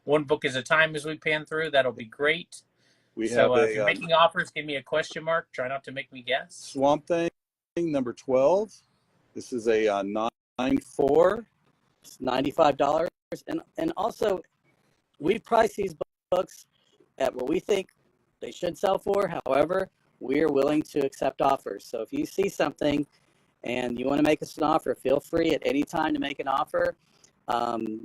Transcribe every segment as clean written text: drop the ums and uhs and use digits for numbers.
one book at a time as we pan through. That'll be great. We So have if you're making offers, give me a question mark. Try not to make me guess. Swamp Thing number 12. This is a 9.4. It's $95. And also, we've priced these books at what we think they should sell for. However, we're willing to accept offers. So if you see something and you want to make us an offer, feel free at any time to make an offer.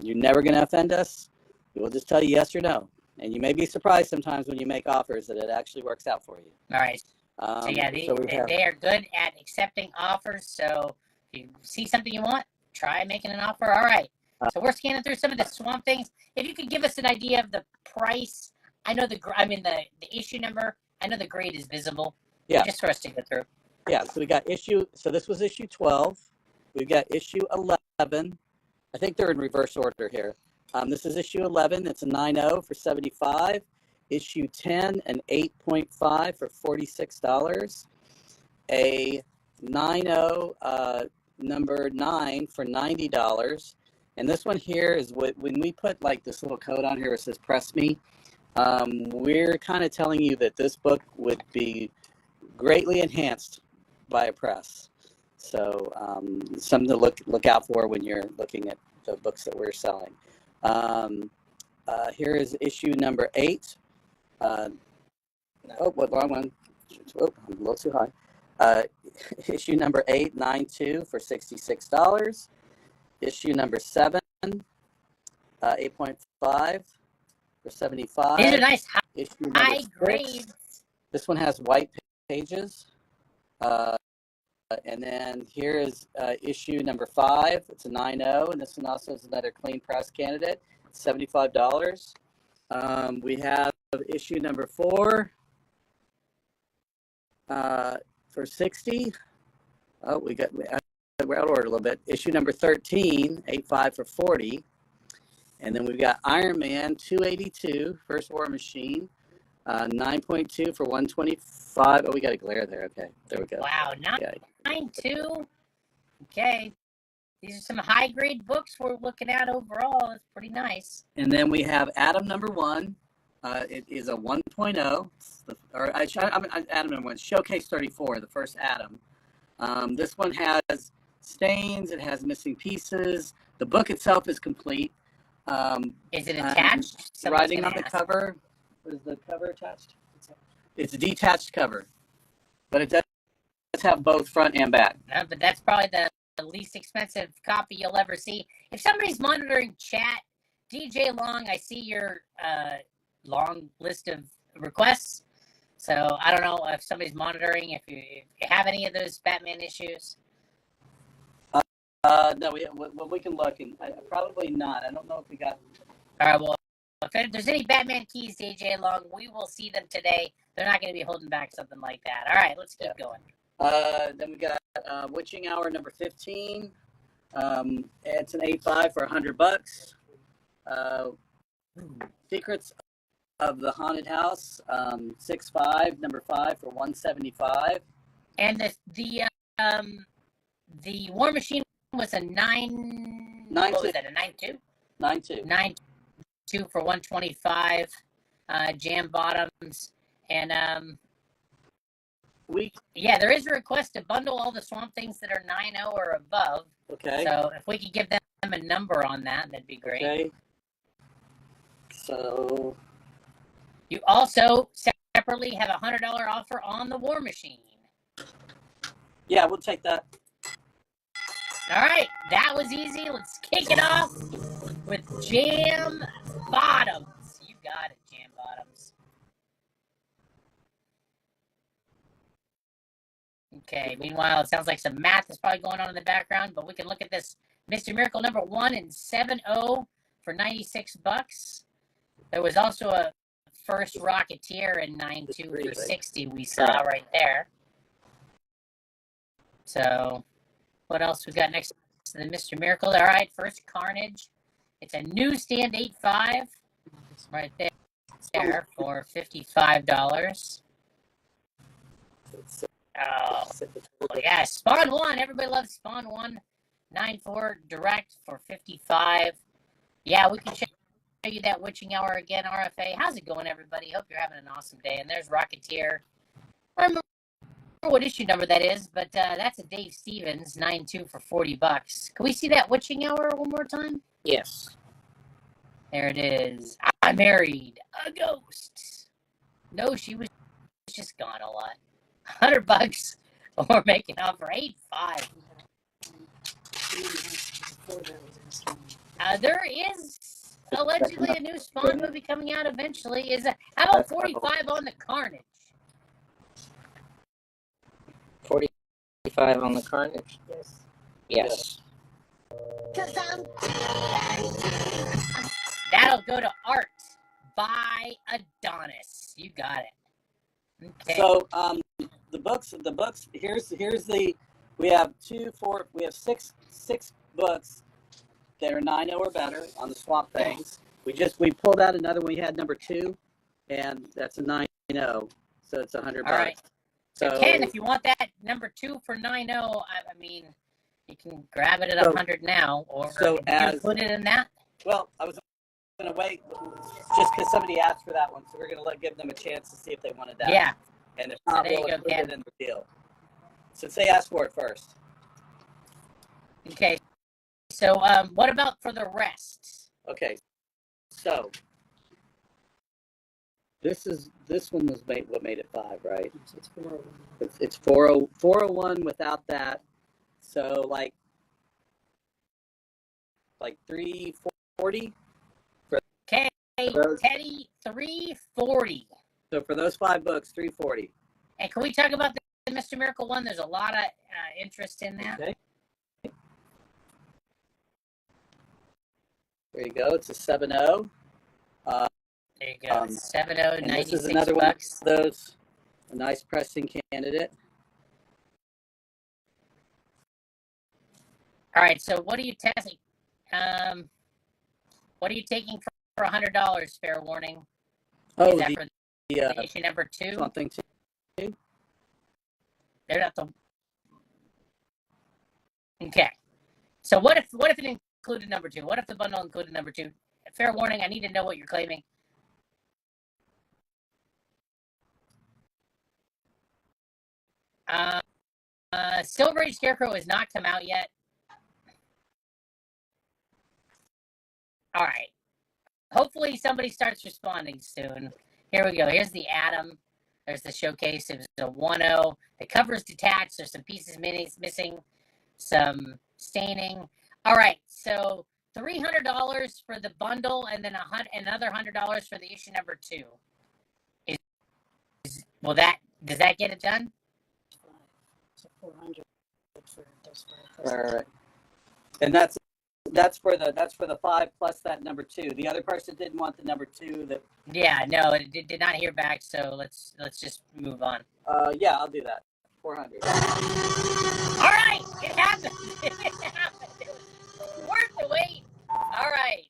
You're never going to offend us. We'll just tell you yes or no. And you may be surprised sometimes when you make offers that it actually works out for you. All right. So yeah, they are good at accepting offers. So if you see something you want, try making an offer. All right. So we're scanning through some of the Swamp Things. If you could give us an idea of the price, I know the issue number. I know the grade is visible. Yeah. Just for us to go through. Yeah. So we got issue. So this was issue 12. We've got issue 11. I think they're in reverse order here. This is issue 11. It's a 9.0 for $75. Issue 10, an 8.5 for $46. A 9.0 number 9 for $90. And this one here is when we put like this little code on here, it says press me. We're kind of telling you that this book would be greatly enhanced by a press. So something to look out for when you're looking at the books that we're selling. Here is issue number 8. Wrong one. Oh, I'm a little too high. Issue number 8, 9.2 for $66. Issue number 7, 8.5 for $75. These are nice high grades. This one has white pages. And then here is issue number 5. It's a 9.0, and this one also is another clean press candidate. It's $75. We have issue number 4 for $60. Oh, we're out of order a little bit. Issue number 13, 8.5 for $40. And then we've got Iron Man 282, First War Machine, 9.2 for $125. Oh, we got a glare there. Okay, there we go. Wow, 9.2. Okay. These are some high grade books we're looking at overall. It's pretty nice. And then we have Atom number 1. It is a 1.0. Atom number 1, Showcase 34, the first Atom. This one has stains. It has missing pieces. The book itself is complete. Is it attached? Writing on the cover. Is the cover attached? It's a detached cover, but it does have both front and back. But that's probably the least expensive copy you'll ever see. If somebody's monitoring chat, DJ Long, I see your long list of requests. So I don't know if somebody's monitoring, if you have any of those Batman issues. No, we can look, and probably not. I don't know if we got. All right, well, if there's any Batman keys, DJ Long, we will see them today. They're not going to be holding back something like that. All right, let's keep going. Then we got Witching Hour number 15. It's an 8.5 for $100. Secrets of the Haunted House, 6.5, number 5 for $175. And the War Machine was a 9. What was that? A 9.2? 9.2. 9.2 for $125. Jam Bottoms, and there is a request to bundle all the Swamp Things that are 9.0 or above. Okay. So if we could give them a number on that, that'd be great. Okay. So you also separately have a $100 offer on the War Machine. Yeah, we'll take that. All right, that was easy. Let's kick it off with Jam Bottoms. You got it, Jam Bottoms. Okay, meanwhile, it sounds like some math is probably going on in the background, but we can look at this Mr. Miracle number 1 in 7.0 for $96. There was also a First Rocketeer in 9.2 for $60 we saw right there. So what else we got next to the Mr. Miracle? All right, First Carnage. It's a newsstand 8.5 right there for $55. Oh, yeah, Spawn 1. Everybody loves Spawn 1. 9.4 direct for $55. Yeah, we can check you that witching hour again, RFA. How's it going, everybody? Hope you're having an awesome day. And there's Rocketeer. I don't remember what issue number that is, but that's a Dave Stevens 9-2 for $40. Can we see that witching hour one more time? Yes. There it is. I married a ghost. No, she was just gone a lot. $100 or make an offer 8.5. There is allegedly a new Spawn movie coming out eventually. How about 45 on the Carnage? 45 on the Carnage? Yes. That'll go to Art by Adonis. You got it. Okay. So the books. Here's the. We have six books that are 9.0 or better on the Swamp Things. We pulled out another one. We had number 2, and that's a 9.0. So it's $100. All right. So Ken, if you want that number 2 for 9.0, I mean, you can grab it at 100 now, or so you put it in that. Well, I was going to wait just because somebody asked for that one, so we're going to give them a chance to see if they wanted that. Yeah. And if not, there you we'll go, put Ken. it in the deal. Since they asked for it first. Okay. So, what about for the rest? Okay. So this one was what made it 5, right? It's 401. It's 401 without that. So like 340. Okay, Those- Teddy, 340. So for those 5 books, 340. And can we talk about the Mr. Miracle one? There's a lot of interest in that. Okay. There you go. It's a 7.0. There you go. 7.0, And this is $96. another one of those. A nice pressing candidate. All right. So what are you testing? What are you taking for $100? Fair warning. Oh, Is that for the issue number 2? something too. They're not the. Okay. So what if it included number 2? What if the bundle included number 2? Fair warning. I need to know what you're claiming. Silver Age Scarecrow has not come out yet. All right. Hopefully somebody starts responding soon. Here we go. Here's the Atom. There's the showcase. It was a 1.0. The cover's detached. There's some pieces missing. Some staining. All right. So $300 for the bundle, and then another $100 for the issue number 2. Does that get it done? So 400 for those 5. All right. And that's for the 5 plus that number 2. The other person didn't want the number 2. Yeah, no, it did not hear back. So let's just move on. Yeah, I'll do that. 400. All right, it happened. It happened. It was worth the wait. All right.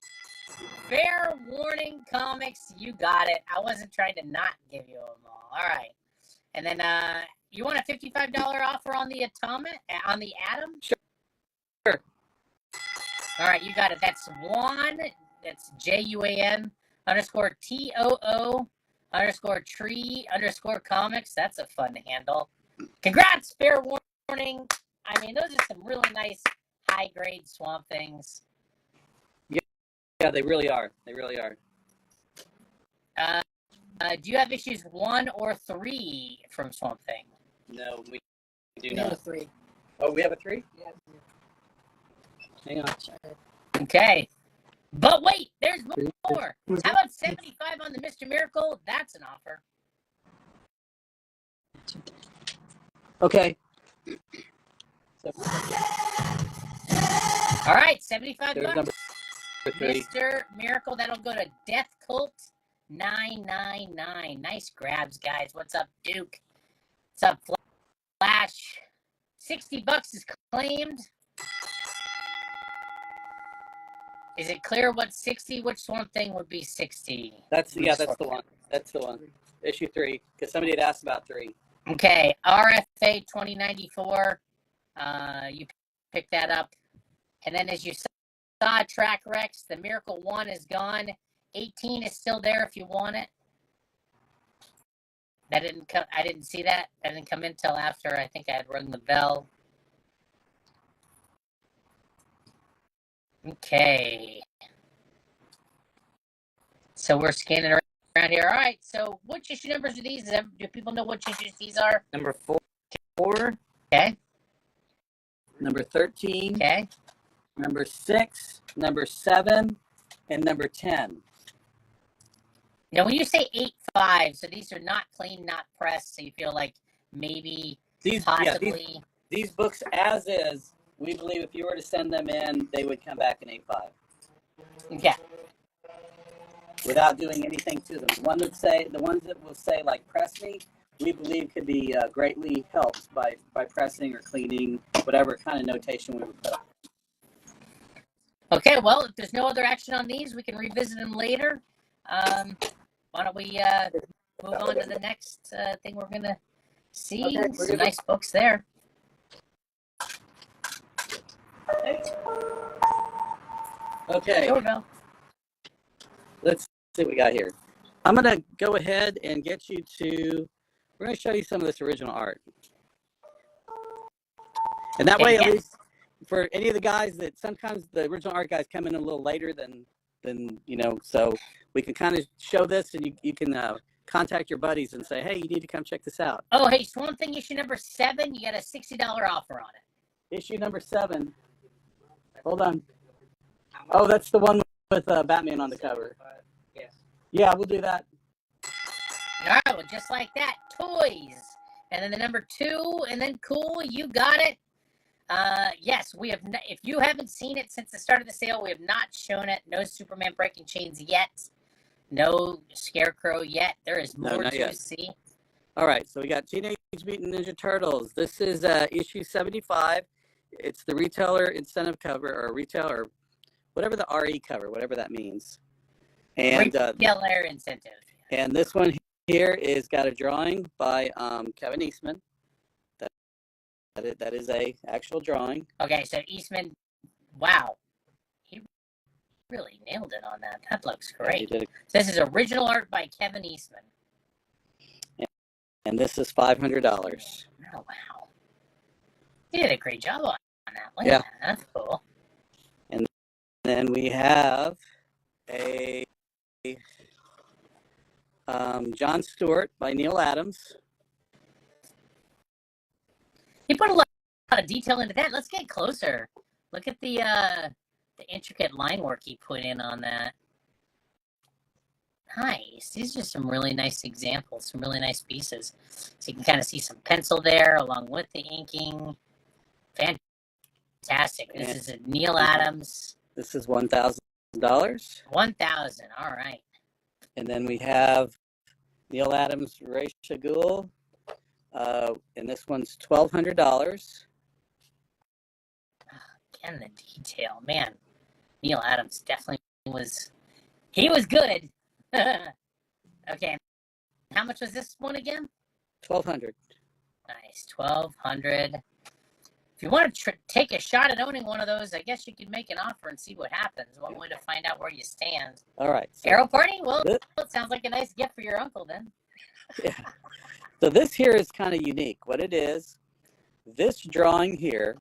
Fair Warning Comics, you got it. I wasn't trying to not give you them all. All right. And then you want a $55 offer on the Atom? Sure. All right, you got it. That's Juan. That's JUAN _TOO _tree _comics. That's a fun handle. Congrats, Fair Warning. I mean, those are some really nice high grade Swamp Things. Yeah, they really are. They really are. Do you have issues 1 or 3 from Swamp Thing? No, we do We have a not. 3. Oh, we have a 3? Yeah. Hang on. Okay. But wait, there's more. How about 75 on the Mr. Miracle? That's an offer. Okay. So, All right, 75 there's bucks. number 3. Mr. Miracle, that'll go to Death Cult 999. Nice grabs, guys. What's up, Duke? What's up, Flash? 60 bucks is claimed. Is it clear what 60? Which Swamp Thing would be 60? That's the one. That's the one. Issue 3, because somebody had asked about 3. Okay, RFA 2094. You picked that up. And then as you saw, Track Rex, the Miracle 1 is gone. 18 is still there if you want it. That didn't come. I didn't see that. That didn't come in until after I think I had rung the bell. Okay. So we're scanning around here. All right. So which issue numbers are these? Do people know which issues these are? Number 4. Okay. Number 13. Okay. Number 6. Number 7. And number 10. Now, when you say 8.5, so these are not clean, not pressed. So you feel like maybe possibly these books as is. We believe if you were to send them in, they would come back in 8.5. Okay. Without doing anything to them. The ones that will say like press me, we believe could be greatly helped by pressing or cleaning, whatever kind of notation we would put on. Okay, well, if there's no other action on these, we can revisit them later. Why don't we move on to the next thing we're going to see? Okay, Some nice books there. Okay, There we go. let's see what we got here. I'm going to go ahead and get you to, we're going to show you some of this original art. And that way, at least for any of the guys that sometimes the original art guys come in a little later than so we can kind of show this and you can contact your buddies and say, hey, you need to come check this out. Oh, hey, Swamp Thing issue number 7, you got a $60 offer on it. Issue number 7. Hold on. Oh, that's the one with Batman on the cover. Yes. Yeah, we'll do that. All right, well, just like that, toys. And then the number 2, and then cool, you got it. Yes, we have. If you haven't seen it since the start of the sale, we have not shown it. No Superman breaking chains yet. No Scarecrow yet. There is more to see. All right, so we got Teenage Mutant Ninja Turtles. This is issue 75. It's the retailer incentive cover, or retail, or whatever the RE cover, whatever that means. And retailer incentive. And this one here is got a drawing by Kevin Eastman. That is a actual drawing. Okay, so Eastman, wow, he really nailed it on that. That looks great. Yeah, this is original art by Kevin Eastman. And this is $500. Oh, wow. He did a great job on that. Look Yeah. at that. That's cool. And then we have a John Stewart by Neil Adams. He put a lot of detail into that. Let's get closer. Look at the intricate line work he put in on that. Nice. These are some really nice examples, some really nice pieces. So you can kind of see some pencil there along with the inking. Fantastic. This is a Neil Adams. This is $1,000. $1,000. All right. And then we have Neil Adams, Ra's al Ghul. And this one's $1,200. Again, the detail, man. Neil Adams definitely was. He was good. Okay, how much was this one again? $1,200. Nice, $1,200. If you want to take a shot at owning one of those, I guess you could make an offer and see what happens. One way to find out where you stand. All right. So Arrow Party? Well, it sounds like a nice gift for your uncle then. Yeah. So this here is kind of unique. What it is, this drawing here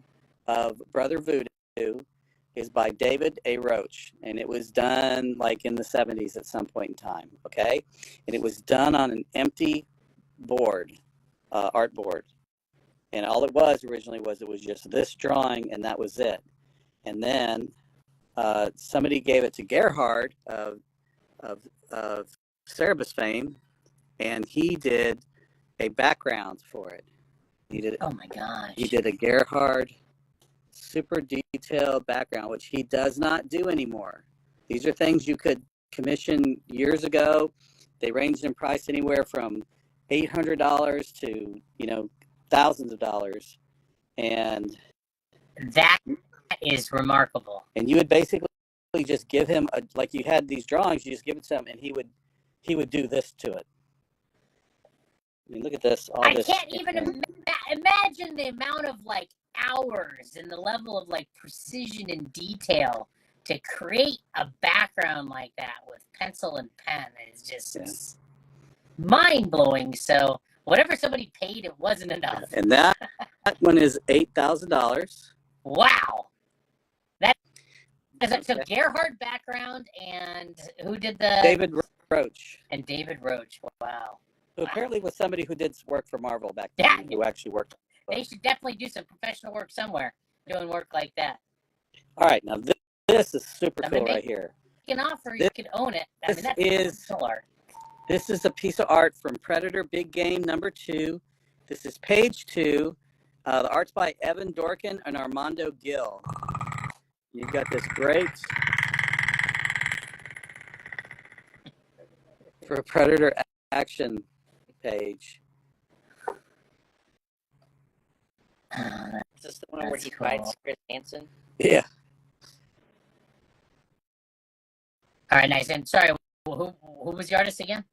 of Brother Voodoo is by David A. Roach, and it was done like in the 70s at some point in time, okay? And it was done on an empty board, art board. And all it was originally was it was just this drawing, and that was it. And then somebody gave it to Gerhard of Cerebus fame, and he did a background for it. He did. Oh my gosh. He did a Gerhard super detailed background, which he does not do anymore. These are things you could commission years ago. They ranged in price anywhere from $800 to, thousands of dollars. And that is remarkable. And you would basically just give him like you had these drawings, you just give it to him and he would do this to it. I mean, look at this. I can't even imagine the amount of hours and the level of precision and detail to create a background like that with pencil and pen is just mind blowing. So whatever somebody paid, it wasn't enough. And that one is $8,000. Wow. So Gerhard background, and who did the David Roach. And David Roach. Wow. Who apparently was somebody who did work for Marvel back then. Yeah. Who actually worked. They should definitely do some professional work somewhere, doing work like that. All right, now this is super cool right here. You can offer, you can own it. I mean, that's art. This is a piece of art from Predator Big Game #2. This is page 2. The art's by Evan Dorkin and Armando Gil. You've got this great for a Predator action page. Is this the one where he fights Chris Hansen? Yeah. All right, nice. And sorry, who was the artist again?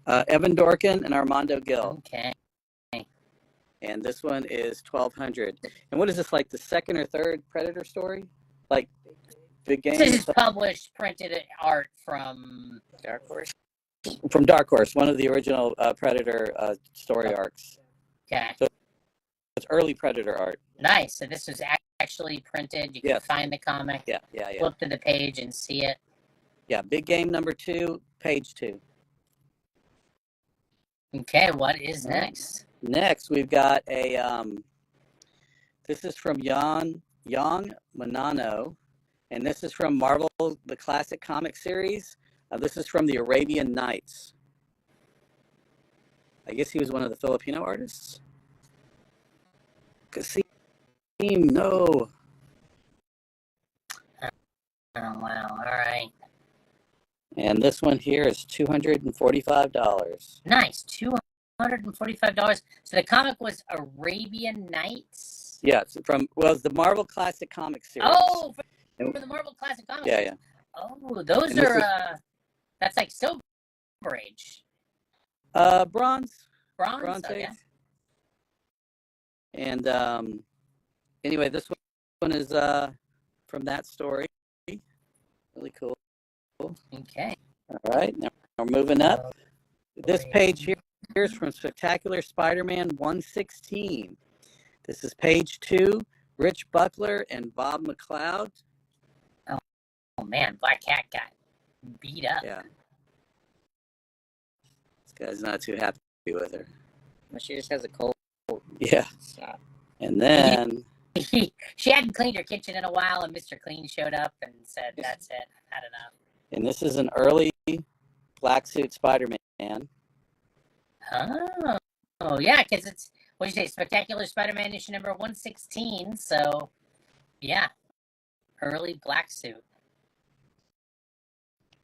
Evan Dorkin and Armando Gil. Okay. And this one is $1,200. And what is this, like the second or third Predator story? Like Big Game? This is published, printed art from Dark Horse. From Dark Horse, one of the original Predator story arcs. Okay. So it's early Predator art. Nice. So this was actually printed. You can find the comic. Yeah. Flip to the page and see it. Yeah, Big Game #2, page 2. Okay, what is next? Next, we've got a, this is from Yang Manano, and this is from Marvel, the classic comic series. This is from the Arabian Nights. I guess he was one of the Filipino artists. Kasim, no. Oh, wow. All right. And this one here is $245. Nice. $245. So the comic was Arabian Nights? Yeah, it's the Marvel Classic Comic series. Oh, for the Marvel Classic Comics. Yeah. Oh, those are, that's like Silver Age. Bronze. Bronze Age. Okay. And anyway, this one is from that story. Really cool. Okay. All right, now we're moving up. This page here is from Spectacular Spider-Man 116. This is page 2. Rich Buckler and Bob McLeod. Oh man, Black Cat got beat up. Yeah. This guy's not too happy with her. Well, she just has a cold. Yeah. Stop. And then she hadn't cleaned her kitchen in a while, and Mr. Clean showed up and said, "That's it, I've had enough." And this is an early black suit Spider-Man. Oh yeah, because it's, what did you say, Spectacular Spider-Man issue number 116. So yeah, early black suit.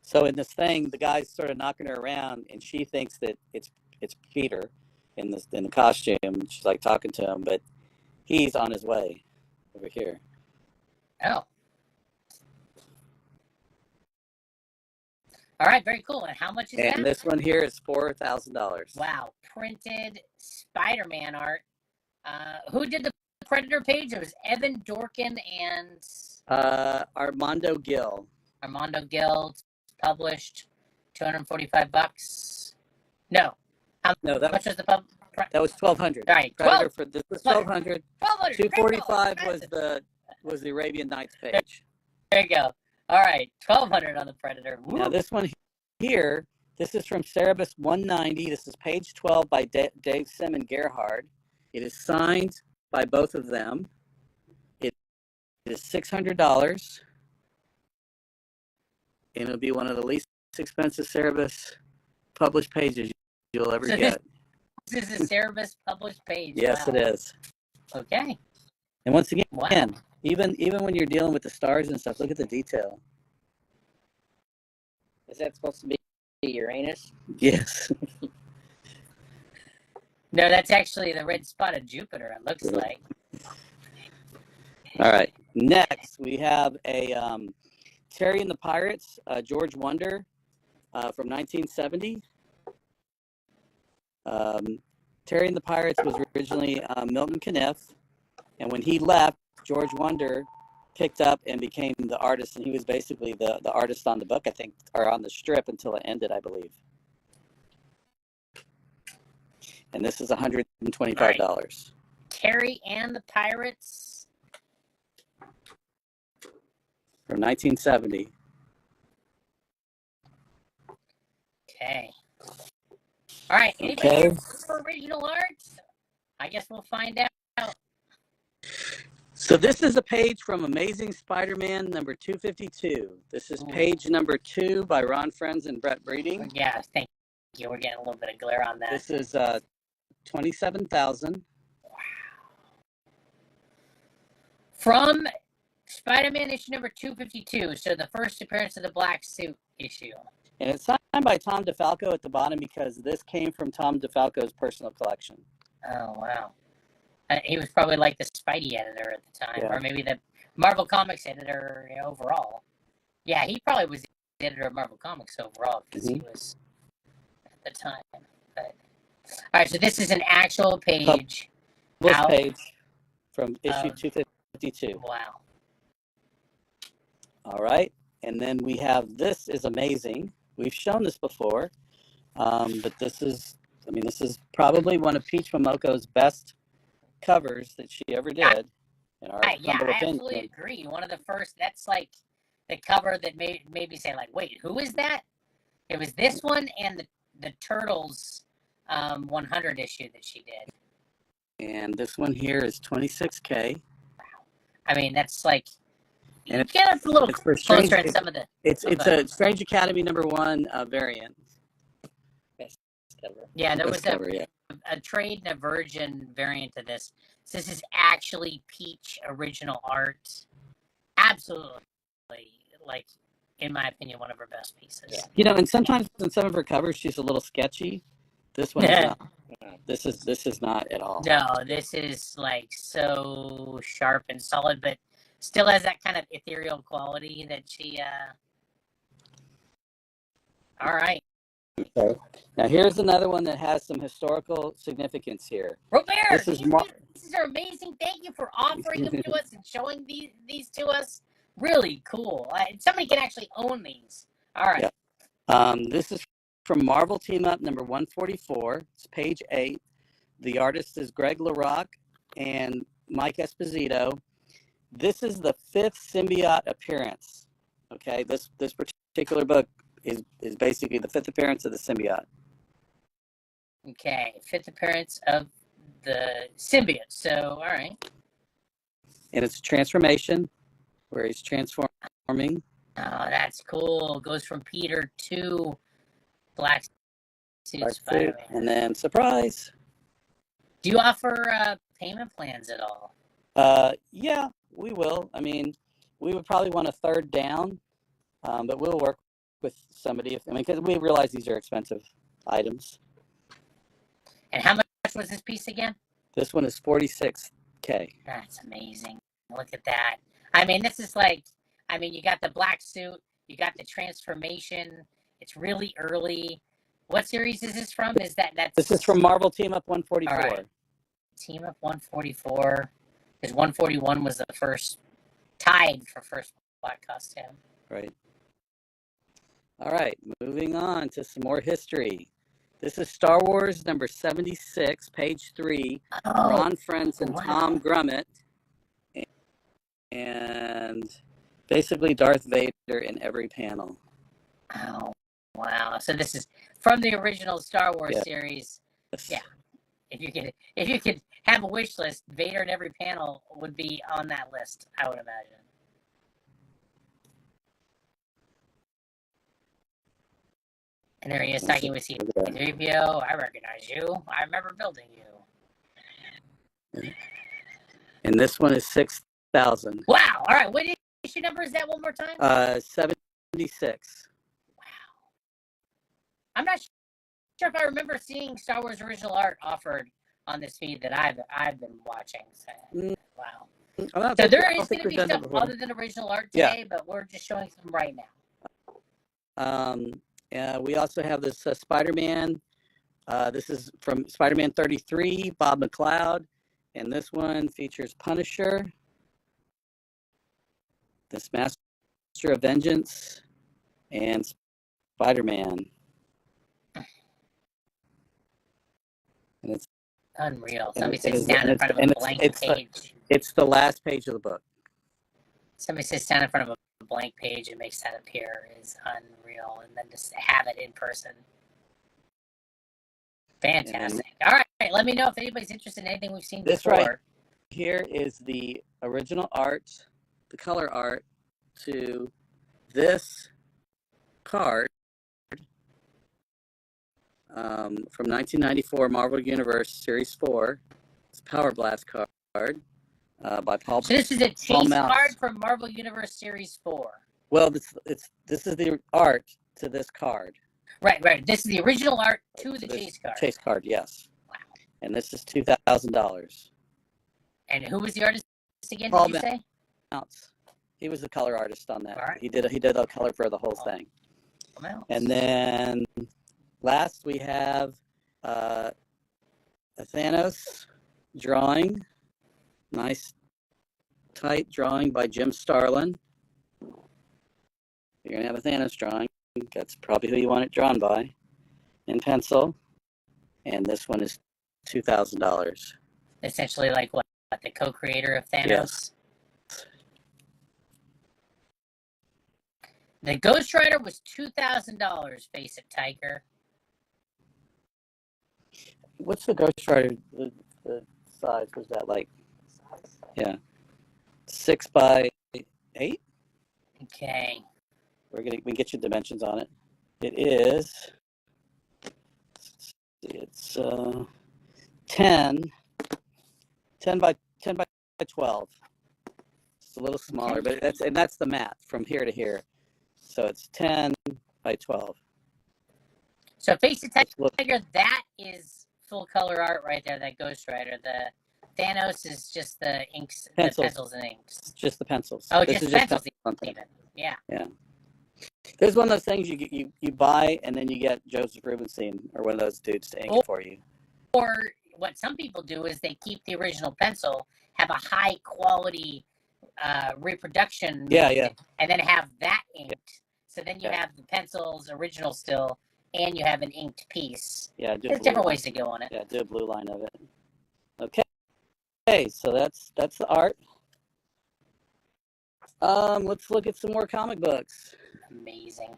So in this thing, the guy's sort of knocking her around, and she thinks that it's Peter in the costume. She's like talking to him, but he's on his way over here. Oh. All right, very cool. And how much is that? And this one here is $4,000. Wow, printed Spider-Man art. Who did the Predator page? It was Evan Dorkin and Armando Gil. Armando Gil, published, $245. No, how much was the pub? That was $1,200. All right, Predator for this was $1,200. $245 was the Arabian Nights page. There you go. All right, $1,200 on the Predator. Woo. Now this one here, this is from Cerebus 190. This is page 12 by Dave Sim and Gerhard. It is signed by both of them. It is $600, and it'll be one of the least expensive Cerebus published pages you'll ever get. This is a Cerebus published page. Yes, wow. It is. Okay. And once again, wow. Even when you're dealing with the stars and stuff, look at the detail. Is that supposed to be Uranus? Yes. No, that's actually the red spot of Jupiter, it looks like. All right. Next, we have a Terry and the Pirates, George Wonder from 1970. Terry and the Pirates was originally Milton Caniff, and when he left, George Wonder picked up and became the artist, and he was basically the artist on the book, I think, or on the strip until it ended, I believe. And this is $125. Terry and the Pirates From 1970. Okay. All right. Anybody Okay. here for original art? I guess we'll find out. So this is a page from Amazing Spider-Man number 252. This is page number 2 by Ron Frenz and Brett Breeding. Yeah, thank you. We're getting a little bit of glare on that. This is $27,000. Wow. From Spider-Man issue number 252, so the first appearance of the black suit issue. And it's signed by Tom DeFalco at the bottom because this came from Tom DeFalco's personal collection. Oh, wow. He was probably like the Spidey editor at the time, Yeah. or maybe the Marvel Comics editor overall. Yeah, he probably was the editor of Marvel Comics overall because he was at the time. But all right, so this is an actual page. This out. page from issue 252. Wow. All right. And then we have, this is amazing. We've shown this before, but this is probably one of Peach Momoko's best covers that she ever did. In our Yeah, humble I opinion. absolutely agree. One of the first, that's like the cover that made me say, like, wait, who is that? It was this one and the Turtles 100 issue that she did. And this one here is $26K. Wow. I mean, that's like, And get us a little it's for closer Strange, in some of the... it's a Strange Academy #1 variant. Yeah, there was Best cover, yeah. a trade and a virgin variant of this. So this is actually Peach original art. Absolutely, like, in my opinion, one of her best pieces. Yeah. You know, and sometimes in some of her covers, she's a little sketchy. This one is not. This is not at all. No, this is like so sharp and solid, but still has that kind of ethereal quality that she. All right. Okay. Now here's another one that has some historical significance here. Robert, This is these are amazing. Thank you for offering them to us and showing these to us. Really cool. Somebody can actually own these. All right. Yeah. This is from Marvel Team Up number 144. It's page 8. The artist is Greg LaRocque and Mike Esposito. This is the 5th symbiote appearance. Okay, this particular book is basically the 5th appearance of the symbiote. Okay, 5th appearance of the symbiote. So, all right. And it's a transformation where he's transforming. Oh, that's cool. Goes from Peter to Black Suit Black Spider-Man. suit, and then surprise. Do you offer payment plans at all? Yeah, we will. I mean, we would probably want a third down, but we'll work with somebody because we realize these are expensive items. And how much was this piece again? This one is $46K. That's amazing. Look at that. I mean, this is like, you got the black suit, you got the transformation. It's really early. What series is this from? This is from Marvel Team Up 144. All right. Team Up 144. Because 141 was the first, tied for first black costume. Right. All right, moving on to some more history. This is Star Wars number 76, page 3. Oh, Ron Frenz and wow. Tom Grummett. And basically Darth Vader in every panel. Oh, wow. So this is from the original Star Wars series. Yes. Yeah. If you could have a wish list, Vader in every panel would be on that list, I would imagine. And there he is talking with C-3PO. I recognize you. I remember building you. And this one is 6,000. Wow. All right. What issue number is that one more time? 76. Wow. I'm not sure if I remember seeing Star Wars original art offered on this feed that I've been watching. So, wow. So there is going to be stuff other than original art today, but we're just showing some right now. We also have this Spider-Man. This is from Spider-Man 33, Bob McLeod. And this one features Punisher. this Master of Vengeance, and Spider-Man. And it's unreal. and Somebody it sits is- down and in it's- front of a and blank it's page. it's the last page of the book. Somebody sits down in front of a blank page and makes that appear is unreal, and then just have it in person. Fantastic. All right, let me know if anybody's interested in anything we've seen This before. right here is the original art, the color art to this card from 1994 Marvel Universe Series 4. It's Power Blast card by Paul. So this is a Paul chase Mouse. card from Marvel Universe Series 4. Well, this is the art to this card. Right. This is the original art to the This chase card. Chase card, yes. Wow. And this is $2,000. And who was the artist again, Paul did you say? Mouse. He was the color artist on that. All right. He did the color for the whole thing. Well, And then last we have a Thanos drawing. Nice tight drawing by Jim Starlin. You're going to have a Thanos drawing. That's probably who you want it drawn by in pencil. And this one is $2,000. essentially like what the co-creator of Thanos. Yes. The Ghost Rider was $2,000. Face it, Tiger. What's the Ghost Rider? The size was that like? Yeah, 6 by 8. Okay. We can get you dimensions on it. It is. It's 10 by 12. It's a little smaller, but that's the math from here to here. So it's 10 by 12. So Face it, Look. Tiger, that is full color art right there. That Ghost Rider. The Thanos is just the inks, Pencils. the pencils and inks. It's just the pencils. Oh, This just is pencils pencil. even. Yeah. There's one of those things you buy and then you get Joseph Rubenstein or one of those dudes to ink it for you. Or what some people do is they keep the original pencil, have a high quality reproduction, Yeah. and then have that inked. So then you Yeah. have the pencils original still, and you have an inked piece. Yeah, do a There's blue different line. ways to go on it. Yeah, do a blue line of it. Okay, so that's the art. Let's look at some more comic books. Amazing.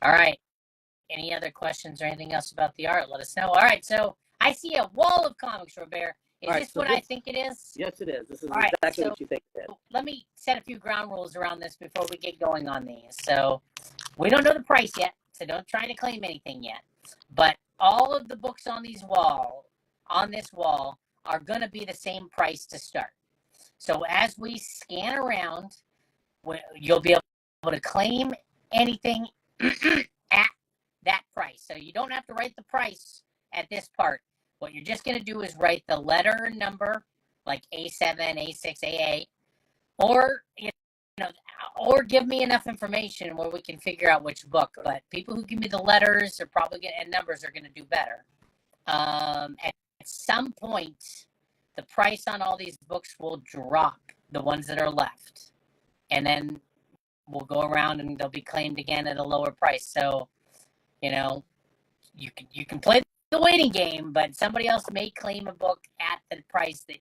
All right. Any other questions or anything else about the art? Let us know. All right. So I see a wall of comics, Robert. Is All right, this so what I this- think it is? Yes, it is. This is All right, exactly so- what you think it is. Let me set a few ground rules around this before we get going on these. So we don't know the price yet, so don't try to claim anything yet. But all of the books on this wall are going to be the same price to start. So as we scan around, you'll be able to claim anything at that price. So you don't have to write the price at this part. What you're just going to do is write the letter and number, like A7, A6, A8, or or give me enough information where we can figure out which book. But people who give me the letters are probably and numbers are going to do better. At some point, the price on all these books will drop, the ones that are left, and then we'll go around and they'll be claimed again at a lower price. So, you can play the waiting game, but somebody else may claim a book at the price that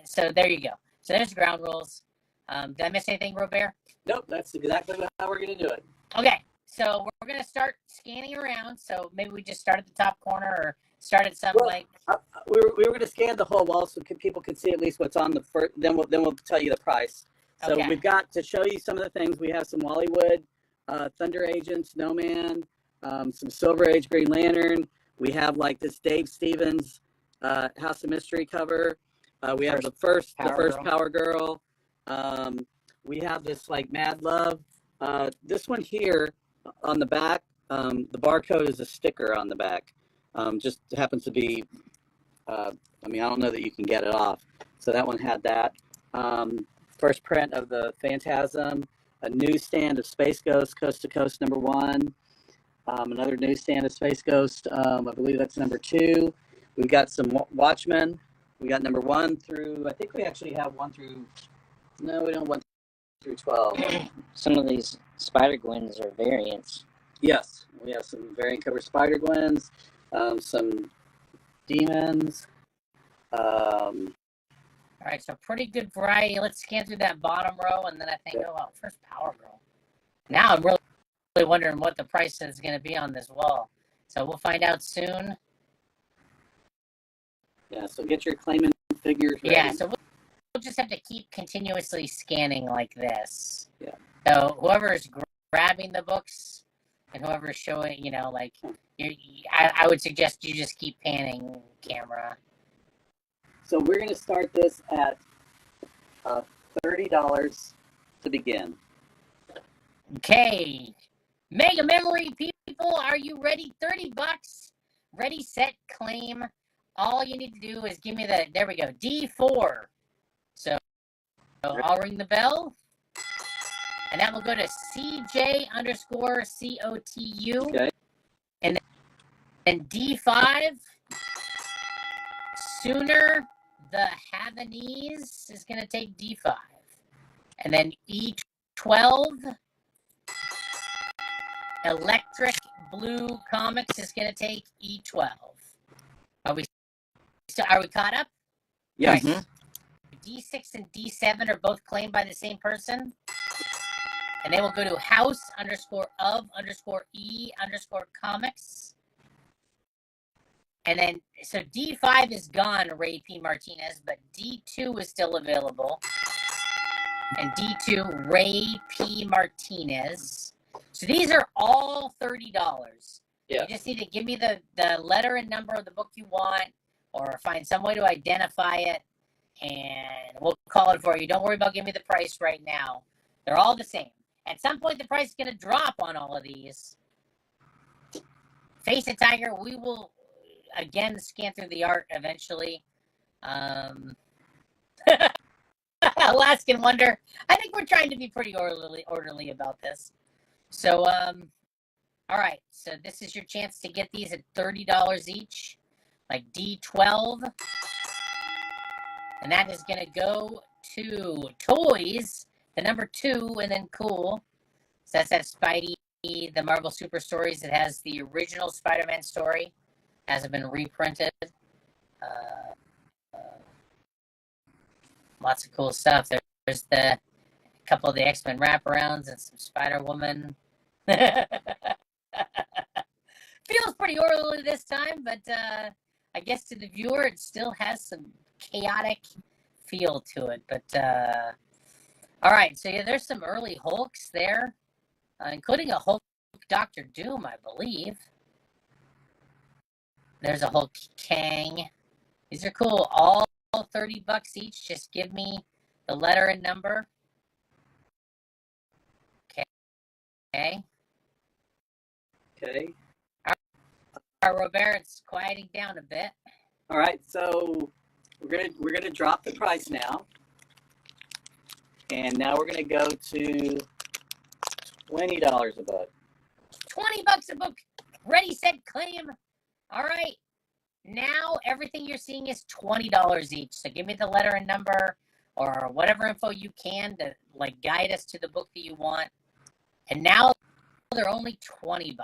so there you go. So there's the ground rules. Did I miss anything, Robert? Nope, that's exactly how we're going to do it. Okay, so we're going to start scanning around. So maybe we just start at the top corner or start at some We were going to scan the whole wall so people could see at least what's on the first. Then we'll tell you the price. So Okay. we've got to show you some of the things. We have some Wally Thunder Agent, Snowman, some Silver Age Green Lantern. We have like this Dave Stevens House of Mystery cover. We have the first Power Girl. We have this like Mad Love. This one here on the back, the barcode is a sticker on the back. Just happens to be, I don't know that you can get it off. So that one had that. First print of the Phantasm, a newsstand of Space Ghost, Coast to Coast #1. Another newsstand of Space Ghost, I believe that's #2. We've got some Watchmen. We got #1 through, I think we actually have 1 through No, we don't want through 12. Some of these Spider-Gwens are variants. Yes, we have some variant cover Spider-Gwens, some demons. All right, so pretty good variety. Let's scan through that bottom row, and then I think, oh, wow, first Power Girl. Now I'm really wondering what the price is going to be on this wall. So we'll find out soon. Yeah, so get your claimant figures ready. Yeah, so we'll just have to keep continuously scanning like this. Yeah. So whoever's grabbing the books and whoever's showing, like, I would suggest you just keep panning camera. So we're going to start this at $30 to begin. Okay. Mega Memory people, are you ready? $30. Ready, set, claim. All you need to do is give me there we go, D4. So I'll ring the bell. And that will go to CJ_COTU. Okay. And then D5. Sooner the Havanese is going to take D5. And then E12. Electric Blue Comics is going to take E12. Are we caught up? Yes. Right. D6 and D7 are both claimed by the same person. And they will go to house_of_E_comics. And then, so D5 is gone, Ray P. Martinez, but D2 is still available. And D2, Ray P. Martinez. So these are all $30. Yeah. You just need to give me the letter and number of the book you want, or find some way to identify it, and we'll call it for you. Don't worry about giving me the price right now. They're all the same. At some point, the price is going to drop on all of these. Face it, Tiger. We will, again, scan through the art eventually. Alaskan Wonder. I think we're trying to be pretty orderly about this. So, all right. So this is your chance to get these at $30 each, like D12. And that is going to go to Toys, the number 2, and then Cool. So that's that Spidey, the Marvel Super Stories. It has the original Spider-Man story. Hasn't been reprinted. Lots of cool stuff. There's a couple of the X-Men wraparounds and some Spider-Woman. Feels pretty orderly this time, but I guess to the viewer, it still has some chaotic feel to it. But all right, so yeah, there's some early Hulks there, including a Hulk Doctor Doom, I believe. There's a Hulk Kang. These are cool. All $30 each. Just give me the letter and number. Okay. Okay. All right, Robert, it's quieting down a bit. All right, so we're gonna drop the price now, and now we're gonna go to $20 a book. $20 a book. Ready, set, claim. All right. Now everything you're seeing is $20 each. So give me the letter and number, or whatever info you can to guide us to the book that you want. And now they're only $20.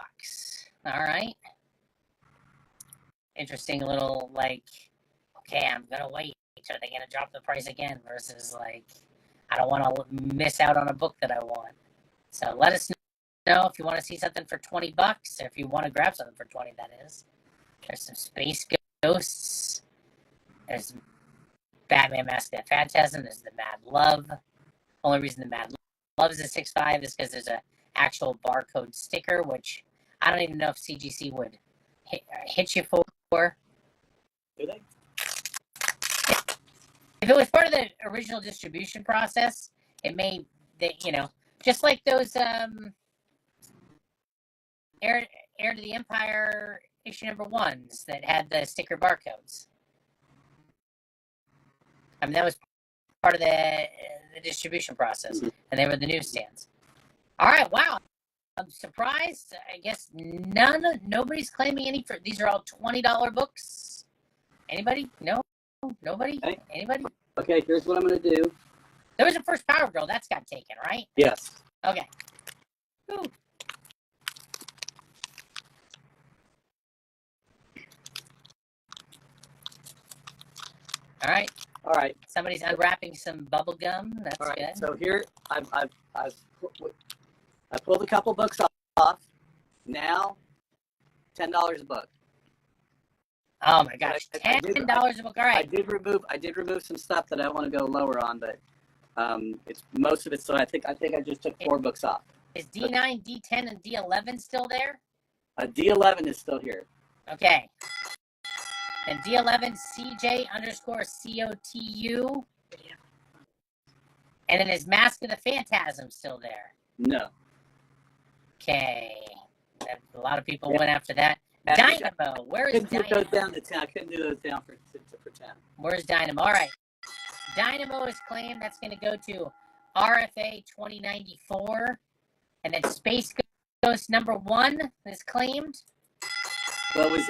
All right. Interesting little okay, I'm gonna wait. Are they gonna drop the price again? Versus I don't want to miss out on a book that I want. So let us know if you want to see something for $20, or if you want to grab something for $20. That is. There's some Space Ghosts. There's Batman Mask of Phantasm. There's the Mad Love. Only reason the Mad Love is a 6.5 is because there's an actual barcode sticker, which I don't even know if CGC would hit you for. Do they? If it was part of the original distribution process, it may, just like those Heir to the Empire issue number 1s that had the sticker barcodes. I mean, that was part of the distribution process, and they were the newsstands. All right, wow. I'm surprised. I guess nobody's claiming any for these are all $20 books. Anybody? No? Nobody? Okay. Anybody? Okay, here's what I'm going to do. There was a first Power Girl. That's got taken, right? Yes. Okay. Ooh. All right. All right. Somebody's unwrapping some bubble gum. That's All right. good. So here I pulled a couple books off. Now, $10 a book. Oh my gosh, I did- $10 a book. All I right. did remove some stuff that I want to go lower on, but it's most of it. So I think I just took 4 books off. Is D9, D10, and D11 still there? D11 is still here. Okay. And D11 CJ_COTU. And then is Mask of the Phantasm still there? No. Okay. A lot of people went after that. Dynamo. Where I is couldn't put those Dynamo? down to 10. I couldn't do those down for 10. Where's Dynamo? All right. Dynamo is claimed. That's going to go to RFA 2094. And then Space Ghost number 1 is claimed. Well, we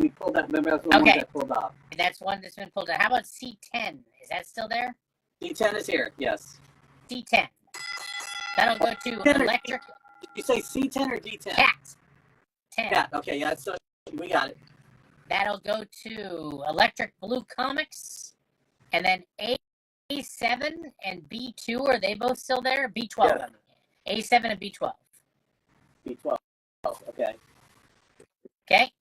pulled that. Remember, that was one that pulled off. That's one that's been pulled out. How about C10? Is that still there? D10 is here. Yes. C10. That'll go to Electric. Did you say C10 or D10? Cat. 10. Cat. Okay, yeah, so we got it. That'll go to Electric Blue Comics. And then A7 and B2, are they both still there? B12. Yeah. A7 and B12. B12. Okay. Okay.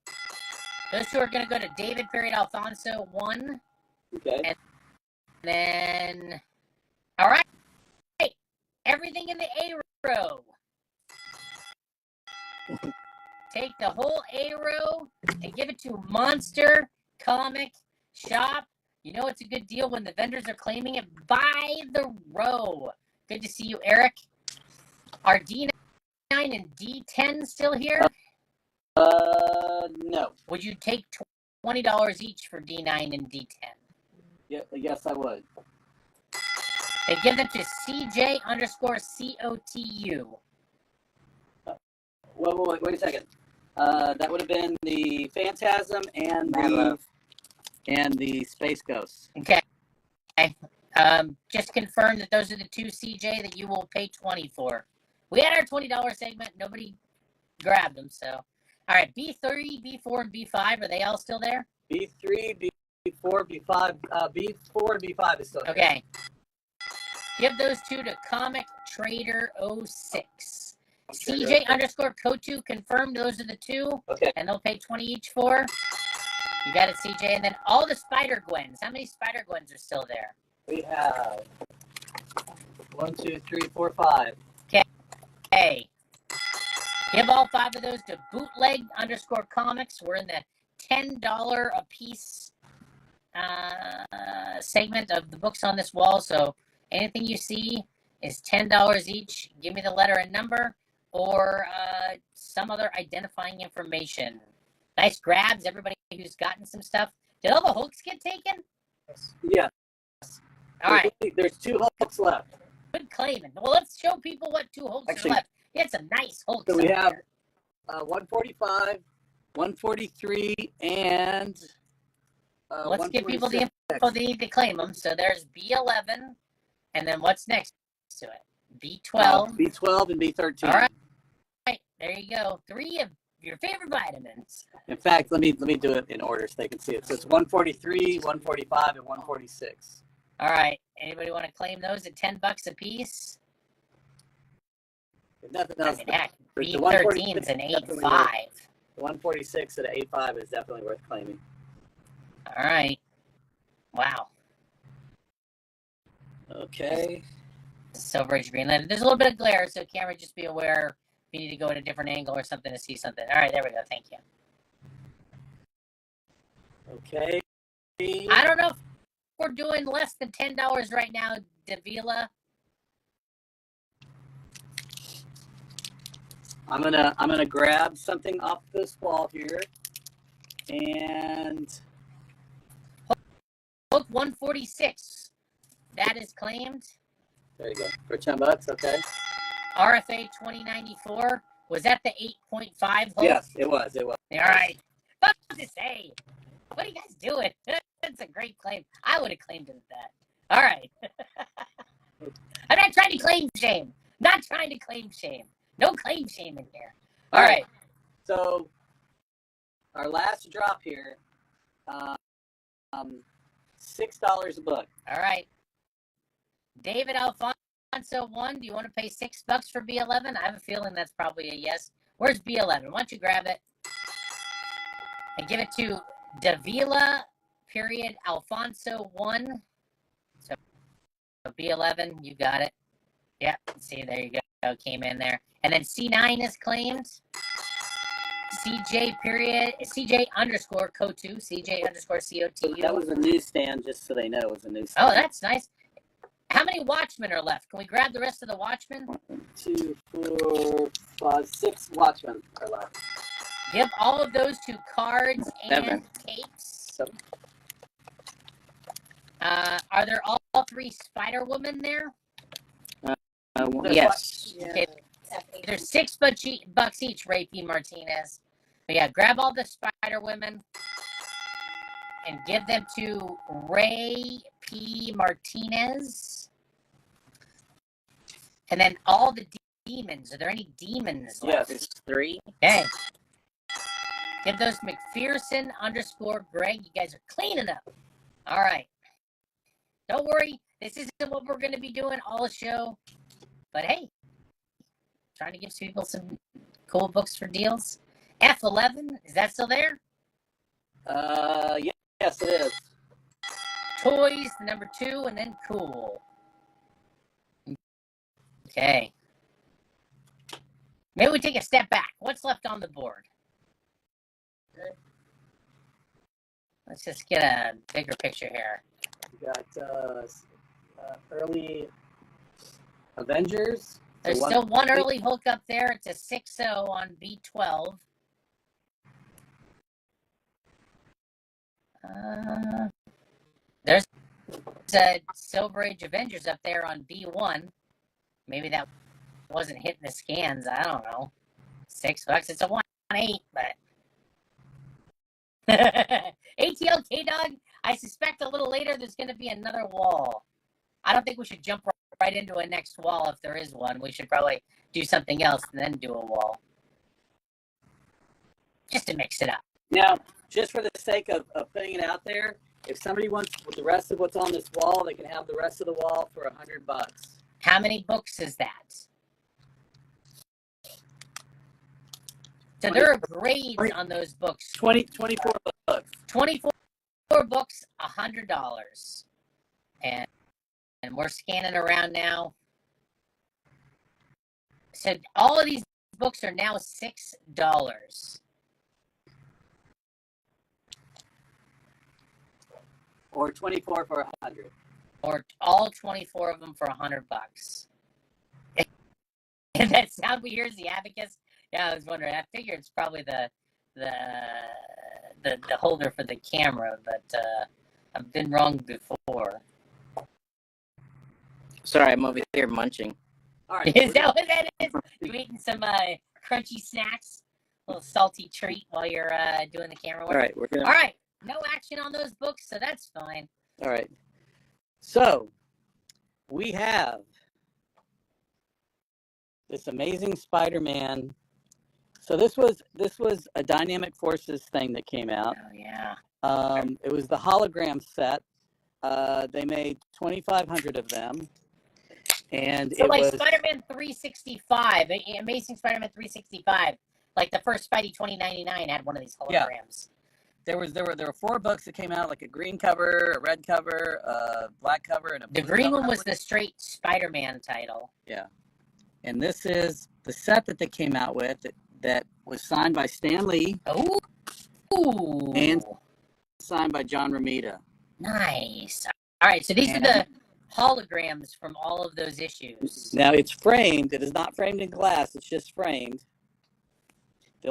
Those two are going to go to David Period Alfonso 1. Okay. And then, all right. Everything in the A row. Take the whole A row and give it to Monster Comic Shop. You know it's a good deal when the vendors are claiming it by the row. Good to see you, Eric. Are D9 and D10 still here? No. Would you take $20 each for D9 and D10? Yeah, yes, I would. They give them to CJ_COTU. Wait a second. That would have been the Phantasm and the Space Ghost. Okay. Just confirm that those are the 2 CJ that you will pay $20 for. We had our $20 segment. Nobody grabbed them, so. All right, B3, B4, and B5, are they all still there? B3, B4, B5. B4 and B5 is still here. Okay. Give those 2 to Comic Trader 06. CJ_Kotu, confirmed those are the 2. Okay. And they'll pay 20 each for. You got it, CJ. And then all the Spider-Gwens. How many Spider-Gwens are still there? We have 1, 2, 3, 4, 5. Okay. Give all 5 of those to Bootleg_Comics. We're in the $10 a piece segment of the books on this wall. So anything you see is $10 each. Give me the letter and number or some other identifying information. Nice grabs, everybody who's gotten some stuff. Did all the Hulks get taken? Yes. All right. There's 2 Hulks left. Good claiming. Well, let's show people what 2 Hulks are left. It's a nice Hulk. So we have 145, 143, and let's give people the info they need to claim them. So there's B11, and then what's next to it? B12. B12 and B13. All right, there you go. 3 of your favorite vitamins. In fact, let me do it in order so they can see it. So it's 143, 145, and 146. All right. Anybody want to claim those at $10 a piece? If nothing else, Heck, B13 is an 8.5. The 146 at an 8.5 is definitely worth claiming. All right. Wow. Okay. Silver Age Green Lantern. There's a little bit of glare, so camera, just be aware if you need to go at a different angle or something to see something. All right, there we go. Thank you. Okay. I don't know if we're doing less than $10 right now, Davila. I'm gonna grab something off this wall here, and Book 146. That is claimed. there you go for $10. Okay. RFA 2094. Was that the 8.5 Hulk? Yes, it was. It was. All right. What to say? What are you guys doing? That's a great claim. I would have claimed it at that. All right. I'm not trying to claim shame. Not trying to claim shame. No claim shame in here. All right. So our last drop here, $6 a book. All right. David Alfonso 1, do you want to pay $6 for B11? I have a feeling that's probably a yes. Where's B11? Why don't you grab it and give it to Davila, period, Alfonso 1. So B11, you got it. Yep, see, there you go. Came in there. And then C9 is claimed. CJ, period, CJ underscore COTU, CJ underscore COTU. That was a newsstand, just so they know it was a newsstand. Oh, that's nice. How many Watchmen are left? Can we grab the rest of the Watchmen? 1, 2, 4, 5, 6 Watchmen are left. Give all of those to Cards and Capes. Are there all 3 Spider-Women there? Yes. Okay. They're $6 each, Ray P. Martinez. But yeah, grab all the Spider-Women and give them to Ray P. Martinez. And then all the demons. Are there any demons left? Yes, it's 3. Okay. Give those McPherson underscore Greg. You guys are cleaning up. All right. Don't worry. This isn't what we're going to be doing all show. But hey, trying to give people some cool books for deals. F11, is that still there? Yes, it is. Toys, number 2, and then cool. Okay. Maybe we take a step back. What's left on the board? Let's just get a bigger picture here. We got early Avengers. There's still one early hook up there. It's a 6-0 on B12. There's a Silver Age Avengers up there on B1. Maybe that wasn't hitting the scans. I don't know. $6. It's a 1-8, but ATL K-Dog, I suspect a little later there's going to be another wall. I don't think we should jump right into a next wall if there is one. We should probably do something else and then do a wall. Just to mix it up. Now, just for the sake of putting it out there, if somebody wants the rest of what's on this wall, they can have the rest of the wall for $100. How many books is that? So there are grades on those books. 24 books. 24 books, $100. And we're scanning around now. So all of these books are now $6. Or 24 for 100. Or all 24 of them for $100. And that sound we hear is the Abacus. Yeah, I was wondering. I figured it's probably the holder for the camera, but I've been wrong before. Sorry, I'm over here munching. All right. Is that what that is? You eating some crunchy snacks? A little salty treat while you're doing the camera work? All right, we're gonna. All right. No action on those books, so that's fine. All right. So we have this Amazing Spider-Man. So this was a Dynamic Forces thing that came out. Oh yeah. It was the hologram set. They made 2,500 of them, and So it like was Spider-Man 365, Amazing Spider-Man 365, like the first Spidey 2099 had one of these holograms. there were 4 books that came out, like a green cover, a red cover, a black cover, and a The blue green cover. one was the straight Spider-Man title. Yeah, and this is the set that they came out with that was signed by Stan Lee Oh, ooh, and signed by John Romita. nice. All right, so these are the holograms from all of those issues. Now it's framed. It is not framed in glass. It's just framed. The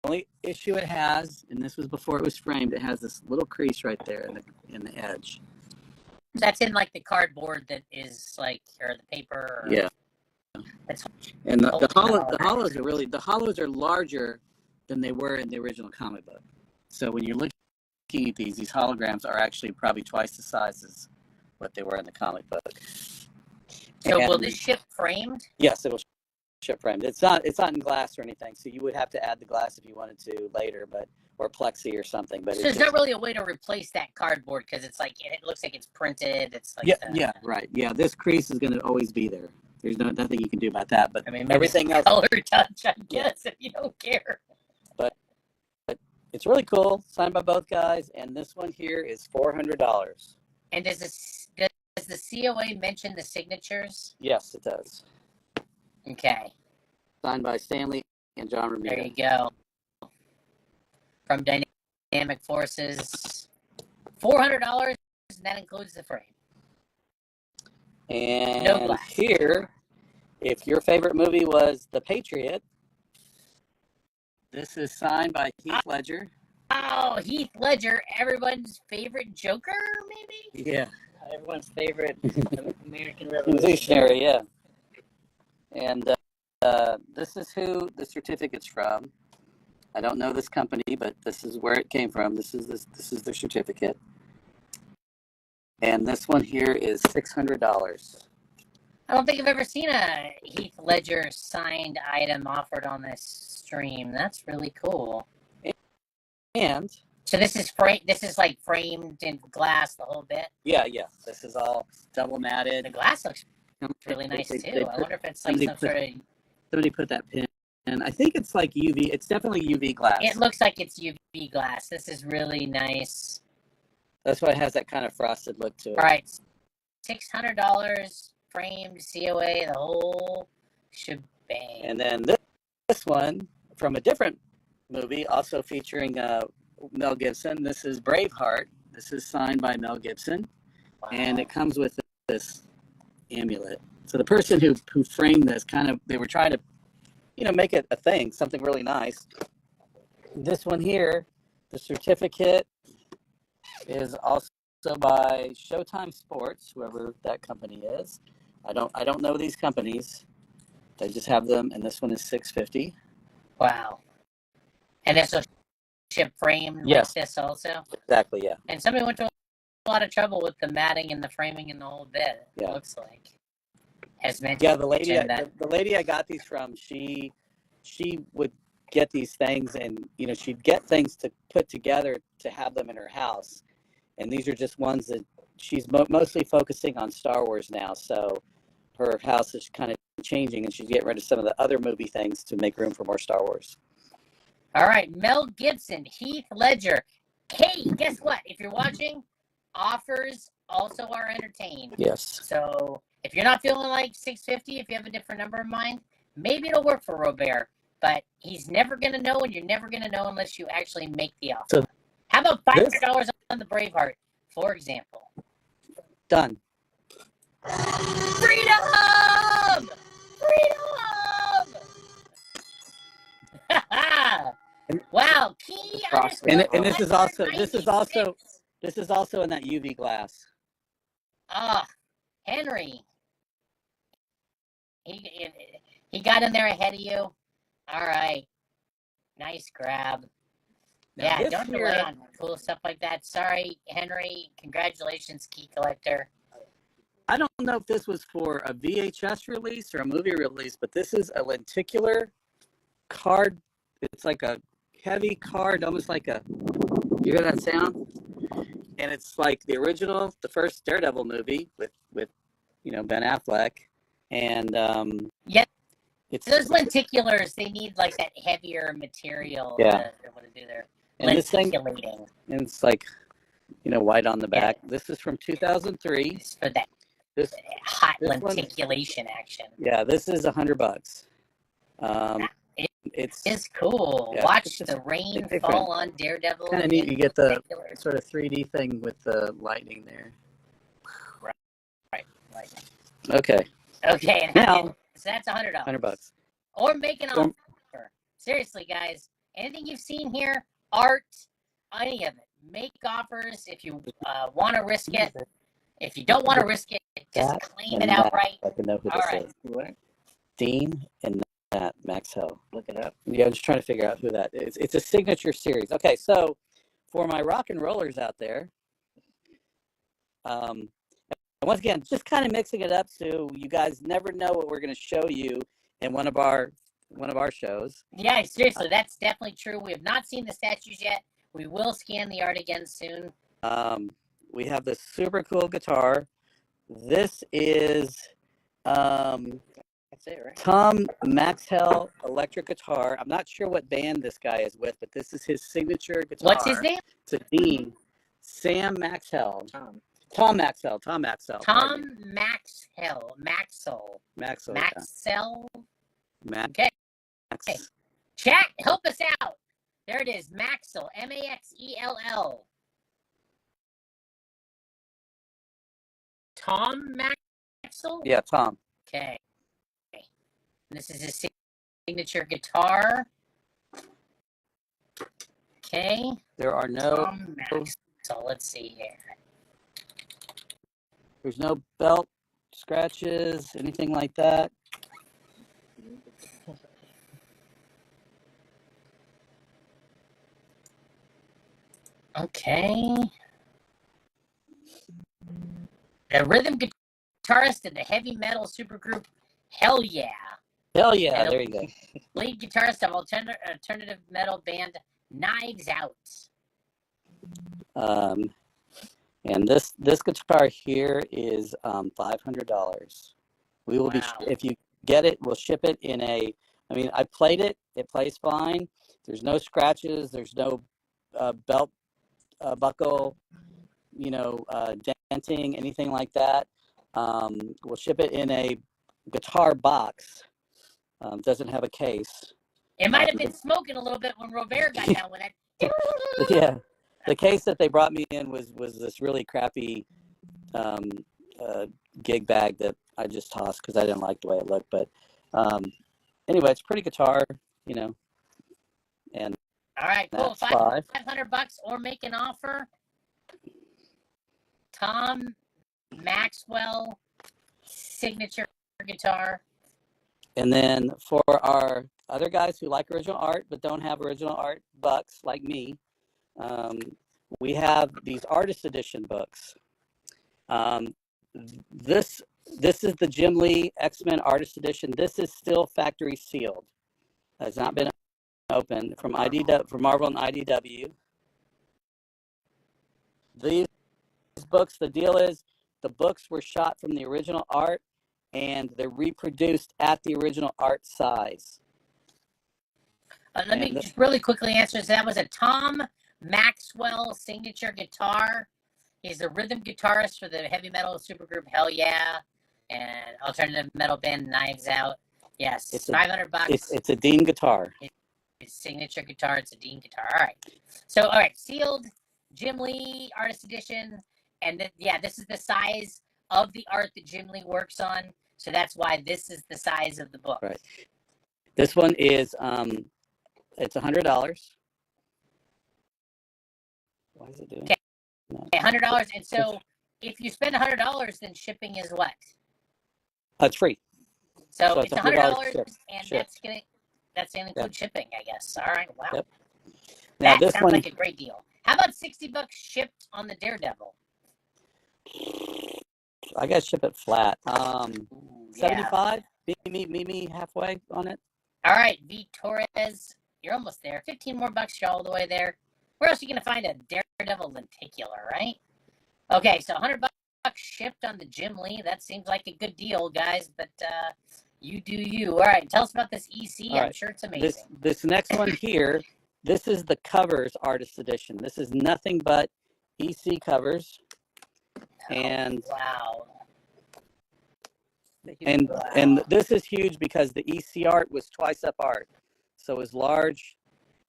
only issue it has, and this was before it was framed, it has this little crease right there in the edge. That's in like the cardboard that is like, or the paper. Or, Yeah. That's, And the hollows are larger than they were in the original comic book. So when you're looking at these holograms are actually probably twice the size what they were in the comic book. So will And- this ship framed? Yes, it will ship framed. It's not in glass or anything, so you would have to add the glass if you wanted to later, or plexi or something. But So it's there's just, not really a way to replace that cardboard because it's like it looks like it's printed. It's like right. Yeah, this crease is going to always be there. There's nothing you can do about that. But I mean, maybe everything it's else, color touch, I guess, if you don't care. it's really cool. Signed by both guys, and this one here is $400. And does the COA mention the signatures? Yes, it does. Okay, Signed by Stanley and John there Romita. you go. From Dynamic Forces, $400, and that includes the frame. And No glass. here, if your favorite movie was The Patriot, this is signed by Heath Ledger. Oh, Heath Ledger, everyone's favorite Joker, maybe? Yeah. Everyone's favorite American Revolution. Revolutionary, yeah. And this is who the certificate's from. I don't know this company, but this is where it came from. This is the certificate. And this one here is $600. I don't think I've ever seen a Heath Ledger signed item offered on this stream. That's really cool. And So this is like framed in glass, the whole bit. yeah, this is all double The matted. glass looks really nice They too. I wonder if it's like somebody some put- sort of. Somebody put that pin. And I think it's like UV. It's definitely UV glass. It looks like it's UV glass. This is really nice. That's why it has that kind of frosted look to it. All right, $600 framed COA, the whole shebang. And then this one from a different movie, also featuring Mel Gibson. This is Braveheart. This is signed by Mel Gibson, Wow. and it comes with this amulet. So the person who framed this they were trying to, make it a thing, something really nice. This one here, the certificate, is also by Showtime Sports, whoever that company is. I don't know these companies. They just have them, and this one is $650. Wow. And this will ship framed Yes. like this also? Exactly, yeah. And somebody went to a lot of trouble with the matting and the framing and the whole bit. Yeah. It looks like. As mentioned. Yeah, the lady that- the lady I got these from, she would get these things, and she'd get things to put together to have them in her house. And these are just ones that she's mostly focusing on Star Wars now. So her house is kind of changing, and she's getting rid of some of the other movie things to make room for more Star Wars. All right, Mel Gibson, Heath Ledger. Hey, guess what? If you're watching, offers also are entertained. Yes. So if you're not feeling like $650, if you have a different number in mind, maybe it'll work for Robert. But he's never going to know, and you're never going to know unless you actually make the offer. So how about $500 on the Braveheart, for example? Done. Freedom! Freedom! Wow, key And this is also in that UV glass. Henry. He got in there ahead of you. All right. Nice grab. Now Yeah, this don't here- delay on cool stuff like that. Sorry, Henry. Congratulations, key collector. I don't know if this was for a VHS release or a movie release, but this is a lenticular card. It's like a heavy card, almost like a. You hear that sound? And it's like the original, the first Daredevil movie with Ben Affleck, and Yeah, it's those lenticulars, they need like that heavier material Yeah. to what to do there. and this thing, Lenticulating. and it's like white on the back. This is from 2003. It's for that This hot this one- lenticulation action. yeah, this is $100. It It's It's cool. Yeah, Watch it's just the rain different. fall on Daredevil. kind of neat. You get the lenticulars. sort of 3D thing with the lightning there. Right. Like, Okay, okay, and Now- so that's $100. $100. Or make an Or- offer. Seriously, guys. Anything you've seen here, art, any of it. Make offers if you want to risk it. If you don't want to risk it, just That claim and it that. outright. I can know who All this right. is. What? Dean and that Max Hill. Look it up. Yeah, I'm just trying to figure out who that is. It's a signature series. Okay, so for my rock and rollers out there, And once again, just kind of mixing it up so you guys never know what we're going to show you in one of our shows. Yeah, seriously, that's definitely true. We have not seen the statues yet. We will scan the art again soon. We have this super cool guitar. This is That's it, right? Tom Maxwell electric guitar. I'm not sure what band this guy is with, but this is his signature guitar. What's his name? It's a Dean. Sam Maxwell. Tom Maxwell. Tom Maxwell. Okay. Okay. Chat, help us out. There it is. Maxwell. Maxell. Tom Maxwell? Yeah, Tom. Okay. This is his signature guitar. Okay. There are no. Tom Maxwell. Let's see here. There's no belt scratches, anything like that. Okay. The rhythm guitarist in the heavy metal supergroup Hell Yeah. Hell Yeah, there you go. Lead guitarist of alternative metal band Knives Out. And this guitar here is $500. We will be, if you get it, we'll ship it in a. I mean, I played it. It plays fine. There's no scratches. There's no belt buckle, denting, anything like that. We'll ship it in a guitar box. Doesn't have a case. It might have been smoking a little bit when Robert got down with it. Yeah, the case that they brought me in was this really crappy gig bag that I just tossed because I didn't like the way it looked. But anyway, it's a pretty guitar, and all right, cool. $500 or make an offer. Tom Maxwell signature guitar. And then for our other guys who like original art but don't have original art bucks like me, we have these artist edition books. This is the Jim Lee X-Men artist edition. This is still factory sealed. Has not been open from Marvel and IDW. These books, the deal is the books were shot from the original art and they're reproduced at the original art size. Let me just really quickly answer this. That was a Tom Maxwell signature guitar. He's a rhythm guitarist for the heavy metal supergroup Hell Yeah and alternative metal band Knives Out. Yes, it's $500. It's a Dean guitar. His signature guitar. It's a Dean guitar. All right. So, all right, sealed Jim Lee artist edition, and this is the size of the art that Jim Lee works on. So that's why this is the size of the book. Right. This one is it's $100. Why is it doing? Okay. No. $100, and so if you spend $100, then shipping is what? It's free. So it's $100, and ship. that's gonna include shipping, I guess. All right, wow. Yep. Now that sounds like a great deal. How about $60 shipped on the Daredevil? I gotta ship it flat. 75. Meet me halfway on it. All right, V Torres, you're almost there. 15 more bucks, you're all the way there. Where else are you gonna find a Daredevil lenticular, right? Okay, so $100 shipped on the Jim Lee. That seems like a good deal, guys. But you do you. All right, tell us about this EC. I'm sure it's amazing. This next one here. This is the covers artist edition. This is nothing but EC covers. And wow. And this is huge because the EC art was twice up art. So it was large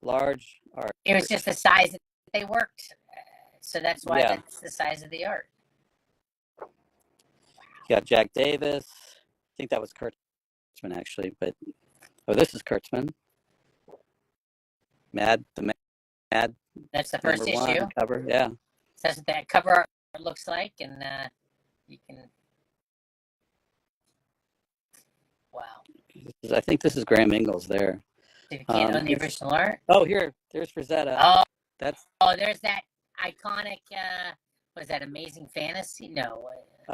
art. It was just the size that they worked. So that's why that's the size of the art. You got Jack Davis. I think that was Kurtzman actually, but this is Kurtzman. Mad. That's the first issue. Cover, yeah. That's what that cover art looks like, and you can. Wow. I think this is Graham Ingalls there. You can't own the original art. Oh, there's Rosetta. There's that iconic Was that Amazing Fantasy? No.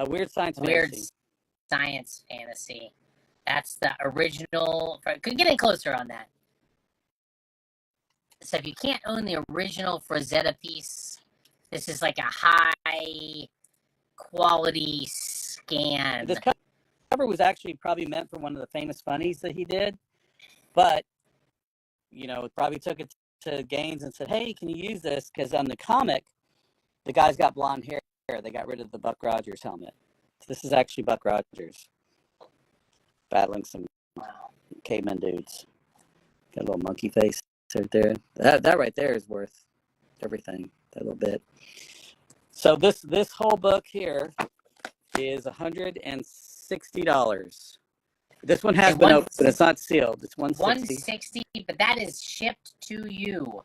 Weird Science Weird Fantasy. Science Fantasy. That's the original. Could get in closer on that. So if you can't own the original Frazetta piece, this is like a high quality scan. This cover was actually probably meant for one of the famous funnies that he did, but probably took it to Gaines and said, "Hey, can you use this?" Because on the comic, the guy's got blonde hair. They got rid of the Buck Rogers helmet. So this is actually Buck Rogers battling some caveman dudes. Got a little monkey face right there. That right there is worth everything. That little bit. So this whole book here is $160. This one has been opened. It's not sealed. It's $160. $160, but that is shipped to you.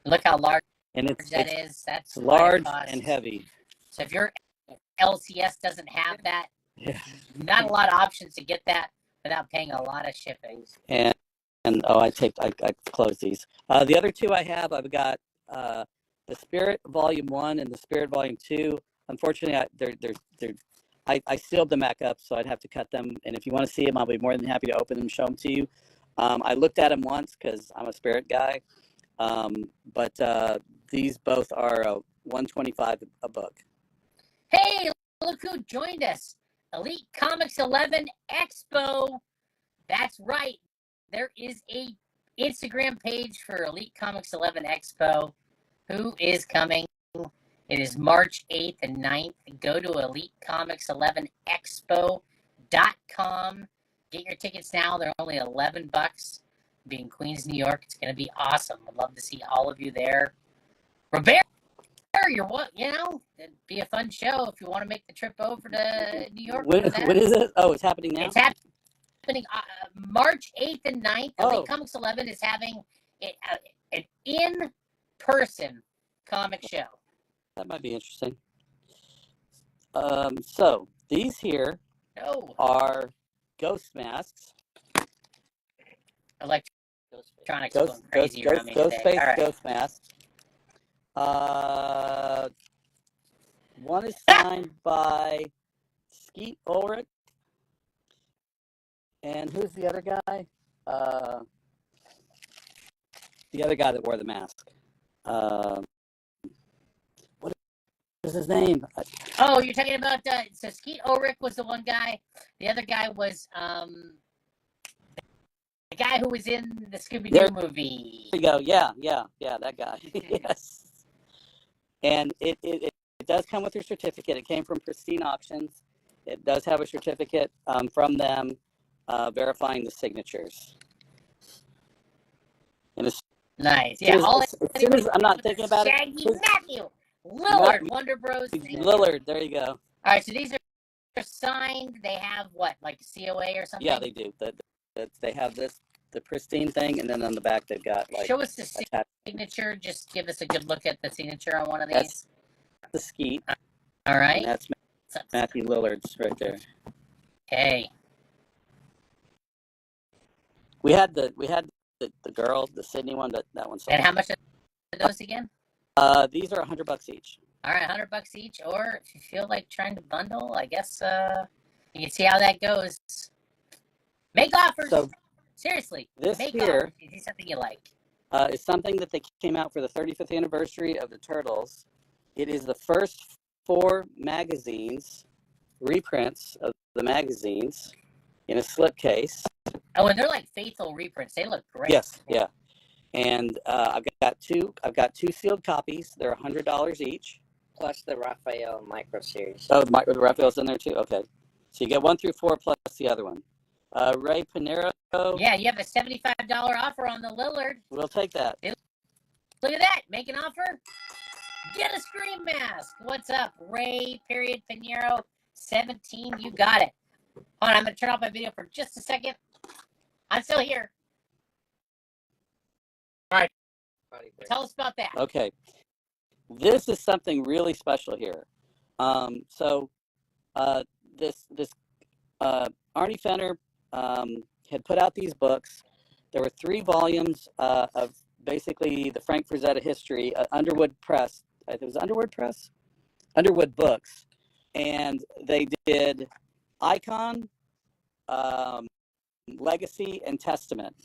Look how large that is. That's large and heavy. So if your LCS doesn't have that, yeah, not a lot of options to get that without paying a lot of shipping. And I closed these. The other two I have, I've got the Spirit Volume 1 and the Spirit Volume 2. Unfortunately, I sealed them back up, so I'd have to cut them. And if you want to see them, I'll be more than happy to open them and show them to you. I looked at them once because I'm a Spirit guy, but these both are $125 a book. Hey, look who joined us! Elite Comics 11 Expo. That's right. There is a Instagram page for Elite Comics 11 Expo. Who is coming? It is March 8th and 9th. Go to EliteComics11Expo.com. Get your tickets now. They're only $11. Be in Queens, New York. It's going to be awesome. I'd love to see all of you there. Robert, it'd be a fun show if you want to make the trip over to New York. What is it? Oh, it's happening now? It's happening March 8th and 9th. Elite Comics 11 is having an in-person comic show. That might be interesting. So these here are ghost masks. Electronics going crazy around me today. Ghost masks. One is signed by Skeet Ulrich. And who's the other guy? The other guy that wore the mask. What is his name? Oh, you're talking about so Skeet Ulrich was the one guy. The other guy was the guy who was in the Scooby-Doo movie. There you go. Yeah, that guy. Yes. And it does come with a certificate. It came from Pristine Auctions. It does have a certificate from them verifying the signatures. And nice. Yeah. As soon as I'm not thinking about Shaggy Matthew. Lillard, Wonder Bros. Lillard, there you go. All right, so these are signed. They have what, like COA or something? Yeah, they do. They have the Pristine thing, and then on the back they've got like. Show us the signature. Just give us a good look at the signature on one of these. That's the Skeet. All right. And that's Matthew Lillard's right there. Okay. We had the girl, the Sydney one. That one's. And how much are those again? These are $100 each. All right, $100 each. Or if you feel like trying to bundle, I guess you can see how that goes. Make offers. So, seriously, this make here offers. Is something you like? Is something that they came out for the 35th anniversary of the Turtles. It is the first 4 magazines, reprints of the magazines, in a slipcase. Oh, and they're like faithful reprints. They look great. Yes, yeah. And I've got two sealed copies. They're $100 each. Plus the Raphael Micro Series. Oh, the Raphael's in there too? Okay. So you get 1 through 4 plus the other one. Ray Pinero. Yeah, you have a $75 offer on the Lillard. We'll take that. Look at that. Make an offer. Get a Scream Mask. What's up? Ray, Pinero, 17. You got it. Hold on, I'm going to turn off my video for just a second. I'm still here. All right. Tell us about that. Okay. This is something really special here. This Arnie Fenner had put out these books. There were 3 volumes of basically the Frank Frazetta history. Underwood Press. It was Underwood Press. Underwood Books, and they did Icon, Legacy, and Testament.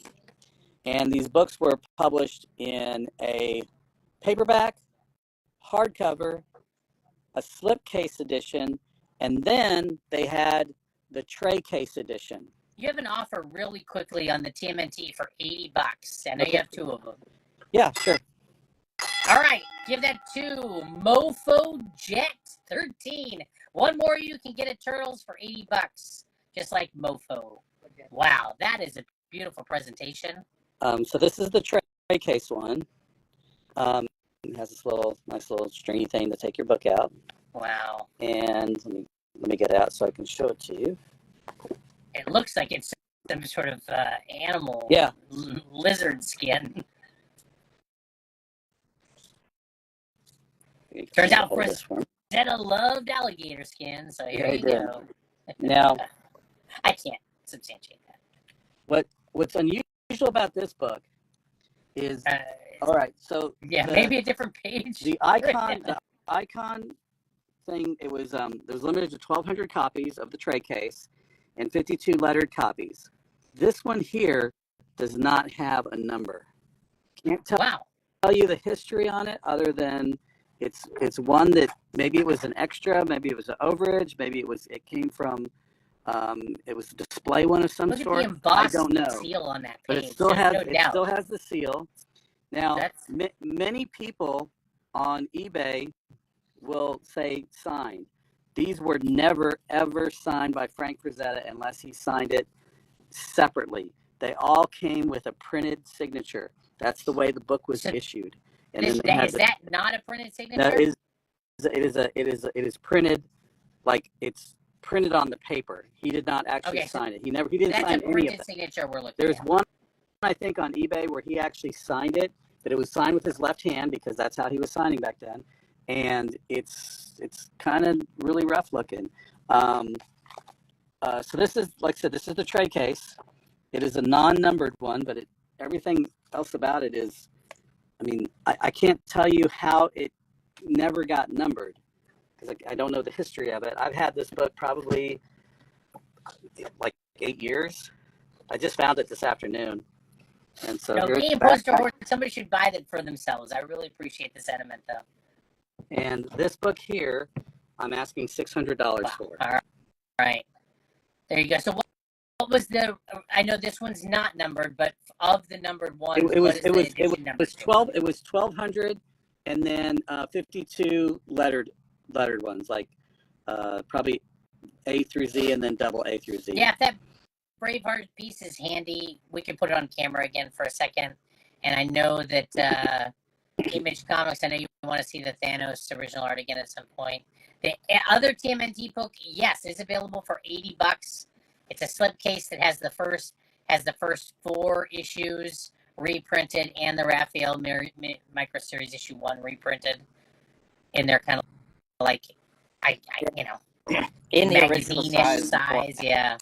And these books were published in a paperback, hardcover, a slipcase edition, and then they had the tray case edition. You have an offer really quickly on the TMNT for $80. I know Okay. you have 2 of them. Yeah, sure. All right, give that to Mofo Jet 13. One more, you can get a Turtles for $80, just like Mofo. Wow, that is a beautiful presentation. So this is the tray case one. It has this nice little stringy thing to take your book out. Wow, And let me get it out so I can show it to you. it looks like it's some sort of animal, Yeah. lizard skin. Turns out Frazetta loved alligator skin, so here Yeah, you he did. go. Now, I can't substantiate that. what's unusual about this book is, all right, so Yeah, maybe a different page. the icon thing, it was there was limited to 1,200 copies of the tray case and 52 lettered copies. This one here does not have a number. Can't tell you the history on it other than it's one that maybe it was an extra, maybe it was an overage, maybe it came from it was a display one of some Look sort. at the embossed I don't know. seal on that But page. it still has no doubt. the seal. Now, many people on eBay will say signed. These were never ever signed by Frank Frazetta unless he signed it separately. They all came with a printed signature. That's the way the book was issued. And is that not a printed signature? That is, it is printed, like it's printed on the paper. He did not actually sign it. He didn't sign any of it. That's a printed signature we're looking There's at. one, I think, on eBay where he actually signed it, but it was signed with his left hand because that's how he was signing back then. And it's kind of really rough looking. So this is, like I said, this is the tray case. It is a non-numbered one, but everything else about it is, I mean, I can't tell you how it never got numbered because I don't know the history of it. I've had this book probably like 8 years. I just found it this afternoon. And so Game Poster Horde, somebody should buy that for themselves. I really appreciate the sentiment, though. And this book here, I'm asking $600 for. All right. There you go. So what was the? I know this one's not numbered, but of the numbered ones, It was 12. It was 1,200, and then 52 lettered ones, like probably A through Z, and then double A through Z. Yeah, if that Braveheart piece is handy, we can put it on camera again for a second. And I know that Image Comics, I know you want to see the Thanos original art again at some point. The other TMNT book, yes, is available for $80. It's a slipcase that has the first 4 issues reprinted and the Raphael Micro Series issue 1 reprinted in their kind of like, in the original size, yeah.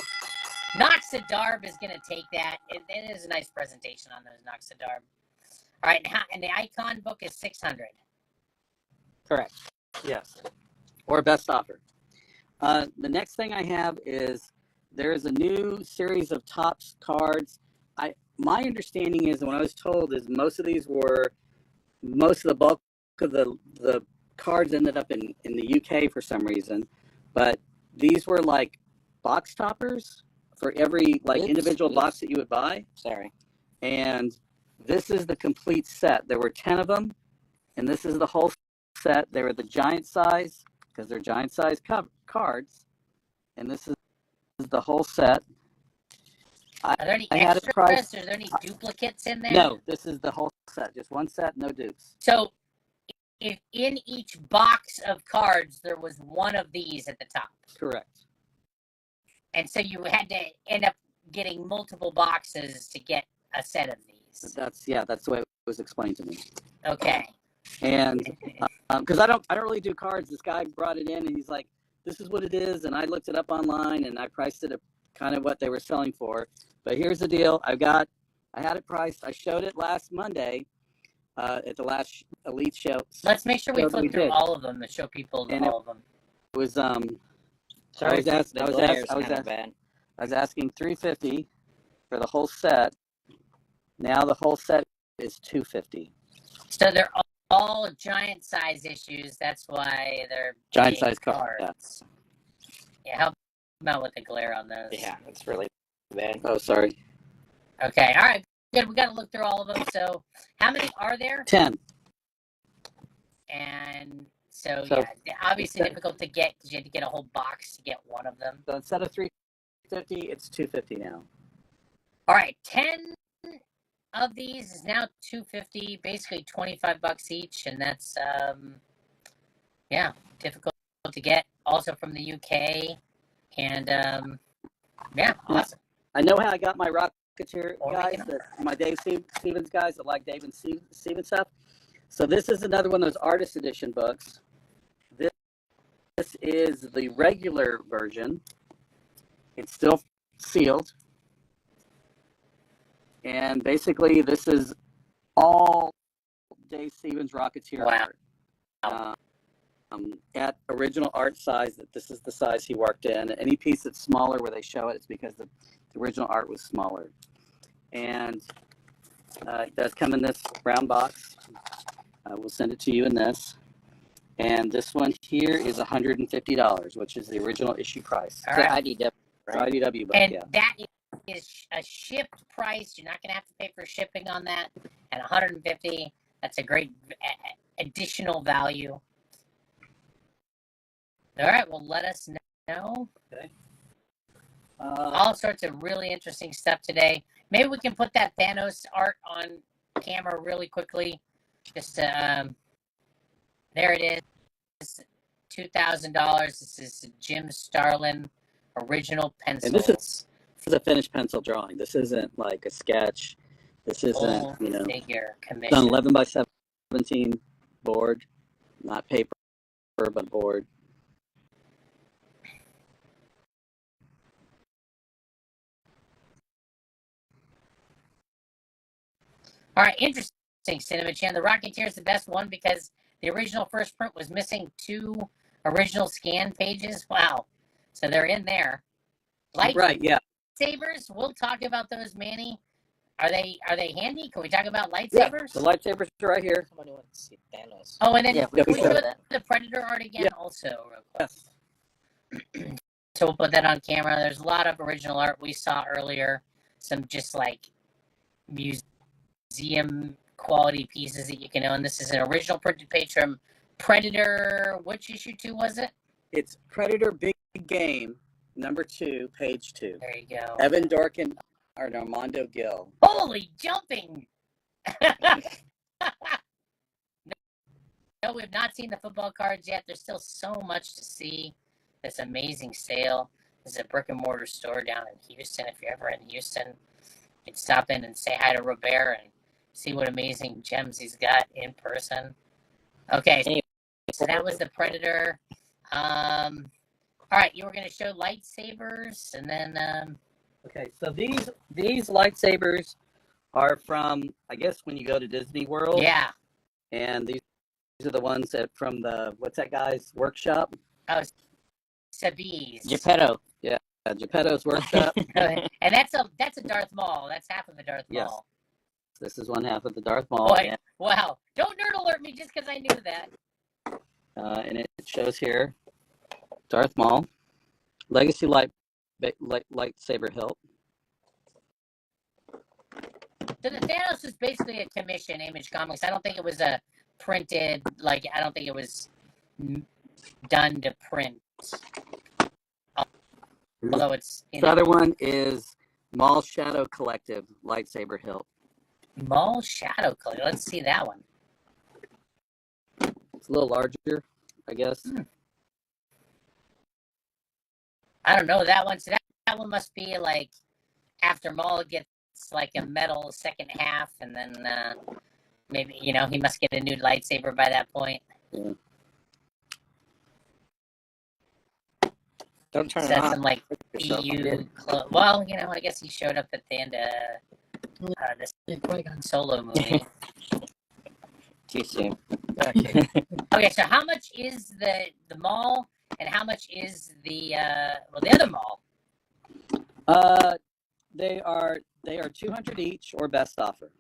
Noxadarb is going to take that. It is a nice presentation on those Noxadarb. All right, and the Icon book is $600. Correct. Yes. Or best offer. The next thing I have is there is a new series of Topps cards. My understanding is, and what I was told is most of the bulk of the cards ended up in the UK for some reason, but these were like box toppers for every individual box that you would buy. Sorry. And this is the complete set. There were 10 of them, and this is the whole set. They were the giant size because they're giant size cards, and this is the whole set. Are there any extras? Are there any duplicates in there? No, this is the whole set. Just one set, no dupes. So, if in each box of cards there was one of these at the top. Correct. And so you had to end up getting multiple boxes to get a set of these. That's the way it was explained to me. Okay. And because I don't really do cards. This guy brought it in and he's like, "This is what it is," and I looked it up online and I priced it at kind of what they were selling for. But here's the deal: I had it priced. I showed it last Monday. at the last Elite show. Let's make sure we So flip we through did. all of them to show people And all of them. It was Sorry, I bad. was asking $350 for the whole set. Now the whole set is $250. So they're all giant size issues. That's why they're Giant big size cards. cards. Yeah, help them out with the glare on those. Yeah, it's really bad. Oh, sorry. Okay, all right, good. We got to look through all of them. So, how many are there? 10. And so So- yeah, they're obviously difficult to get because you had to get a whole box to get one of them. So instead of $350, it's $250 now. All right, 10 of these is now $250, basically $25 each, and that's difficult to get. Also from the UK, and awesome. I know how I got my Rocketeer Or guys, making them. my Dave Stevens guys that like Dave and Stevens stuff. So this is another one of those artist edition books. This is the regular version. It's still sealed. And basically, this is all Dave Stevens Rocketeer Wow. art. At original art size, this is the size he worked in. Any piece that's smaller where they show it, it's because the original art was smaller. And it does come in this brown box. We'll send it to you in this. And this one here is $150, which is the original issue price. All It's right. IDW, It's right? IDW book, And yeah. that is a shipped price. You're not going to have to pay for shipping on that. And $150, that's a great additional value. All right, well, let us know. All sorts of really interesting stuff today. Maybe we can put that Thanos art on camera really quickly. Just there it is, $2,000. This is Jim Starlin original pencils. And this is a finished pencil drawing. This isn't like a sketch. This isn't, full figure it's commission. on 11 by 17 board, not paper, but board. All right, interesting, Cinnamon Chan. The Rocketeer is the best one because the original first print was missing 2 original scan pages. Wow. So they're in there. Right, yeah. Lightsabers, we'll talk about those, Manny. Are they handy? Can we talk about Yeah, lightsabers? the lightsabers are right here. Somebody wants to see Thanos. Oh, and then Yeah, can we we can show show the Predator art again Yeah. also real quick? Yes. So we'll put that on camera. There's a lot of original art we saw earlier. Some just like museum quality pieces that you can own. This is an original printed page from Predator. Which issue 2 was it? It's Predator Big Game, number 2, page 2. There you go. Evan Dorkin or Armando Gill. Holy jumping! No, we've not seen the football cards yet. There's still so much to see. This amazing sale. This is a brick and mortar store down in Houston. If you're ever in Houston, you can stop in and say hi to Robert and see what amazing gems he's got in person. Okay, so that was the Predator. All right, you were going to show lightsabers, and then Okay, so these lightsabers are from, I guess, when you go to Disney World. yeah. And these are the ones that from the, what's that guy's workshop? Oh, Sabiz. Geppetto. Geppetto's workshop. And that's a Darth Maul. That's half of a Darth Yes. Maul. This is one half of the Darth Maul. Boy, wow. Don't nerd alert me just because I knew that. And it shows here Darth Maul, Legacy lightsaber hilt. So the Thanos is basically a commission Image Comics. I don't think it was a printed, I don't think it was done to print. Although it's, The other one is Maul Shadow Collective lightsaber hilt. Maul Shadow Color. Let's see that one. It's a little larger, I guess. I don't know that one. So that one must be like after Maul gets like a metal second half, and then maybe he must get a new lightsaber by that point. Yeah. Don't turn So it that's on. some like EU. Well, I guess he showed up at the end of this Solo movie. Too soon. Okay, so how much is the mall, and how much is the other mall? They are 200 each or best offer.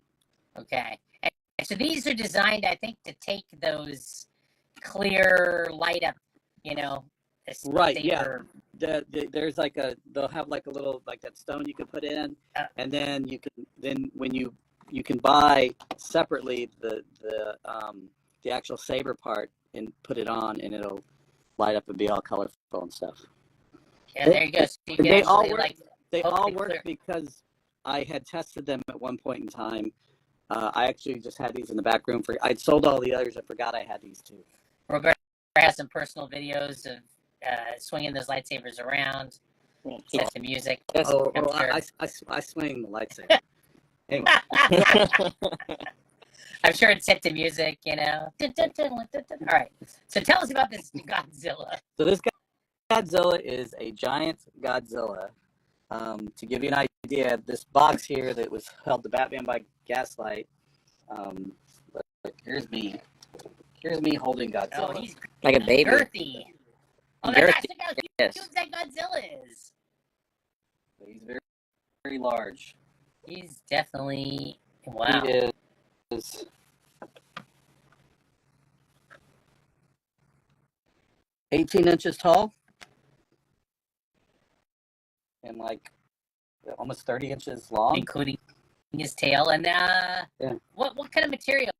Okay, and so these are designed, I think, to take those clear light up, Right, yeah. There's they'll have like a little, like that stone you can put in, and then when you can buy separately the actual saber part and put it on, and it'll light up and be all colorful and stuff. Yeah, there you go. So you can They all actually, work. They all work clear. because I had tested them at one point in time. I actually just had these in the back room I'd sold all the others. I forgot I had these too. Roberto has some personal videos of swinging those lightsabers around, set to music. I swing the lightsaber. Anyway. I'm sure it's set to music, All right. So tell us about this Godzilla. So this Godzilla is a giant Godzilla. To give you an idea, this box here that was held to Batman by Gaslight. Here's me holding Godzilla. Oh, he's like a baby. girthy. Oh my gosh, look how huge that Godzilla is. He's very, very large. He's definitely, wow. He is 18 inches tall and like almost 30 inches long, including his tail. And what kind of material?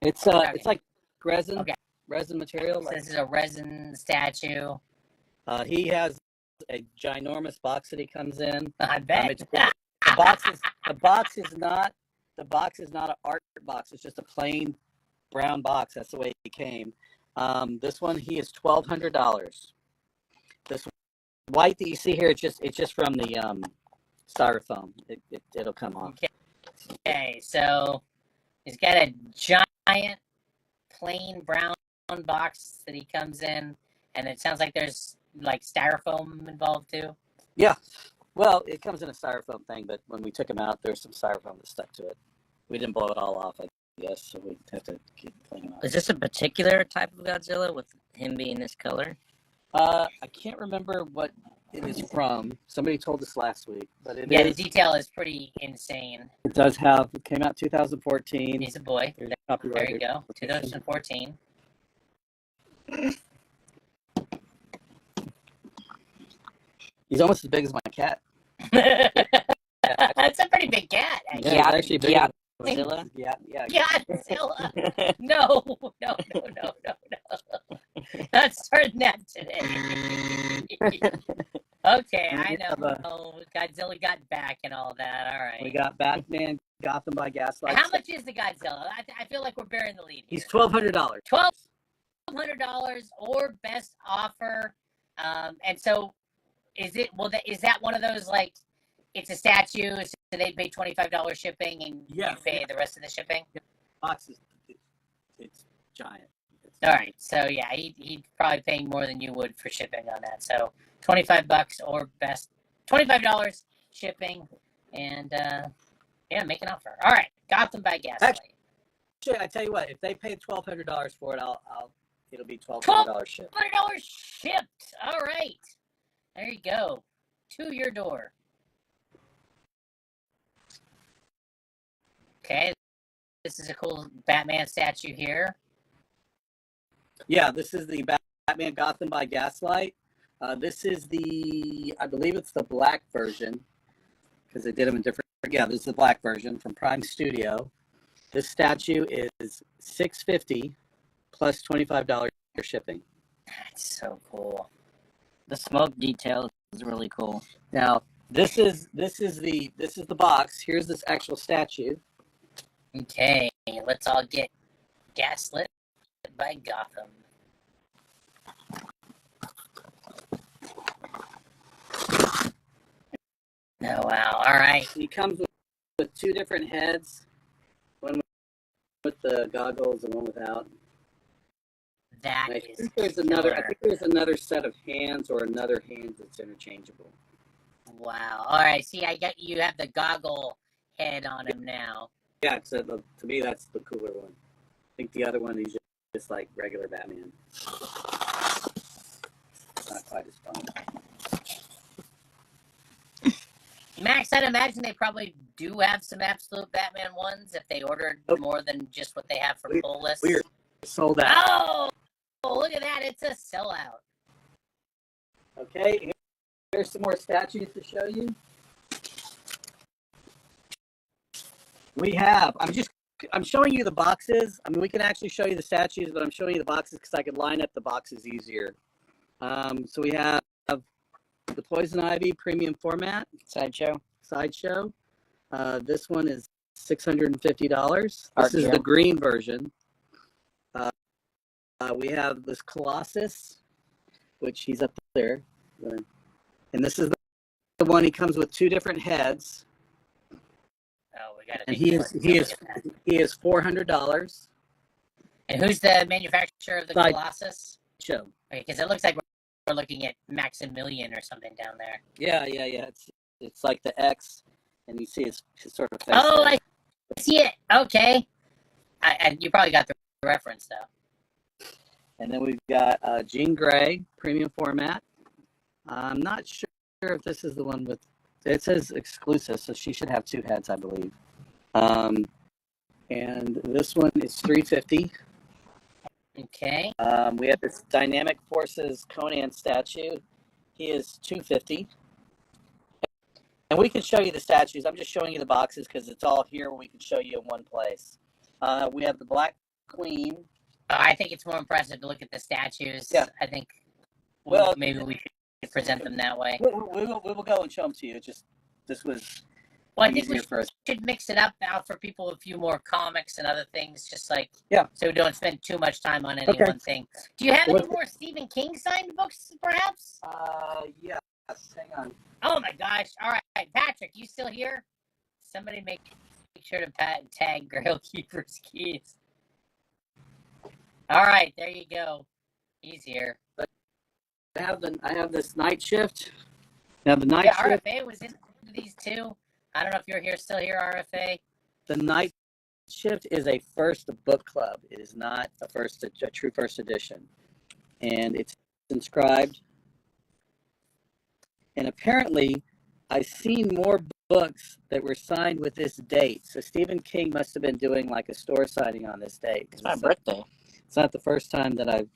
It's like resin. Okay. Resin material. So this is a resin statue. He has a ginormous box that he comes in. I bet. The box is not an art box. It's just a plain brown box. That's the way he came. This one, he is $1,200. This white that you see here, it's just from the styrofoam. It'll come off. Okay, so he's got a giant plain brown box that he comes in, and it sounds like there's like styrofoam involved too. Yeah. Well, it comes in a styrofoam thing, but when we took him out, there's some styrofoam that stuck to it. We didn't blow it all off, I guess, so we have to keep cleaning it. Is this a particular type of Godzilla with him being this color? I can't remember what it is from. Somebody told us last week, but the detail is pretty insane. It came out 2014. He's a boy. There you go. 2014. He's almost as big as my cat. That's a pretty big cat, actually. Yeah, actually big. Godzilla? Yeah. Godzilla. No. Not starting that today. Okay, I know. Godzilla got back and all that. All right. We got Batman, Gotham by Gaslight. How much is the Godzilla? I feel like we're bearing the lead here. He's $1,200. $1,200 or best offer. And so is that one of those, like, it's a statue, so they pay $25 shipping and you pay the rest of the shipping? The box it's giant. All right, so yeah, he'd probably paying more than you would for shipping on that. So $25 or best, $25 shipping, and make an offer. All right, Gotham by Gaslight. Actually, I tell you what, if they pay $1,200 for it, it'll be $1,200 shipped. $1,200 shipped. All right, there you go, to your door. Okay, this is a cool Batman statue here. Yeah, this is the Batman Gotham by Gaslight. This is I believe it's the black version, because they did them in different. Yeah, this is the black version from Prime Studio. This statue is $650 plus $25 shipping. That's so cool. The smoke detail is really cool. Now, this is the box. Here's this actual statue. Okay, let's all get gaslit by Gotham. Oh, wow. All right. He comes with two different heads, one with the goggles and one without. I think there's another set of hands or another hand that's interchangeable. Wow. All right. See, you have the goggle head on him now. Yeah, to me that's the cooler one. think the other one is just like regular Batman. It's not quite as fun. Max, I'd imagine they probably do have some absolute Batman ones if they ordered more than just what they have for pull lists. We're sold out. Oh, look at that. It's a sellout. Okay, here's some more statues to show you. I'm showing you the boxes. I mean, we can actually show you the statues, but I'm showing you the boxes because I could line up the boxes easier. So we have the Poison Ivy premium format. Sideshow. This one is $650. This is the green version. We have this Colossus, which he's up there. And this is the one, he comes with 2 different heads. Oh, we got to. And he is $400. And who's the manufacturer of the Colossus? Show. Because it looks like we're looking at Maximilian or something down there. Yeah. It's like the X, and you see his sort of face. Oh, there. I see it. Okay. And you probably got the reference though. And then we've got Jean Grey premium format. I'm not sure if this is the one with. It says exclusive, so she should have 2 heads, I believe. And this one is $350. Okay. We have this Dynamic Forces Conan statue. He is $250. And we can show you the statues. I'm just showing you the boxes because it's all here. We can show you in one place. We have the Black Queen. I think it's more impressive to look at the statues. Yeah. I think. Well, maybe we should present them that way. We will go and show them to you. This was. Well, I think we should mix it up now for people, a few more comics and other things, just like, so we don't spend too much time on any one thing. Do you have any more Stephen King signed books, perhaps? Yeah. Hang on. Oh my gosh. All right. Patrick, you still here? Somebody make sure to tag Grail Keeper's Keys. All right. There you go. He's here. I have this Night Shift. Now the Night Shift. RFA was in these two. I don't know if you're still here, RFA. The Night Shift is a first book club. It is not a true first edition. And it's inscribed. And apparently, I've seen more books that were signed with this date. So Stephen King must have been doing like a store signing on this date. It's my birthday. It's not the first time that I've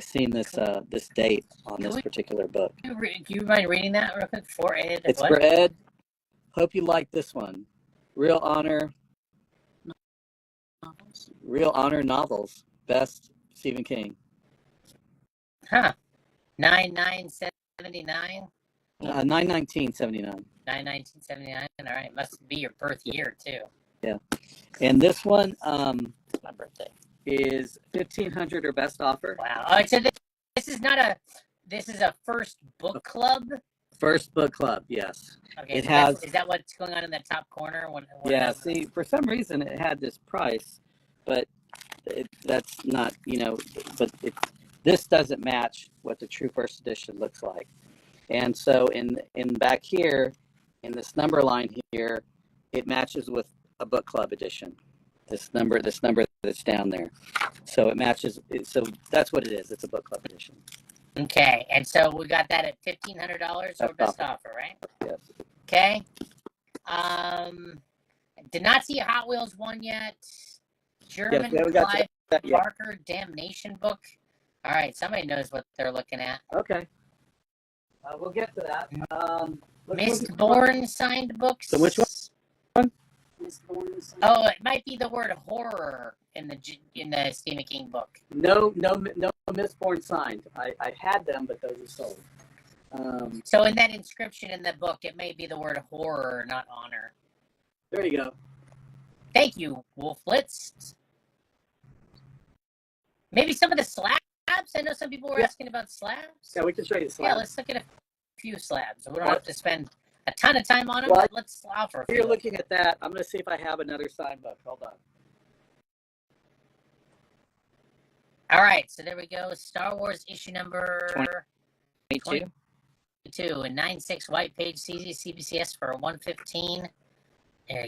seen this this date on this particular book. Do you mind reading that real quick for Ed? It's for Ed. Hope you like this one. Real Honor Novels. Best Stephen King. Huh. 9979. 9/19/79. 9/19/79. All right, must be your birth year too. Yeah, and this one it's my birthday. Is 1,500 or best offer. Wow. Oh, so this is not a. This is a first book club. First book club, yes. Okay. It has. Is that what's going on in the top corner? Yeah. See, for some reason it had this price, but that's not But this doesn't match what the true first edition looks like. And so in back here, in this number line here, it matches with a book club edition. This number that's down there. So it matches. So that's what it is. It's a book club edition. Okay, and so we got that at $1,500 or best offer, right? Yes. Okay. Did not see a Hot Wheels one yet. German Clive Barker Damnation book. All right, somebody knows what they're looking at. Okay. We'll get to that. Mistborn signed books. So which one? Oh, it might be the word horror in the Stephen King book. No Mistborn signed. I had them, but those are sold. So in that inscription in the book, it may be the word horror, not honor. There you go. Thank you, Wolflitz. Maybe some of the slabs. I know some people were asking about slabs. Yeah, we can show you the slabs. Yeah, let's look at a few slabs. We don't have to spend a ton of time on them, but let's offer a few. If you're looking at that, I'm going to see if I have another signed book. Hold on. All right, so there we go. Star Wars issue number 22 and 9/6 white page CBCS for $115. There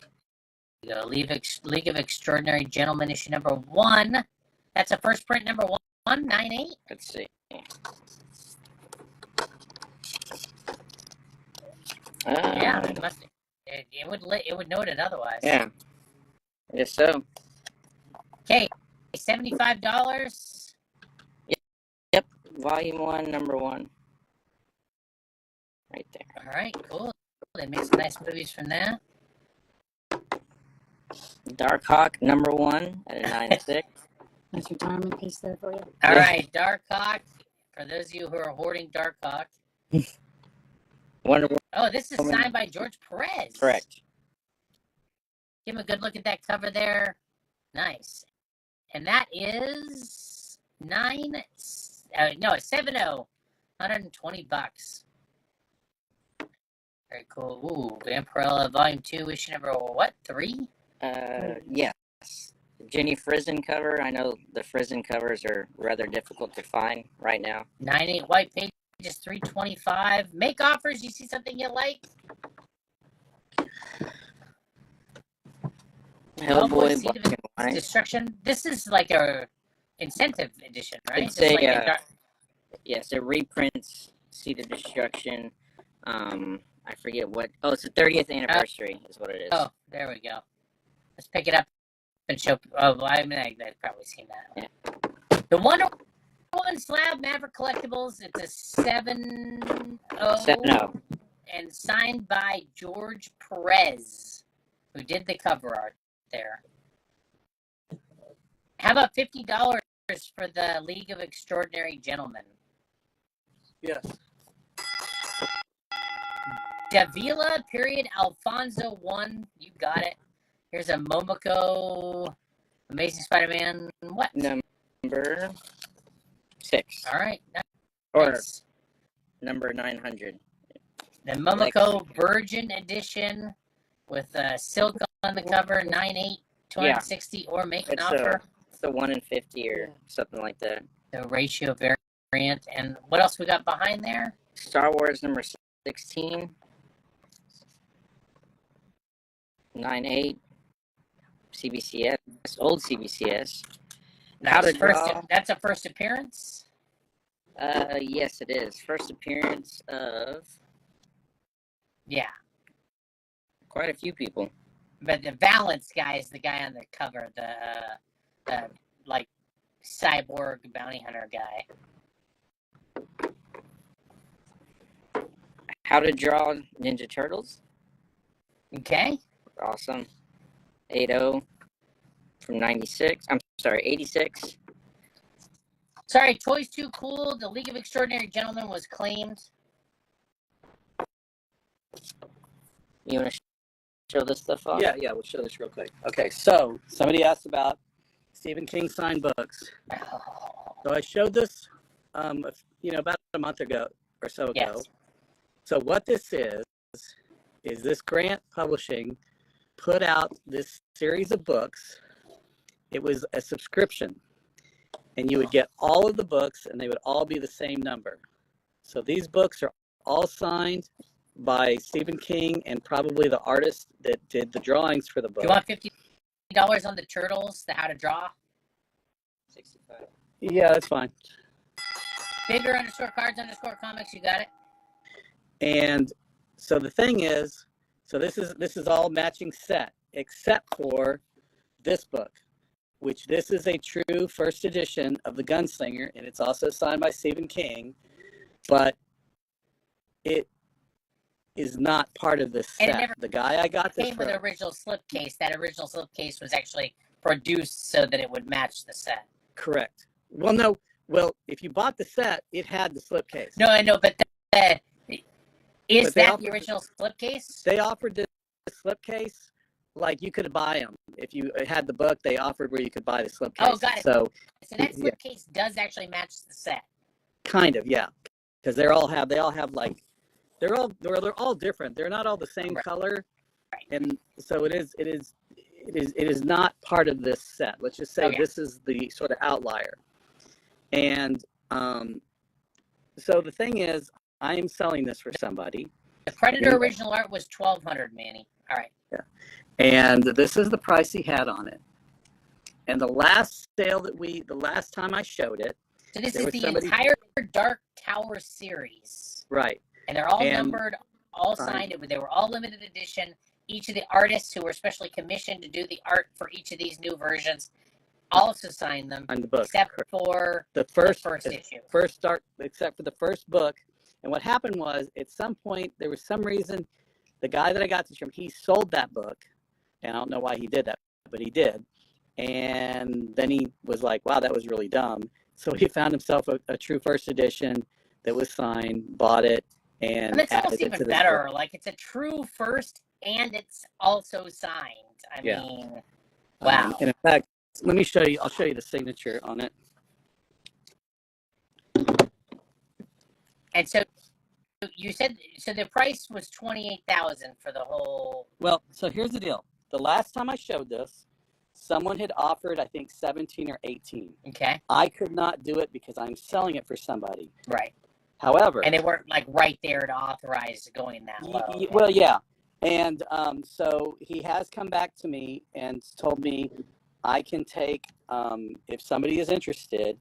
you go. League of Extraordinary Gentlemen, issue number 1. That's a first print number 198. Let's see. Yeah, it must. It would note it otherwise. Yeah. I guess so. Okay, $75. Yep. Volume 1, number 1. Right there. All right, cool. They made some nice movies from that. Dark Hawk, number 1 at a 9.6. Nice retirement piece there for you. All right, Dark Hawk. For those of you who are hoarding Dark Hawk. Wonder Oh, this is Woman. signed by George Perez. Correct. Give him a good look at that cover there. Nice. And that is it's 7.0. $120. Very cool. Ooh, Vampirella Volume 2, issue number 3? Yes. Jenny Frison cover. I know the Frison covers are rather difficult to find right now. 98 white pages, $325. Make offers. You see something you like? Hellboy, Seed black of and white. Destruction. This is like a incentive edition, right? It's Just a, like a dark- Yes, it reprints Seed of Destruction. I forget what. Oh, it's the 30th anniversary is what it is. Oh, there we go. Let's pick it up and show. Oh, I mean, I've probably seen that. Yeah. The Wonder Woman Slab Maverick Collectibles. It's a 7.0. 7.0. And signed by George Perez, who did the cover art there. How about $50 for the League of Extraordinary Gentlemen? Yes. Davila, period, Alfonso 1. You got it. Here's a Momoko, Amazing Spider-Man, what? Number 6. All right. Or Nice. number 900. The Momoko Virgin Edition with silk on the cover, 9.8, 260, or make an It's offer. It's the 1 in 50 or something like that. The ratio variant. And what else we got behind there? Star Wars number 16. 9.8. CBCS. Old CBCS. How to draw. That's a first appearance? Yes, it is. First appearance of Yeah. quite a few people. But the Valance guy is the guy on the cover, the like cyborg bounty hunter guy. How to draw Ninja Turtles. Okay. Awesome. 8.0 from 96. I'm sorry, 86. Sorry, Toys Too Cool. The League of Extraordinary Gentlemen was claimed. You want to show this stuff off? Yeah, we'll show this real quick. Okay, so somebody asked about Stephen King signed books. So I showed this, about a month ago or so ago. Yes. So what this is this Grant Publishing put out this series of books. It was a subscription, and you would get all of the books, and they would all be the same number. So these books are all signed by Stephen King and probably the artist that did the drawings for the book. You want $50 on the Turtles, the How to Draw? 65. Yeah, that's fine. Bigger _ cards _ comics, you got it? And so the thing is, so this is all matching set, except for this book, which this is a true first edition of The Gunslinger, and it's also signed by Stephen King, but it is not part of this set. The guy I got this came with from. an original slipcase. That original slipcase was actually produced so that it would match the set. Correct. Well, no. Well, if you bought the set, it had the slipcase. No, I know, but is But they that offered- the original slipcase? They offered the slipcase, like you could buy them. If you had the book, they offered where you could buy the slipcase. Oh, got it. So that yeah. slipcase does actually match the set. kind of, yeah, because they all have like they're all different. They're not all the same Right. color, and so it is not part of this set. Let's just say Okay. this is the sort of outlier. And so the thing is, I am selling this for somebody. The Predator Yeah. original art was $1,200, Manny. All right. And this is the price he had on it. And the last time I showed it, So this there is was the somebody- entire Dark Tower series. right. And they're all And- numbered, all signed. They were all limited edition. Each of the artists who were specially commissioned to do the art for each of these new versions also signed them, On the book. except for the first issue. First start, except for the first book. And what happened was, at some point, there was some reason, the guy that I got this from, he sold that book. And I don't know why he did that, but he did. And then he was like, wow, that was really dumb. So he found himself a true first edition that was signed, bought it, and And it's added almost it even to this better. book. Like, it's a true first, and it's also signed. I Yeah. mean, wow. And in fact, let me show you, I'll show you the signature on it. And so you said, so the price was $28,000 for the whole. Well, so here's the deal. The last time I showed this, someone had offered, I think, 17 or 18. Okay. I could not do it because I'm selling it for somebody. Right. However, And they weren't like right there to authorize going that low. well, yeah. And so he has come back to me and told me I can take, if somebody is interested,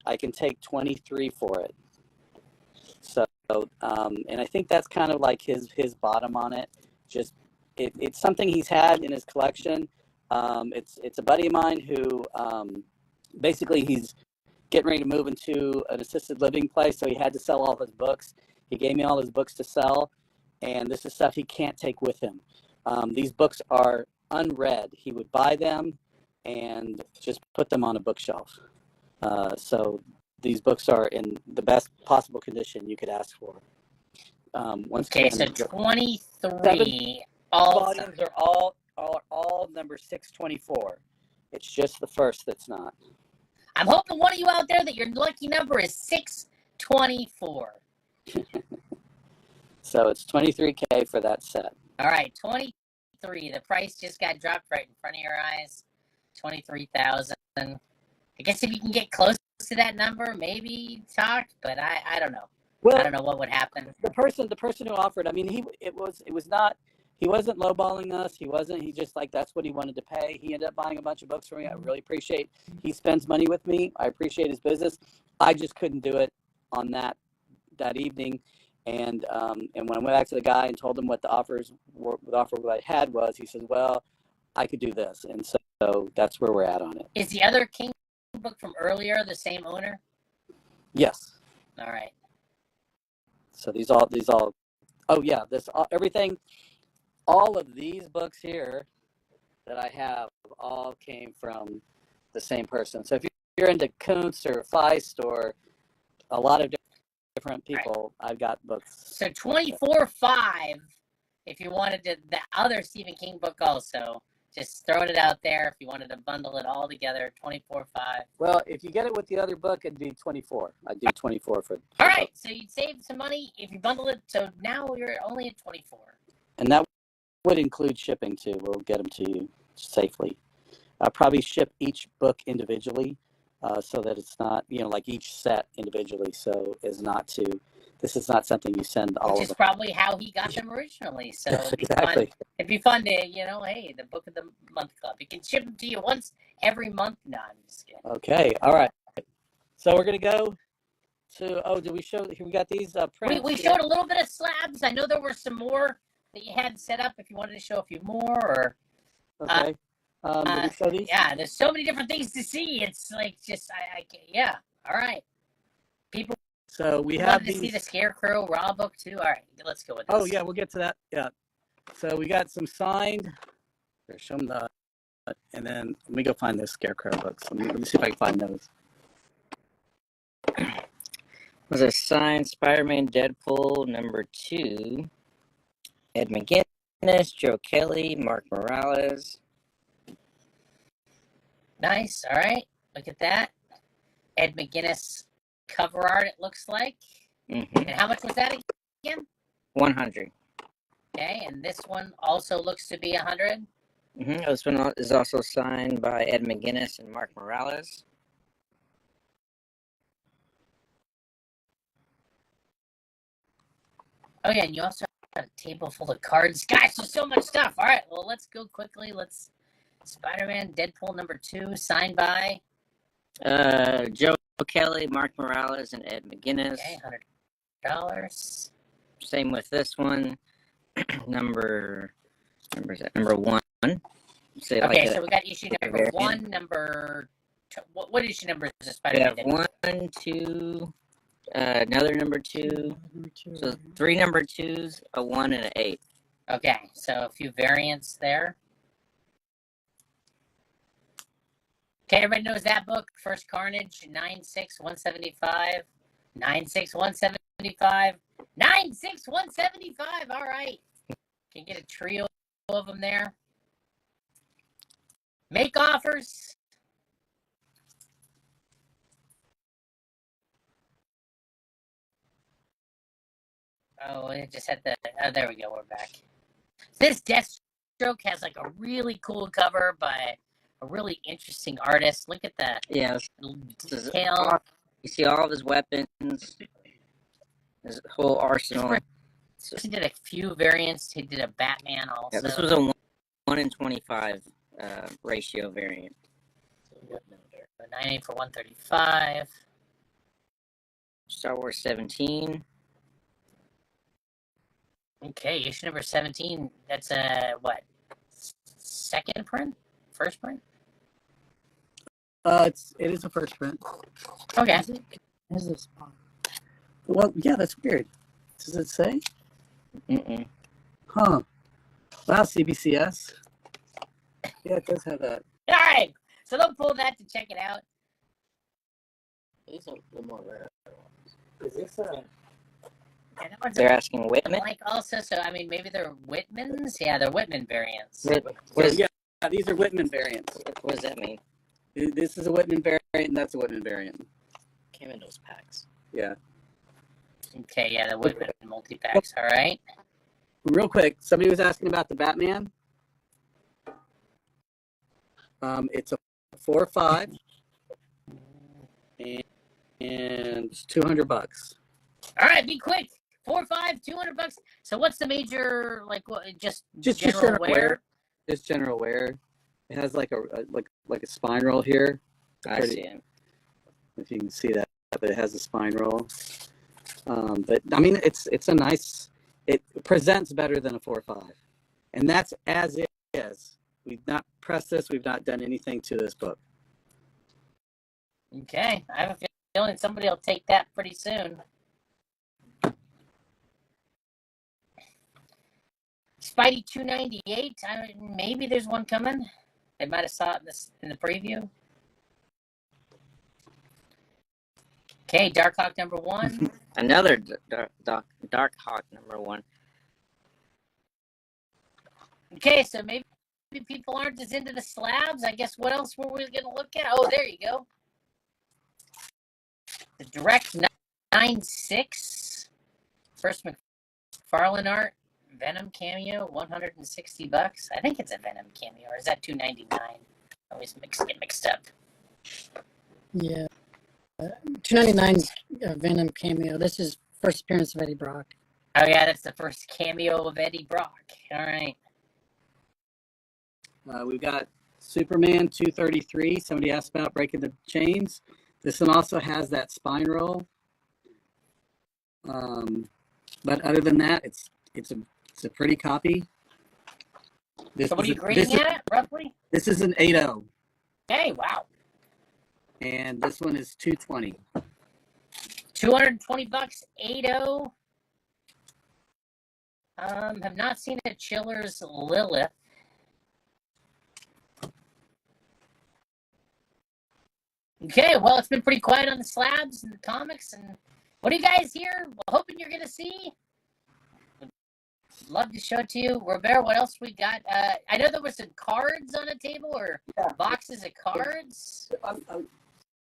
I can take 23 for it. So, and I think that's kind of like his bottom on it. Just it's something he's had in his collection. It's a buddy of mine who basically he's getting ready to move into an assisted living place, so he had to sell all his books. He gave me all his books to sell, and this is stuff he can't take with him. These books are unread. He would buy them and just put them on a bookshelf. So these books are in the best possible condition you could ask for. Once Okay, again, so 23 all volumes are all number 624. It's just the first that's not. I'm hoping one of you out there that your lucky number is 624. So it's 23K for that set. All right, 23. The price just got dropped right in front of your eyes. 23,000. I guess if you can get close to that number, maybe talk, but I don't know. Well, I don't know what would happen. the person who offered, I mean, it was not, he wasn't lowballing us. He just like, that's what he wanted to pay. He ended up buying a bunch of books for me. I really appreciate, he spends money with me. I appreciate his business. I just couldn't do it on that evening. And when I went back to the guy and told him what the offer I had was, he said, well, I could do this. And so that's where we're at on it. Is the other King book from earlier the same owner? Yes. All right. So these all, oh yeah, everything, all of these books here that I have all came from the same person. So if you're into Kuntz or Feist or a lot of different people, right, I've got books. So 24.5, if you wanted the other Stephen King book also, just throwing it out there if you wanted to bundle it all together, 24.5. Well, if you get it with the other book, it'd be 24. I'd do 24 for all right, so you'd save some money if you bundle it. So now you're only at 24. And that would include shipping too. We'll get them to you safely. I'll probably ship each book individually so that it's not, like each set individually. So this is not something you send all of them. Which is probably how he got them originally. So exactly. It'd be fun to, hey, the Book of the Month Club. You can ship them to you once every month. No, I'm just kidding. Okay, all right. So we're going to go to, did we show, we got these prints? We showed a little bit of slabs. I know there were some more that you had set up if you wanted to show a few more. Or okay. Did we show these? Yeah, there's so many different things to see. It's like just, yeah. All right. People So we have to see the Scarecrow Raw book too. All right, let's go with this. Oh yeah, we'll get to that. Yeah. So we got some signed. Here, show them and then let me go find those Scarecrow books. Let me see if I can find those. Was a signed Spider-Man Deadpool #2. Ed McGuinness, Joe Kelly, Mark Morales. Nice. All right, look at that. Ed McGuinness cover art, it looks like. Mm-hmm. And how much was that again? 100. Okay, and this one also looks to be 100. Mm-hmm. This one is also signed by Ed McGuinness and Mark Morales. Oh yeah, and you also Got a table full of cards. Gosh, there's so much stuff. All right, well, let's go quickly. Spider-Man, Deadpool #2, signed by Joe Kelly, Mark Morales, and Ed McGuinness. Okay, $100. Same with this one. number one. Say it Okay, like so we got issue number 1, what issue number is the we Spider-Man? have 1, 2, another number 2. So 3 number 2s, a 1, and an 8. Okay, so a few variants there. Okay, everybody knows that book. First Carnage, 96175. 96175. 96175. All right. Can get a trio of them there. Make offers. Oh, it just had the. Oh, there we go. We're back. This Deathstroke has like a really cool cover by a really interesting artist. Look at the detail. You see all of his weapons, his whole arsenal. He did a few variants. He did a Batman also. Yeah, this was a 1 in 25 ratio variant. 98 for 135. Star Wars 17. Okay, issue number 17. That's a what? Second print? First print? It is a first print. Okay. Is this Well, yeah, that's weird. Does it say? Mm-mm. Huh. Wow, CBCS. Yeah, it does have that. All right. So don't pull that to check it out. These are the more rare ones. Is this Yeah, that one's They're asking Whitman. like also, so I mean, maybe they're Whitmans. Yeah, they're Whitman variants. yeah, these are Whitman variants. What does that mean? This is a Whitman variant, and that's a Whitman variant. Came in those packs. Yeah. Okay, yeah, the Whitman multi-packs. All right. Real quick, somebody was asking about the Batman. It's a 4-5, and it's $200. All right, be quick. 4, 5, $200. So what's the major, like, what? Just general wear? Just general wear. It has like a spine roll here. I see it. If you can see that, but it has a spine roll. But I mean, it's a nice. It presents better than a 4-5, and that's as it is. We've not pressed this. We've not done anything to this book. Okay, I have a feeling somebody will take that pretty soon. Spidey 298. Maybe there's one coming. They might have saw it in the preview. Okay, Darkhawk #1. Another Darkhawk #1. Okay, so maybe people aren't as into the slabs. I guess what else were we going to look at? Oh, there you go. The Direct 9.6. First McFarlane art. Venom cameo, $160. I think it's a Venom cameo, or is that $299? Always get mixed up. Yeah. $299 Venom cameo. This is first appearance of Eddie Brock. Oh yeah, that's the first cameo of Eddie Brock. All right. We've got Superman 233. Somebody asked about breaking the chains. This one also has that spine roll. But other than that, it's a pretty copy. So what are you grading at, roughly? This is an 8.0. Hey, wow. And this one is $220. $220, 8.0. Have not seen a Chiller's Lilith. Okay, well, it's been pretty quiet on the slabs and the comics. And what are you guys here hoping you're going to see? Love to show it to you. Robert, what else we got? I know there were some cards on a table or boxes of cards.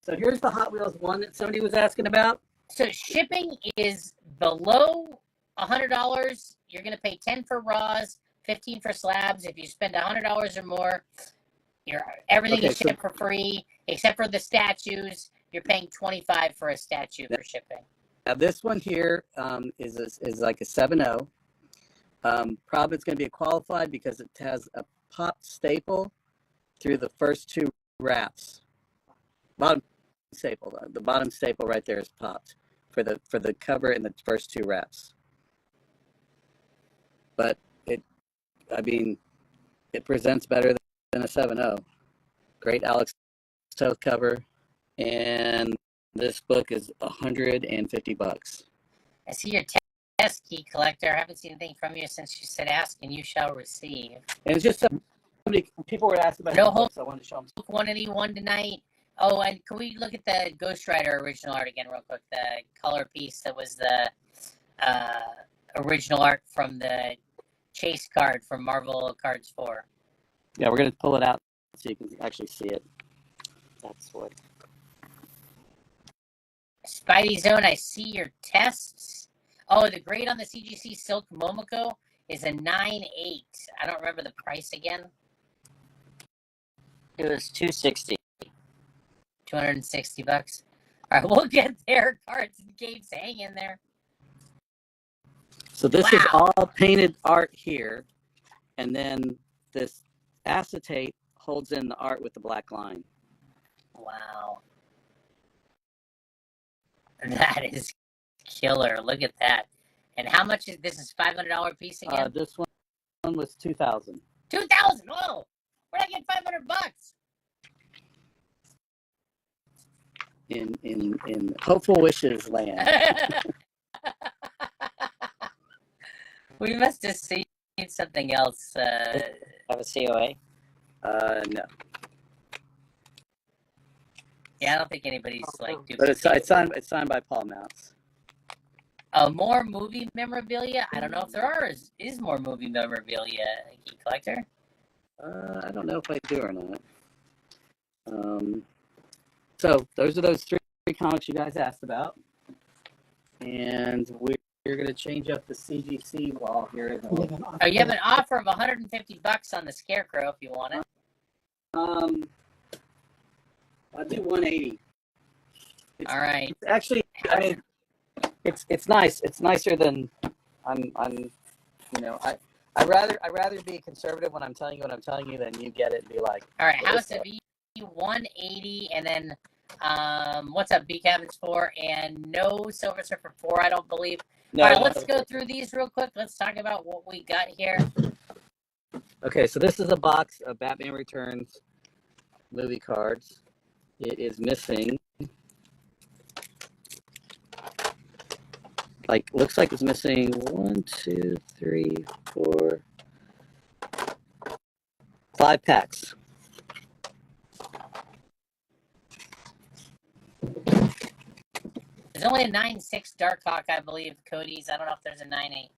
So here's the Hot Wheels one that somebody was asking about. So shipping is below $100. You're going to pay $10 for raws, $15 for slabs. If you spend $100 or more, everything is shipped for free except for the statues. You're paying $25 for a statue for shipping. Now this one here is like a 7.0. Probably it's going to be a qualified because it has a popped staple through the first two wraps. Bottom staple, the bottom staple right there is popped for the cover in the first two wraps. But it presents better than a 7.0. Great Alex Toth cover, and this book is $150. I see your test key collector. I haven't seen anything from you since you said ask and you shall receive. And it's just people were asking about no the books. I wanted to show them. Quantity one tonight. Oh, and can we look at the Ghost Rider original art again real quick? The color piece that was the original art from the chase card from Marvel Cards 4. Yeah, we're going to pull it out so you can actually see it. That's what. Spidey Zone, I see your tests. Oh, the grade on the CGC Silk Momoko is a 9.8. I don't remember the price again. It was $260. $260. All right, we'll get there. Cards and gates, hang in there. So this is all painted art here, and then this acetate holds in the art with the black line. Wow. That is killer. Look at that. And how much is this? Is $500 piece again? This one was $2,000. $2,000. Whoa! We're not getting $500. In hopeful wishes land. We must have seen something else. Have a COA? No. Yeah, I don't think anybody's like. But it's signed by Paul Mounts. More movie memorabilia. I don't know if there is more movie memorabilia, Key Collector. I don't know if I do or not. So those are those three comics you guys asked about, and we're going to change up the CGC wall here. Oh, you have an offer of $150 on the Scarecrow if you want it. I'll do 180. All right. It's actually, I mean, it's nice. It's nicer than I'm. I'd rather be conservative when I'm telling you what I'm telling you than you get it and be like. All right, House of E 180, and then what's up, B Cabins 4, and no Silver Surfer 4, I don't believe. No, all right, let's go through these real quick. Let's talk about what we got here. Okay, so this is a box of Batman Returns movie cards. It is missing. Looks like it's missing 1, 2, 3, 4, 5 packs. There's only a 9.6 Darkhawk, I believe, Cody's. I don't know if there's a 9.8.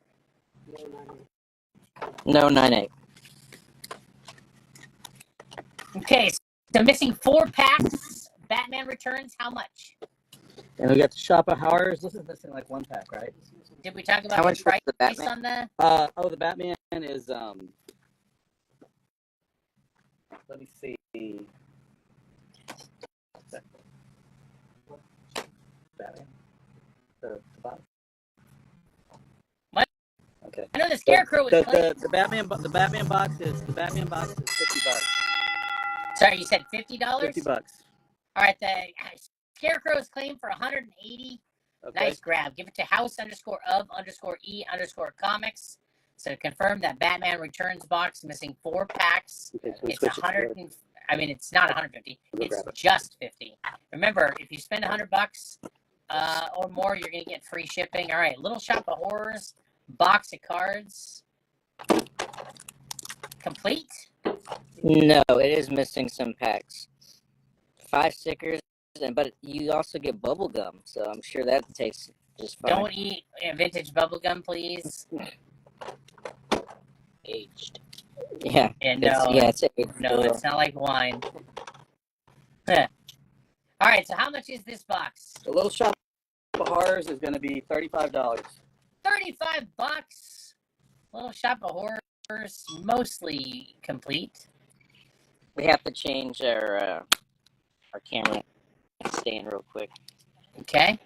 No, 9.8. Okay, so missing 4 packs. Batman Returns, how much? And we got the Shop of Horrors. This is missing like 1 pack, right? Did we talk about How the much was price the Batman? on the? The Batman is let me see. Batman. The box. What? Okay. I know the Scarecrow was claimed. The Batman box is $50. Sorry, you said $50? $50. All right, the Scarecrow is claimed for $180. Okay. Nice grab. Give it to house_of_E_comics. So to confirm that Batman Returns box missing 4 packs. Okay, so we It's switch it to 100. I mean, it's not 150. We'll It's grab it. just 50. Remember, if you spend $100 or more, you're gonna get free shipping. All right, Little Shop of Horrors box of cards. Complete. No, it is missing some packs. 5 stickers, but you also get bubble gum, so I'm sure that tastes just fine. Don't eat vintage bubblegum, please. Aged. Yeah. And It's aged. no, it's not like wine. All right, so how much is this box? The Little Shop of Horrors is going to be $35. $35. Little Shop of Horrors, mostly complete. We have to change our camera stand real quick. Okay.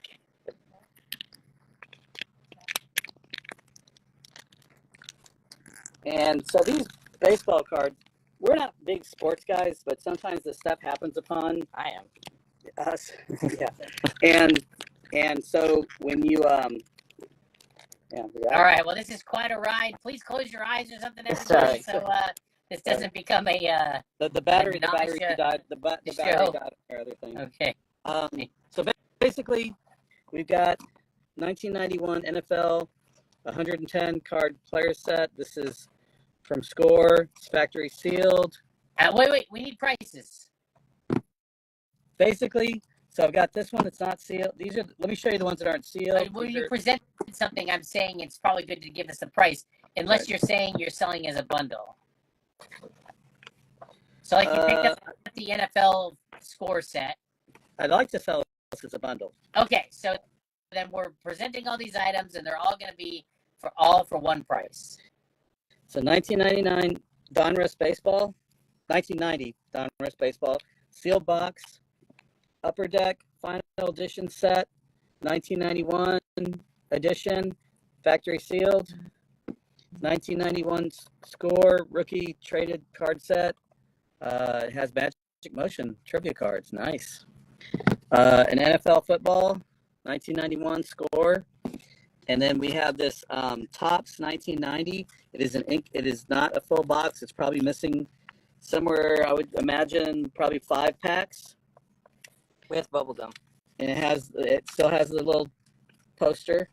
And so these baseball cards, we're not big sports guys, but sometimes this stuff happens upon I am. us. Yeah. And so when you yeah. All right. Well, this is quite a ride. Please close your eyes or something, Sorry. everybody, so this doesn't become a the battery nausea died. The battery show. died. Or other thing. Okay. So basically, we've got 1991 NFL 110 card player set. This is from Score. It's factory sealed. Wait. We need prices. Basically, so I've got this one that's not sealed. These are. Let me show you the ones that aren't sealed. When you present something, I'm saying it's probably good to give us the price, unless you're saying you're selling as a bundle. So, like, you picked up the NFL Score set. I'd like to sell this as a bundle. Okay, so then we're presenting all these items, and they're all going to be for one price. So 1999 Donruss Baseball, 1990 Donruss Baseball, sealed box, Upper Deck Final Edition set, 1991 edition, factory sealed, 1991 Score rookie traded card set. It has Magic Motion trivia cards, nice. An NFL football, 1991 Score. And then we have this Topps 1990. It is not a full box. It's probably missing somewhere, I would imagine, probably 5 packs. With bubblegum. And it still has the little poster.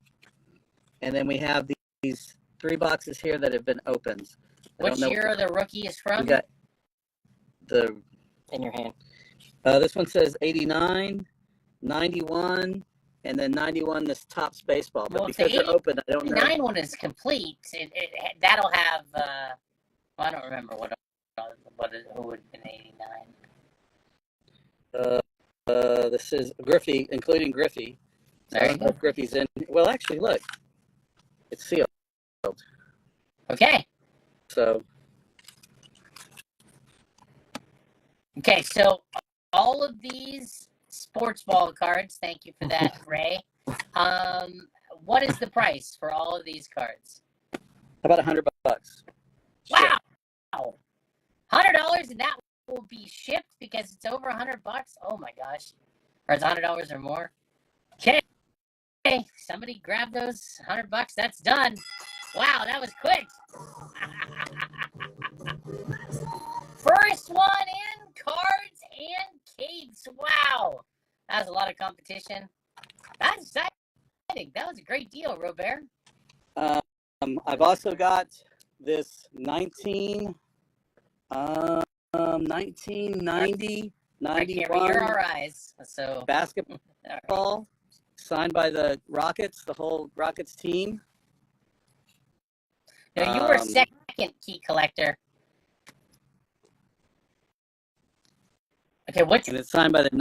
And then we have these 3 boxes here that have been opened. Which year the rookie is from? We got the In your hand. this one says 89, 91, and then 91 this Topps Baseball. But Well, because they're open, I don't know. 9 one is complete. That'll have. I don't remember who would have been 89. This is Griffey, including Griffey. So I don't know if Griffey's in. Well, actually, look, it's sealed. Okay. So Okay, so all of these sports ball cards, thank you for that, Ray. What is the price for all of these cards? how about $100? Wow. $100 and that will be shipped because it's over $100. Oh my gosh. Or it's $100 or more. Okay. Somebody grab those $100. That's done. Wow, that was quick. First one in, cards and capes. Wow. That was a lot of competition. That's exciting. That was a great deal, Robert. I've also got this 1990, I can't read 91 your eyes. So basketball signed by the Rockets, the whole Rockets team. No, you were second key collector. Okay, And it's signed by the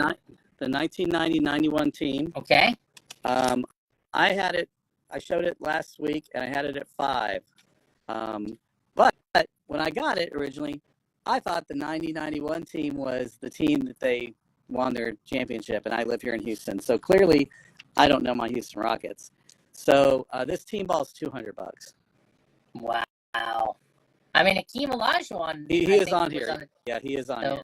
1990-91 team. Okay. I had it. I showed it last week, and I had it at 5. But when I got it originally, I thought the 90-91 team was the team that they won their championship, and I live here in Houston, so clearly, I don't know my Houston Rockets. So this team ball is $200. Wow. I mean, Akeem Olajuwon. He is on here. Yeah, he is on here.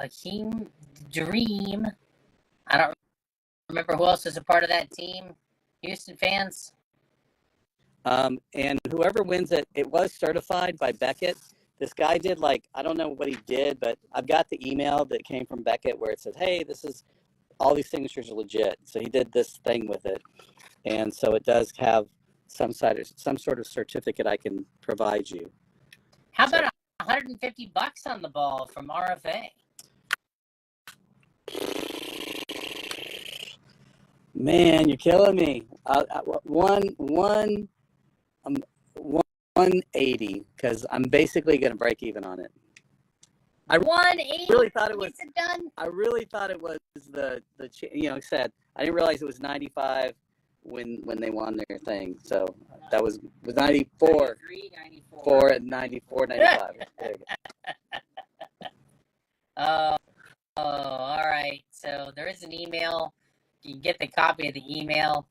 Akeem Dream. I don't remember who else is a part of that team. Houston fans. And whoever wins it, it was certified by Beckett. This guy did I don't know what he did, but I've got the email that came from Beckett where it says, hey, all these signatures are legit. So he did this thing with it. And so it does have some sort of certificate I can provide you. How about $150 on the ball from RFA? Man, you're killing me. 180 because I'm basically going to break even on it. I 180. really thought it was done. I really thought it was the said I didn't realize it was 95 when they won their thing. So that was 94. 94 and 94, 95. There you go. Oh, all right. So there is an email. You can get the copy of the email.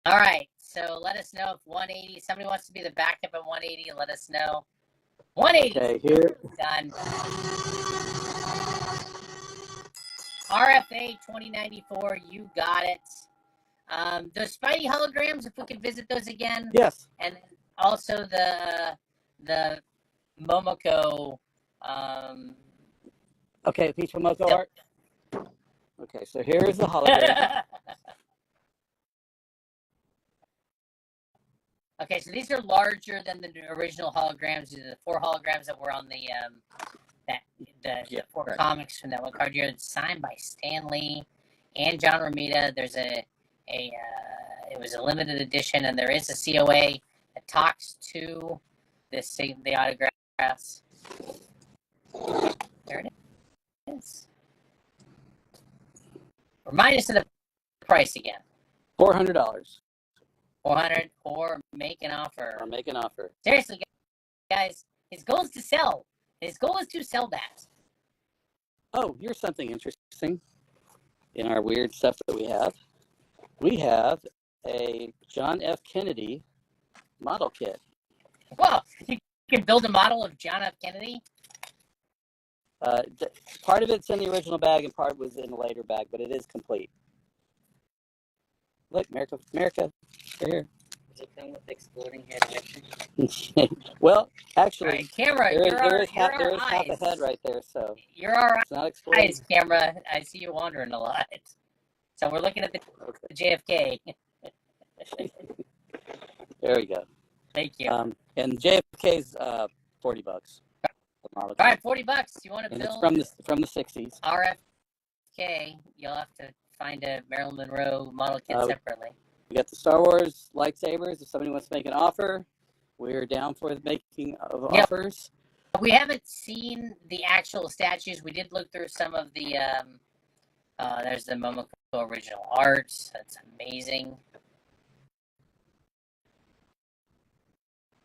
All right. So let us know if 180. Somebody wants to be the backup at 180. Let us know. 180. Okay, here. Done. RFA 2094. You got it. Those Spidey holograms, if we could visit those again. Yes. And also the Momoko. Okay, Peach Momoko art. Okay, so here's the hologram. Okay, so these are larger than the original holograms. These are the 4 holograms that were on the the 4 comics from that one card here. It's signed by Stan Lee and John Romita. There's it was a limited edition, and there is a COA that talks to the autographs. There it is. Remind us of the price again. $400. 400 or make an offer. Or make an offer. Seriously, guys, his goal is to sell. His goal is to sell that. Oh, here's something interesting in our weird stuff that we have. We have a John F. Kennedy model kit. Well, you can build a model of John F. Kennedy. Part of it's in the original bag and part was in the later bag, but it is complete. Look, America, right here. Does it come with exploding head action? Well, actually, right, camera, there is half a head right there, so you're all right. It's not exploding. Eyes, camera. I see you wandering a lot. So we're looking at the JFK. There we go. Thank you. And JFK's $40. All right, $40. You want to build? It's from the 60s. RFK. You'll have to find a Marilyn Monroe model kit separately. We got the Star Wars lightsabers. If somebody wants to make an offer, we're down for the making of offers. We haven't seen the actual statues. We did look through some of the. There's the Momoko original art. That's amazing.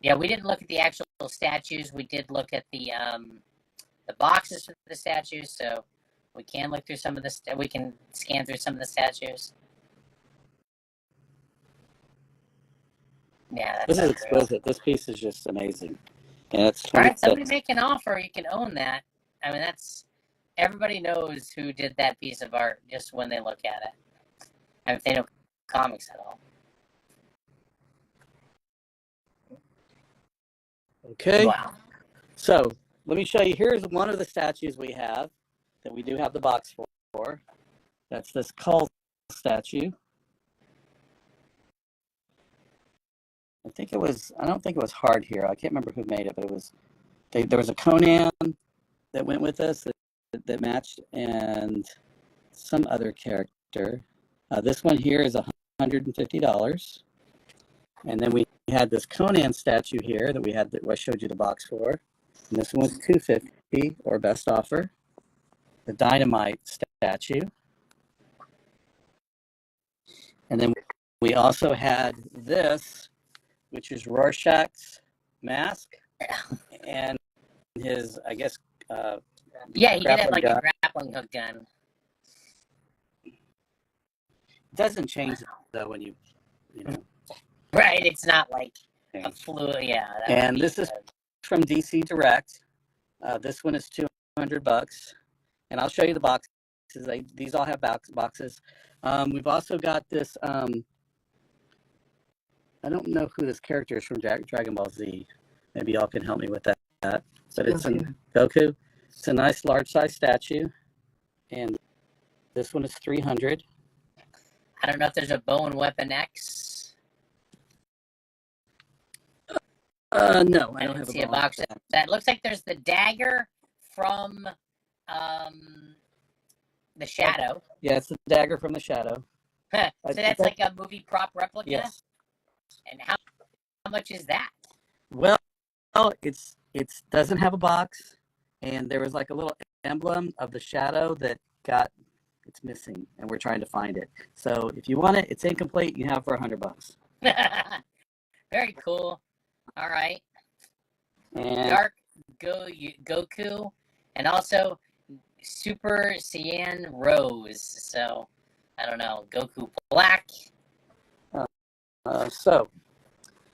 Yeah, we didn't look at the actual statues. We did look at the boxes for the statues, so we can look through some of the. We can scan through some of the statues. Yeah, this is exquisite. This piece is just amazing, and it's all right. Somebody make an offer. You can own that. I mean, that's everybody knows who did that piece of art just when they look at it. I mean, if they know comics at all. Okay. Wow. So let me show you. Here's one of the statues we have that we do have the box for. That's this Cull statue. I don't think it was Hard Hero. I can't remember who made it, but it was. There was a Conan that went with us that matched, and some other character. This one here is $150, and then we had this Conan statue here that I showed you the box for, and this one was $250 or best offer. The Dynamite statue, and then we also had this, which is Rorschach's mask and his, I guess. Yeah, he did have like a grappling hook gun. It doesn't change though when you know. Right, it's not like a fluid. Yeah. And this is from DC Direct. This one is $200, and I'll show you the boxes. These all have boxes. We've also got this. I don't know who this character is from Dragon Ball Z. Maybe y'all can help me with that. But it's Goku. It's a nice large size statue, and this one is $300. I don't know if there's a Bow and Weapon X. No, I don't have a box. That looks like there's the dagger from the Shadow. Yeah, it's the dagger from the Shadow. So that's like a movie prop replica. Yes. And how much is that? Well, it doesn't have a box, and there was like a little emblem of the Shadow that it's missing, and we're trying to find it. So if you want it, it's incomplete. You have for $100. Very cool. All right. And Dark Goku, and also Super Saiyan Rose. So I don't know, Goku Black. So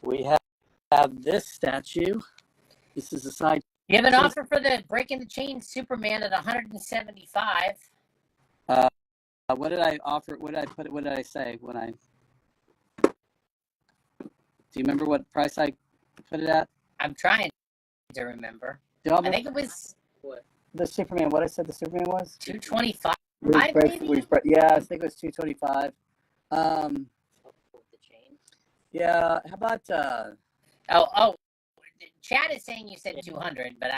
we have this statue. This is a side. You have an offer for the Breaking the Chain Superman at 175. What did I offer? What did I put? What did I say when I? Do you remember what price I put it at? I'm trying to remember. I think it was the Superman. What I said the Superman was 225. yeah, I think it was 225. Yeah. How about? Oh, Chad is saying you said 200, but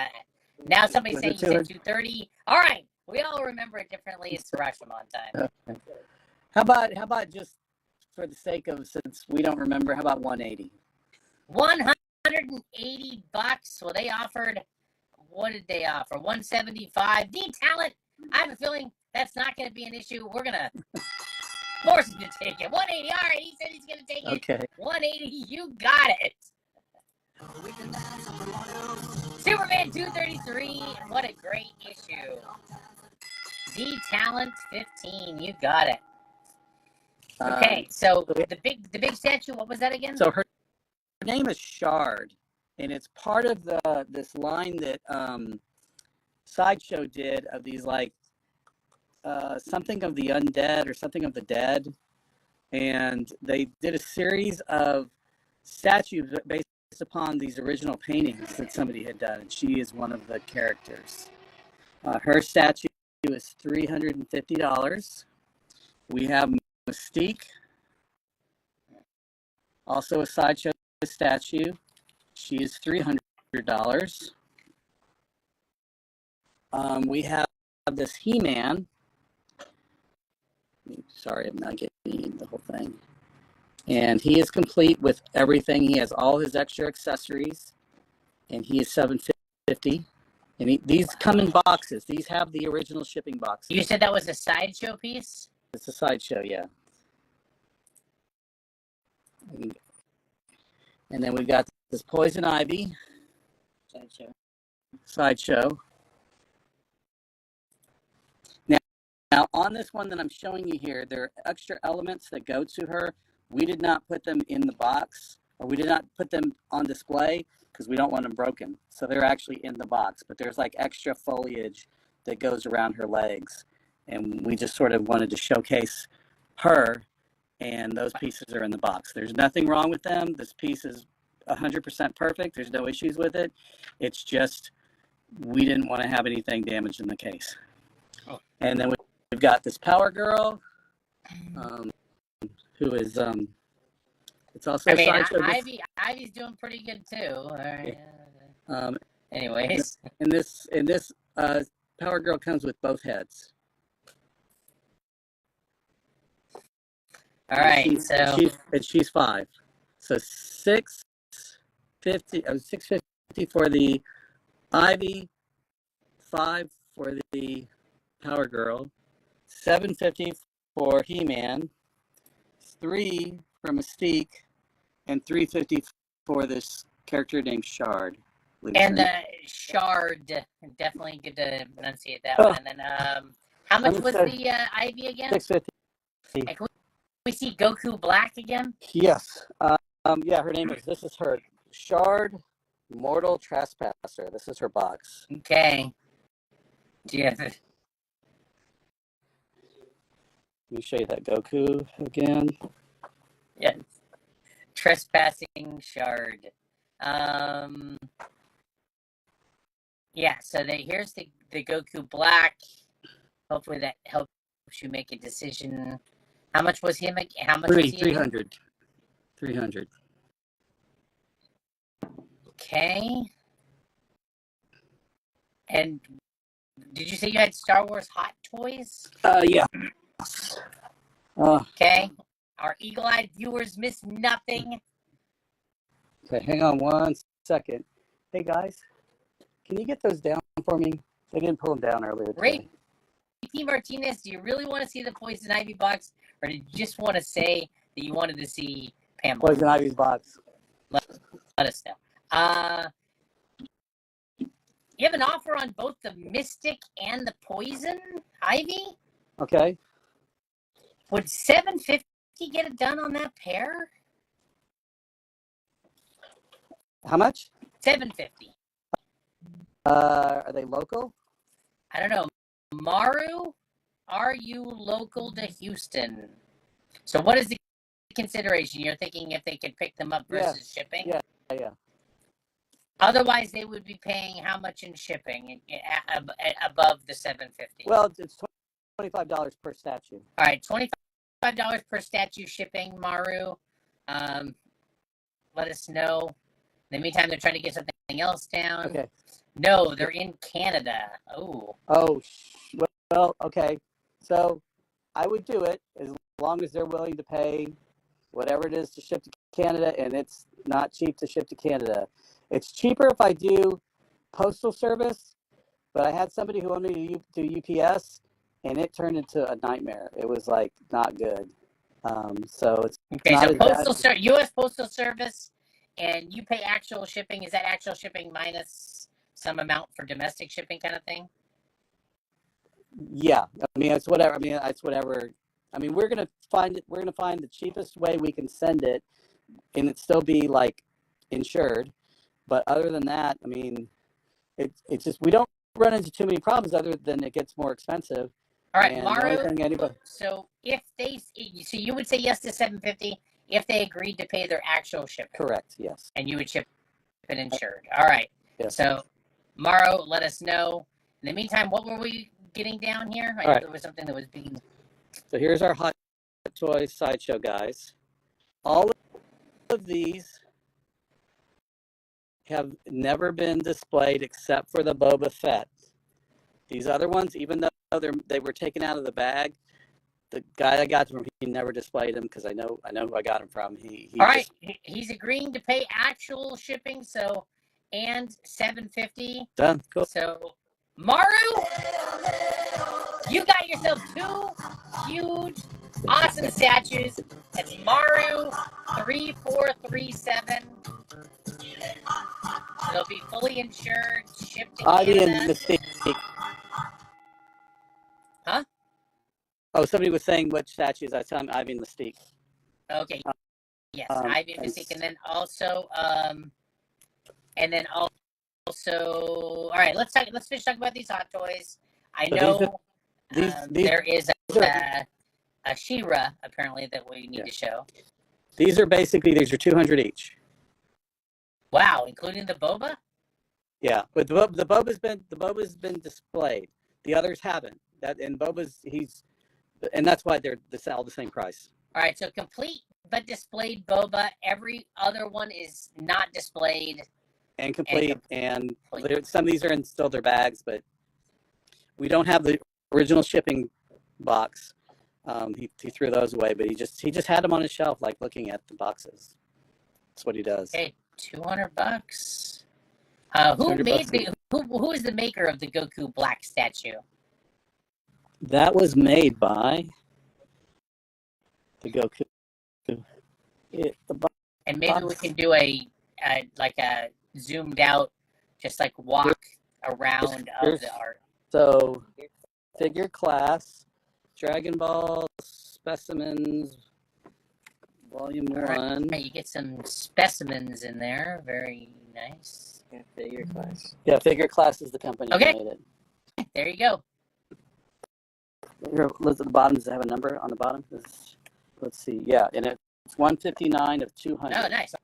now somebody's saying you said 230. All right, we all remember it differently. It's Rashomon time. Okay. How about just for the sake of, since we don't remember, how about 180? $180. Well, they offered. What did they offer? 175. D Talent. I have a feeling that's not going to be an issue. We're gonna force him to take it. 180. All right, he said he's going to take it. Okay. 180. You got it. Superman 233. What a great issue. D Talent 15. You got it. Okay, so the big statue. What was that again? So her name is Shard, and it's part of this line that Sideshow did of these like something of the undead or something of the dead, and they did a series of statues based upon these original paintings that somebody had done, and she is one of the characters. Her statue is $350. We have Mystique, also a Sideshow statue. She is $300. We have this He-Man. Sorry, I'm not getting the whole thing. And he is complete with everything. He has all his extra accessories, and he is $750. And these come in boxes. These have the original shipping boxes. You said that was a Sideshow piece? It's a Sideshow, yeah. And then we've got this Poison Ivy. Sideshow. Now, on this one that I'm showing you here, there are extra elements that go to her. We did not put them in the box, or we did not put them on display because we don't want them broken. So they're actually in the box, but there's like extra foliage that goes around her legs. And we just sort of wanted to showcase her, and those pieces are in the box. There's nothing wrong with them. This piece is 100% perfect. There's no issues with it. It's just we didn't want to have anything damaged in the case. Oh. And then we've got this Power Girl, who is it's also a Sideshow. Ivy's doing pretty good too. All right. Anyways, and this Power Girl comes with both heads. All right, she's 5. So $650 for the Ivy, 5 for the Power Girl, $750 for He-Man, 3 for Mystique, and $350 for this character named Shard. And Shard, definitely good to enunciate that one. And then, how much was the Ivy again? $650. And can we see Goku Black again? Yes. Yeah, her name is. This is her Shard, Mortal Trespasser. This is her box. Okay. Do you have it? Let me show you that Goku again. Yes. Trespassing Shard. Yeah, so here's the Goku Black. Hopefully that helps you make a decision. How much was him? How much was he? 300. 300. Okay. And did you say you had Star Wars Hot Toys? Yeah. Okay. Our eagle-eyed viewers miss nothing. Okay, hang on one second. Hey guys, can you get those down for me? They didn't pull them down earlier today. Great. T. Martinez, do you really want to see the Poison Ivy box, or did you just want to say that you wanted to see Pamela? Poison Ivy's box. Let us know. You have an offer on both the Mystic and the Poison Ivy? Okay. Would $750 get it done on that pair? How much? $750. Are they local? I don't know. Maru, are you local to Houston? So what is the consideration? You're thinking if they could pick them up versus shipping? Yeah. Otherwise, they would be paying how much in shipping above the $750? Well, it's $25 per statue. All right, $25 per statue shipping, Maru. Let us know. In the meantime, they're trying to get something else down. Okay. No, they're in Canada. Oh, well, okay. So I would do it as long as they're willing to pay whatever it is to ship to Canada, and it's not cheap to ship to Canada. It's cheaper if I do postal service, but I had somebody who wanted me to do UPS, and it turned into a nightmare. It was like not good. So it's okay. not So U.S. Postal Service, and you pay actual shipping. Is that actual shipping minus some amount for domestic shipping, kind of thing? Yeah, I mean it's whatever. I mean we're gonna find it. We're gonna find the cheapest way we can send it, and it still be like insured. But other than that, I mean, it's just we don't run into too many problems other than it gets more expensive. All right, Maru. So if so you would say yes to $750 if they agreed to pay their actual shipping. Correct. Yes. And you would ship it insured. All right. Yes. So, Maru, let us know. In the meantime, what were we getting down here? I know there was something that was being. So here's our Hot Toys sideshow, guys. All of these have never been displayed except for the Boba Fett. These other ones, even though they were taken out of the bag, the guy I got them from, he never displayed them because I know who I got them from. All right, he's agreeing to pay actual shipping, so and $750. Done. Cool. So, Maru, you got yourself 2 huge, awesome statues. It's Maru 3437. They'll be fully insured, shipped to Ivy Canada. and Mystique. Huh? Oh, somebody was saying which statues. I saw Ivy and Mystique. Okay. Yes, Ivy and Mystique, and then also, all right. Let's finish talking about these Hot Toys. I know there is a She-Ra apparently that we need to show. These are 200 each. Wow, including the Boba? Yeah, but the Boba's been displayed. The others haven't. And that's why they're all the same price. All right, so complete but displayed Boba. Every other one is not displayed. And complete. Some of these are in still their bags, but we don't have the original shipping box. He threw those away, but he just had them on his shelf, like looking at the boxes. That's what he does. Okay, $200. Who is the maker of the Goku Black statue? That was made by the Goku. And maybe we can do a zoomed out, just like walk around of the art. So, figure class, Dragon Ball specimens, volume 1. Right, you get some specimens in there. Very nice. Yeah, figure class. Yeah, figure class is the company that made it. There you go. Here, look at the bottom. Does it have a number on the bottom? Let's see. Yeah, and it's 159 of 200. Oh, nice.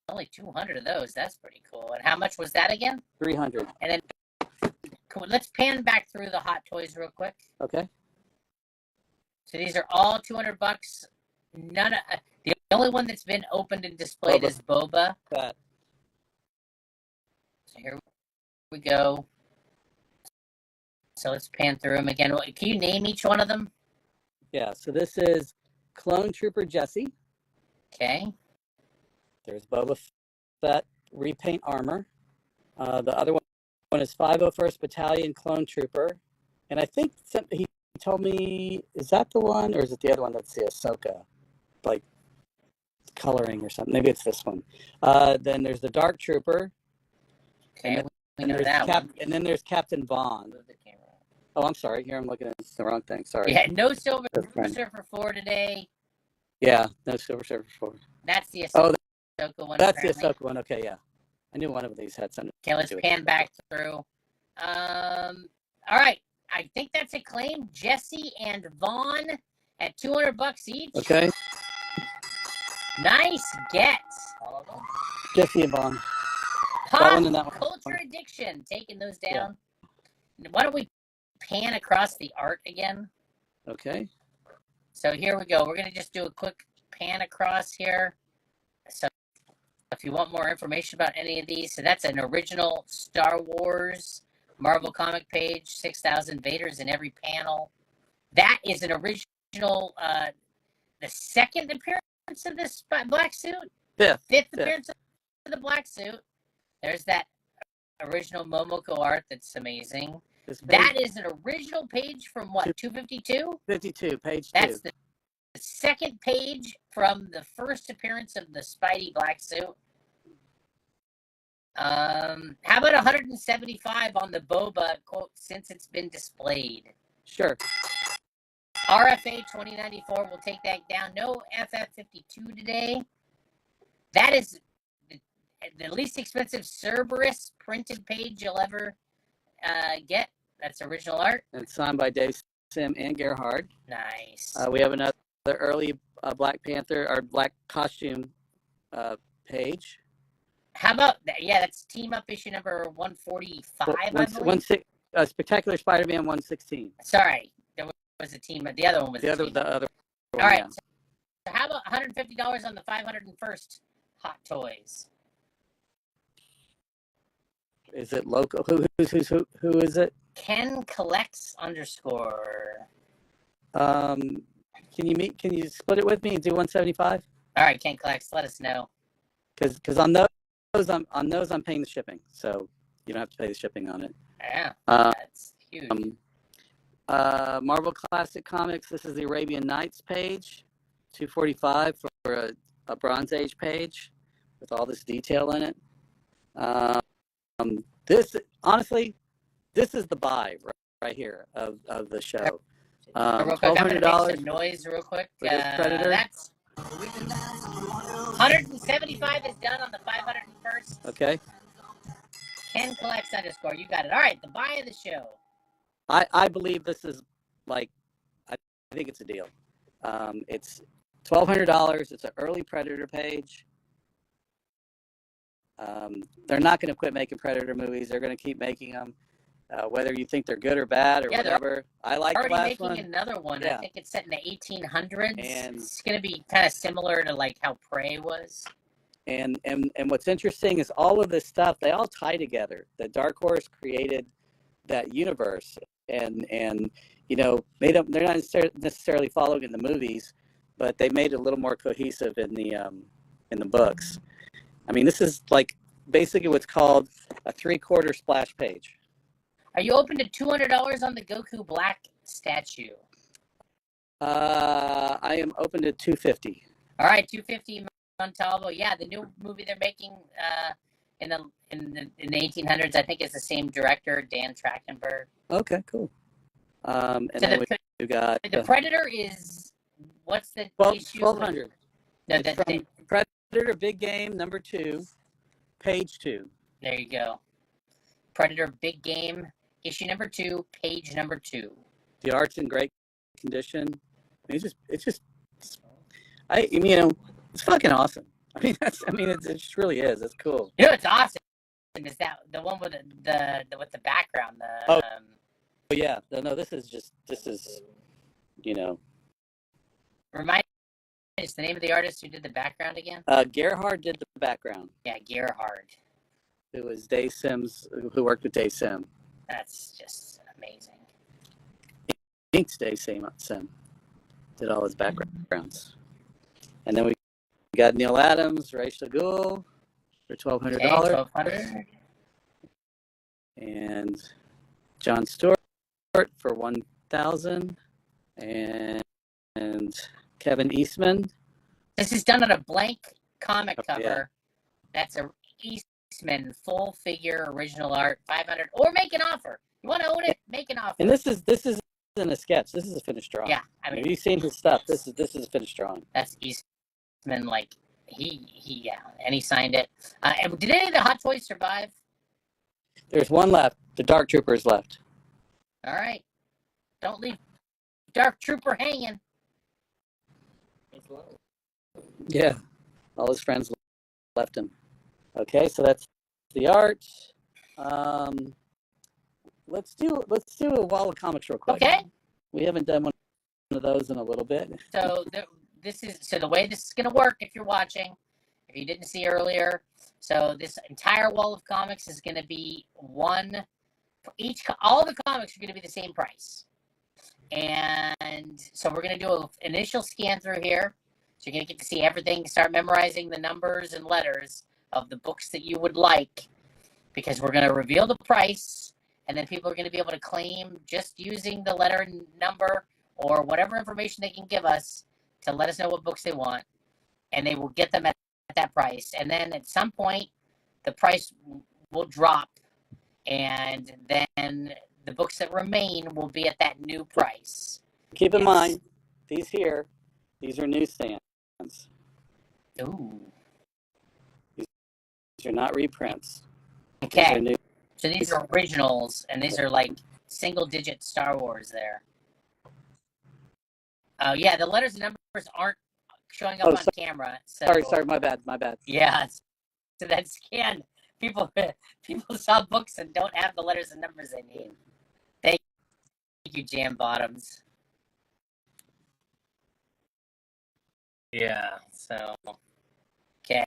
Only 200 of those. That's pretty cool. And how much was that again? 300. And then let's pan back through the Hot Toys real quick. Okay. So these are all $200. The only one that's been opened and displayed is Boba. Fett. So here we go. So let's pan through them again. Can you name each one of them? Yeah, so this is Clone Trooper Jesse. Okay. There's Boba Fett repaint armor. The other one is 501st Battalion Clone Trooper. And I think he told me, is that the one, or is it the other one that's the Ahsoka? Like, coloring or something. Maybe it's this one. Then there's the Dark Trooper. Okay, we know that one. And then there's Captain Vaughn. Oh, I'm sorry. Here, I'm looking at the wrong thing. Sorry. Yeah, no Silver Surfer 4 today. Yeah, no Silver Surfer 4. That's the Ahsoka one. That's the Ahsoka one. Okay, yeah. I knew one of these had something. Okay, let's to do with pan it. back through. All right, I think that's acclaimed. Jesse and Vaughn at $200 each. Okay, Nice get. Jesse and Vaughn. Pop one and that one. Culture Addiction, taking those down. Why don't we pan across the art again? Okay. So here we go. We're going to just do a quick pan across here. So if you want more information about any of these, so that's an original Star Wars Marvel comic page, 6,000 Vaders in every panel. That is an original, the second appearance of this black suit. Fifth appearance of the black suit. There's that original Momoko art that's amazing. That is an original page from what, 252? 52, page 2. That's the second page from the first appearance of the Spidey black suit. How about 175 on the Boba, quote, since it's been displayed? Sure. RFA 2094, we'll take that down. No FF52 today. That is the least expensive Cerberus printed page you'll ever get. That's original art. And it's signed by Dave Sim and Gerhard. Nice. We have another early Black Panther or Black costume page. How about that? Yeah, that's Team Up issue number 145, I believe. Spectacular Spider-Man 116. Sorry, there was a team. The other one was the other one. All right. Yeah. So how about $150 on the 501st Hot Toys? Is it local? Who is it? Ken Collects _. Can you split it with me and do 175? All right, Ken Collects. Let us know. Because on those I'm paying the shipping, so you don't have to pay the shipping on it. Yeah, that's huge. Marvel Classic Comics. This is the Arabian Nights page, 245 for a Bronze Age page with all this detail in it. This honestly, this is the buy right here of the show. Real quick, I'm going to make some noise real quick. Predator. That's 175 is done on the 501st. Okay. Ken Collects _ You got it. All right, the buy of the show. I believe this is I think it's a deal. It's $1,200. It's an early Predator page. They're not going to quit making Predator movies. They're going to keep making them, whether you think they're good or bad or whatever. I like the last one. Already making another one. Yeah. I think it's set in the 1800s. And it's going to be kind of similar to like how Prey was. And what's interesting is all of this stuff, they all tie together. The Dark Horse created that universe, and you know, they're not necessarily following in the movies, but they made it a little more cohesive in the books. I mean, this is like basically what's called a 3/4 splash page. Are you open to $200 on the Goku Black statue? I am open to $250. All right, $250 Montalvo. Yeah, the new movie they're making in the 1800s, I think, is the same director, Dan Trachtenberg. Okay, cool. And so then we got the Predator is what's the issue? 1,200. No, from Predator Big Game number 2, page 2. There you go. Predator Big Game issue number 2, page number 2. The art's in great condition. It's fucking awesome. It just really is. It's cool. You know what's awesome is that the one with the background. Yeah. No, this is Remind me, is the name of the artist who did the background again? Gerhard did the background. Yeah, Gerhard. It was Dave Sims, who worked with Dave Sim. That's just amazing. Inked Dave Sim. Did all his Mm-hmm. backgrounds. And then we got Neil Adams, Ra's al Ghul for $1,200. $1,200. And John Stewart for $1,000. And Kevin Eastman. This is done on a blank comic cover. Yeah. That's a Eastman full figure original art, $500. Or make an offer. You want to own it? Make an offer. And this isn't a sketch. This is a finished drawing. Yeah, have you seen his stuff? This is a finished drawing. That's Eastman, like yeah, and he signed it. And did any of the Hot Toys survive? There's one left. The Dark Trooper's left. All right. Don't leave Dark Trooper hanging. Yeah. All his friends left him. Okay, so that's the art. Let's do a wall of comics real quick. Okay. We haven't done one of those in a little bit. So the way this is going to work, if you're watching, if you didn't see earlier, so this entire wall of comics is going to be one for each. All the comics are going to be the same price, and so we're going to do an initial scan through here. So you're going to get to see everything. Start memorizing the numbers and letters of the books that you would like, because we're going to reveal the price, and then people are going to be able to claim just using the letter and number or whatever information they can give us to let us know what books they want, and they will get them at that price. And then at some point, the price will drop, and then the books that remain will be at that new price. Keep in mind, these are newsstands. Ooh. These are not reprints. Okay. So these are originals, and these are like single-digit Star Wars there. Oh, yeah, the letters and numbers aren't showing up on camera. So, sorry, my bad. Yeah, so that scan, people saw books and don't have the letters and numbers they need. Thank you, Jam Bottoms. Yeah, so, okay.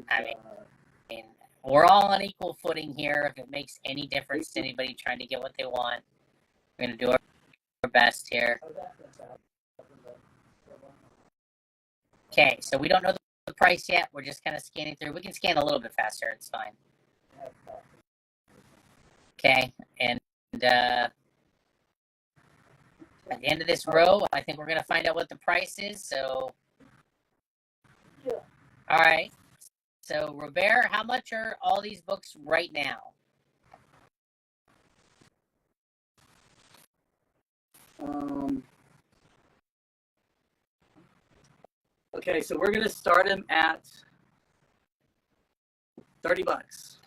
I mean, we're all on equal footing here. If it makes any difference to anybody trying to get what they want, we're going to do our best here. Okay, so we don't know the price yet. We're just kind of scanning through. We can scan a little bit faster. It's fine. Okay, and at the end of this row, I think we're going to find out what the price is. So, all right. So, Robert, how much are all these books right now? Okay, so we're going to start them at $30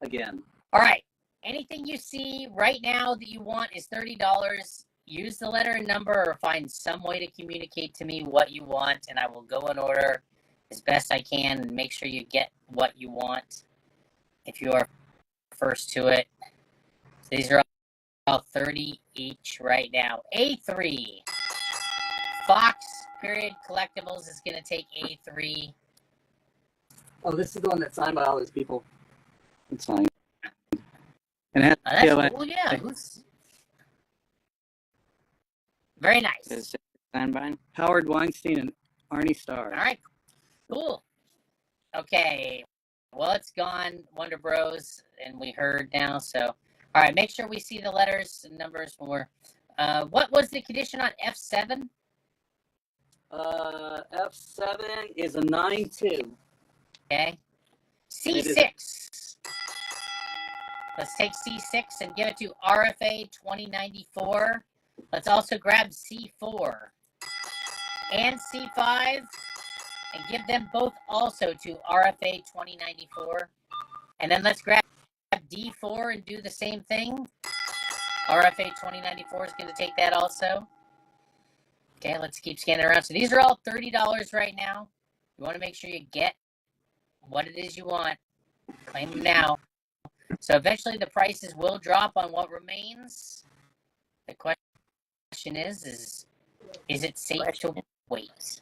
again. All right. Anything you see right now that you want is $30. Use the letter and number, or find some way to communicate to me what you want, and I will go in order as best I can and make sure you get what you want if you are first to it. So these are all 30 each right now. A3. Fox Period Collectibles is going to take A3. Oh, this is the one that's signed by all these people. It's fine. And it has that's cool, yeah. Very nice. Is it signed by Howard Weinstein and Arnie Starr. All right, cool. Okay, well, it's gone, Wonder Bros, and we heard now. So, all right, make sure we see the letters and numbers when we're. What was the condition on F7? F7 is a 9-2. Okay. C6. Let's take C6 and give it to RFA 2094. Let's also grab C4 and C5 and give them both also to RFA 2094. And then let's grab D4 and do the same thing. RFA 2094 is going to take that also. Okay, let's keep scanning around. So these are all $30 right now. You want to make sure you get what it is you want. Claim them now. So eventually the prices will drop on what remains. The question is it safe to wait?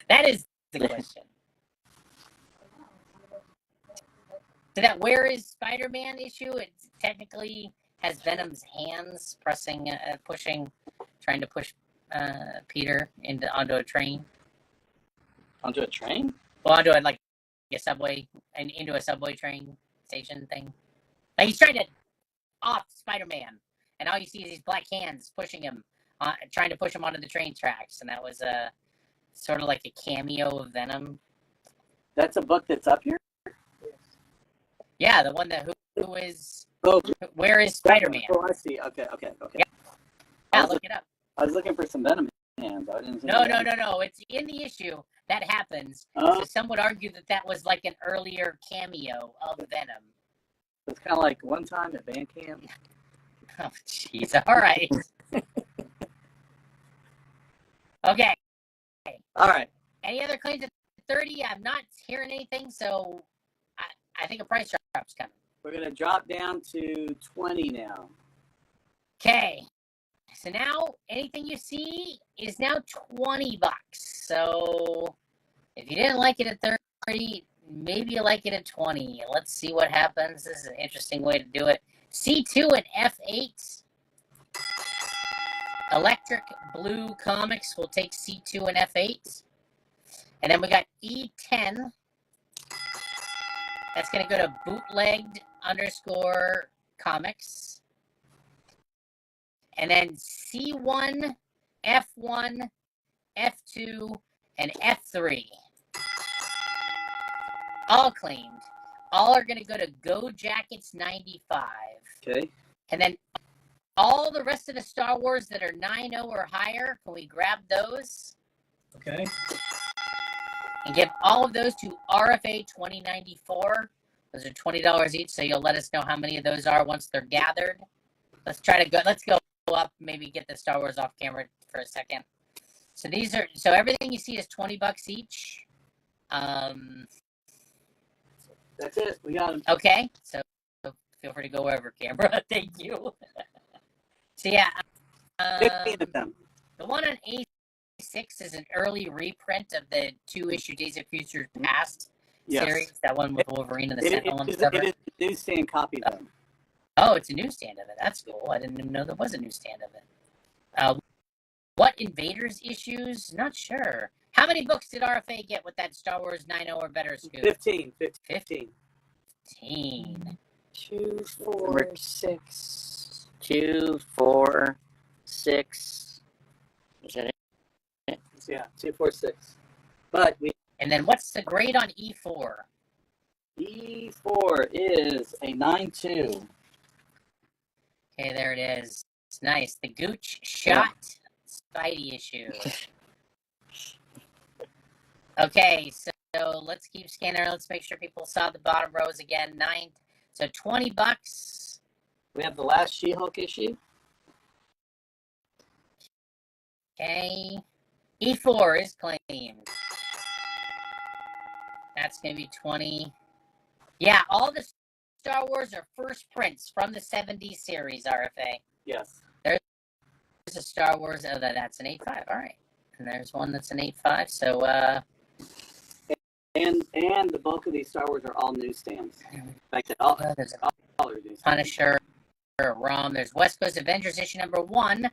That is the question. So that Where is Spider-Man issue, it technically has Venom's hands pushing, trying to push Peter onto a train. Onto a train? Well, onto like a subway, and into a subway train station thing. Like he's trying to off Spider-Man, and all you see is these black hands pushing him, trying to push him onto the train tracks, and that was sort of like a cameo of Venom. That's a book that's up here? Yeah, the one that who is. Oh, Where is Spider-Man? Oh, I see. Okay. Yeah, look it up. I was looking for some Venom hands. I didn't see No. It's in the issue. That happens. So some would argue that was like an earlier cameo of Venom. It's kind of like one time at band camp. Oh, jeez. All right. Okay. All right. Any other claims at 30? I'm not hearing anything, so I think a price drop's coming. We're going to drop down to 20 now. Okay. So now anything you see is now $20. So if you didn't like it at 30, maybe you like it at 20. Let's see what happens. This is an interesting way to do it. C2 and F8. Electric Blue Comics will take C2 and F8. And then we got E10. That's going to go to bootlegged_comics. And then C1, F1, F2, and F3. All claimed. All are going to go to Go Jackets 95. Okay. And then all the rest of the Star Wars that are 9.0 or higher, can we grab those? Okay. And give all of those to RFA 2094. Those are $20 each, so you'll let us know how many of those are once they're gathered. Let's go up, maybe get the Star Wars off camera for a second. So everything you see is $20 each. That's it. We got them. Okay, so feel free to go over camera. Thank you. So yeah, 15 of them. the one on A6 is an early reprint of the 2-issue Days of Future Past series. That one with Wolverine and the Sentinel on the cover. It is a newsstand copy of them. Oh, it's a newsstand of it. That's cool. I didn't even know there was a newsstand of it. What Invaders issues? Not sure. How many books did RFA get with that Star Wars 9.0 or better scoop? 15. 15. 2, 4, 6. 2, 4, 6. Is that it? Yeah, 2, 4, 6. But and then what's the grade on E4? E4 is a 9.2. Okay, there it is. It's nice. The Gooch Shot Spidey issue. Okay, so let's keep scanning. Let's make sure people saw the bottom rows again. So $20. We have the last She-Hulk issue. Okay. E4 is claimed. That's going to be 20. Yeah, all the Star Wars are first prints from the 70s series, RFA. Yes. There's a Star Wars. Oh, that's an 8.5. All right. And there's one that's an 8.5. So, And the bulk of these Star Wars are all newsstands. In fact, all are newsstands. Punisher, ROM. There's West Coast Avengers issue number 1.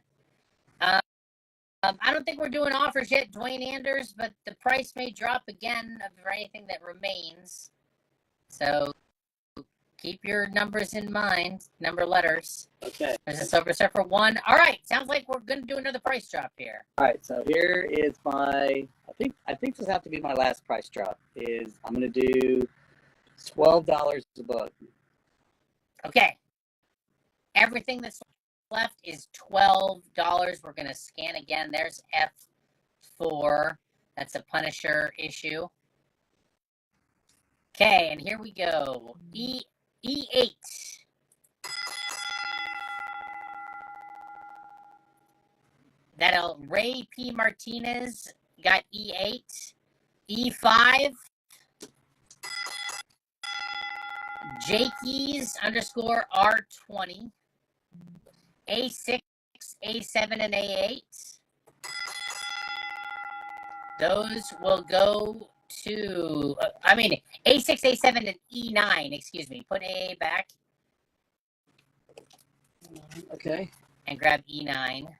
I don't think we're doing offers yet, Dwayne Anders, but the price may drop again for anything that remains. So keep your numbers in mind, number letters. Okay. There's a Silver Surfer 1. All right, sounds like we're going to do another price drop here. All right, so here is my, I think this has to be my last price drop, I'm going to do $12 a book. Okay. Everything that's left is $12. We're going to scan again. There's F4. That's a Punisher issue. Okay, and here we go. E8. That'll Ray P. Martinez got E8. E5. Jakeys_R20. A6, A7, and A8. Those will go to, A6, A7, and E9, excuse me. Put A back. Okay. And grab E9.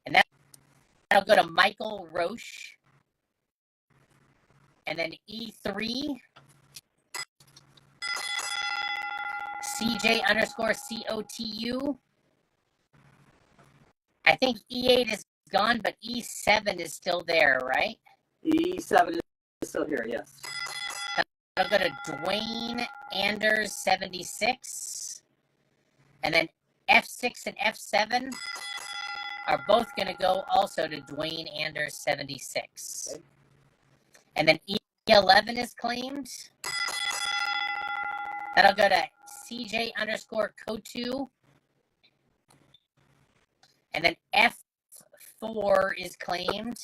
And that'll go to Michael Roche. And then E3. CJ_COTU. I think E8 is gone, but E7 is still there, right? E7 is still here, yes. I'll go to Dwayne Anders 76. And then F6 and F7 are both going to go also to Dwayne Anders 76. Okay. And then E11 is claimed. That'll go to CJ underscore Co2. And then F4 is claimed.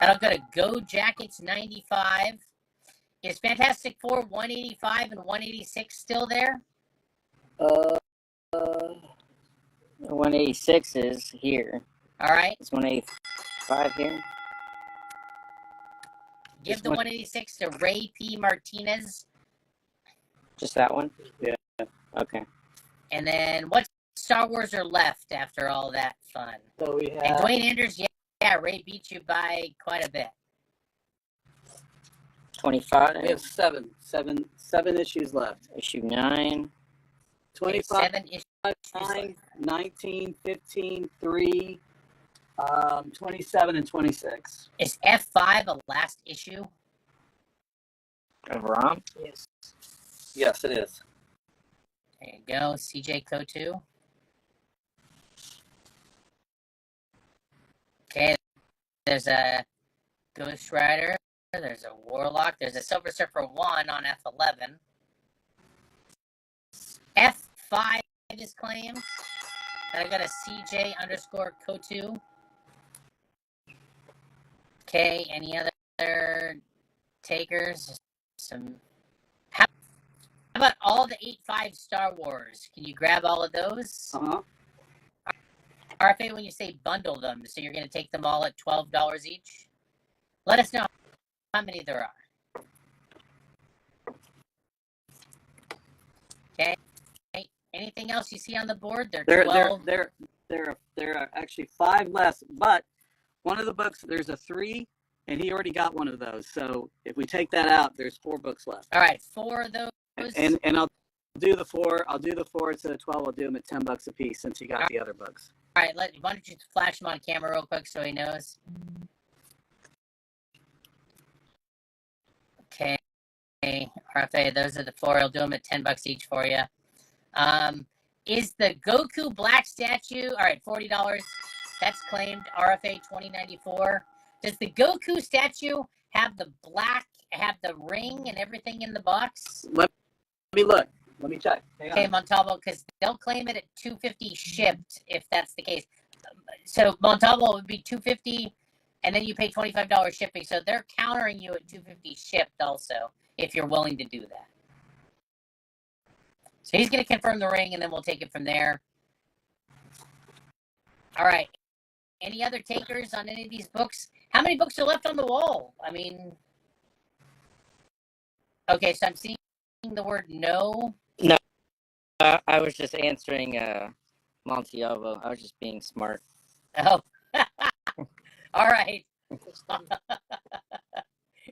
That'll go to Go Jackets 95. Is Fantastic Four 185 and 186 still there? 186 is here. All right. It's 185 here. Give the 186 to Ray P. Martinez. Just that one? Yeah. Okay. And then what Star Wars are left after all that fun? So we And have Dwayne Anders, yeah, Ray beat you by quite a bit. 25. we have seven issues left. Issue 9. 25, 7 issues. 9, 19, 15, 3, 27, and 26. Is F5 a last issue? Of ROM? Yes. Yes, it is. There you go, CJ Co2. Okay, there's a Ghost Rider. There's a Warlock. There's a Silver Surfer 1 on F11. F5 is claimed. I got a CJ underscore Co2. Okay, any other takers? How about all the 8.5 Star Wars? Can you grab all of those? Uh-huh. RFA, when you say bundle them, so you're going to take them all at $12 each? Let us know how many there are. Okay. Anything else you see on the board? There are actually 5 less, but one of the books, there's a 3, and he already got one of those. So if we take that out, there's 4 books left. All right, 4 of those. And I'll do the 4. I'll do the 4 instead of 12. I'll do them at $10 a piece since he got the other books. All right, why don't you flash them on camera real quick so he knows? Okay, RFA, those are the 4. I'll do them at $10 each for you. Is the Goku Black statue, all right, $40. That's claimed, RFA 2094. Does the Goku statue have the ring and everything in the box? Let me look. Let me check. Okay, Montalvo, because they'll claim it at $250 shipped if that's the case. So Montalvo would be $250, and then you pay $25 shipping. So they're countering you at $250 shipped also, if you're willing to do that. So he's going to confirm the ring, and then we'll take it from there. All right. Any other takers on any of these books? How many books are left on the wall? I mean, okay, so I'm seeing the word no. No, I was just answering Montalvo. I was just being smart. Oh, all right.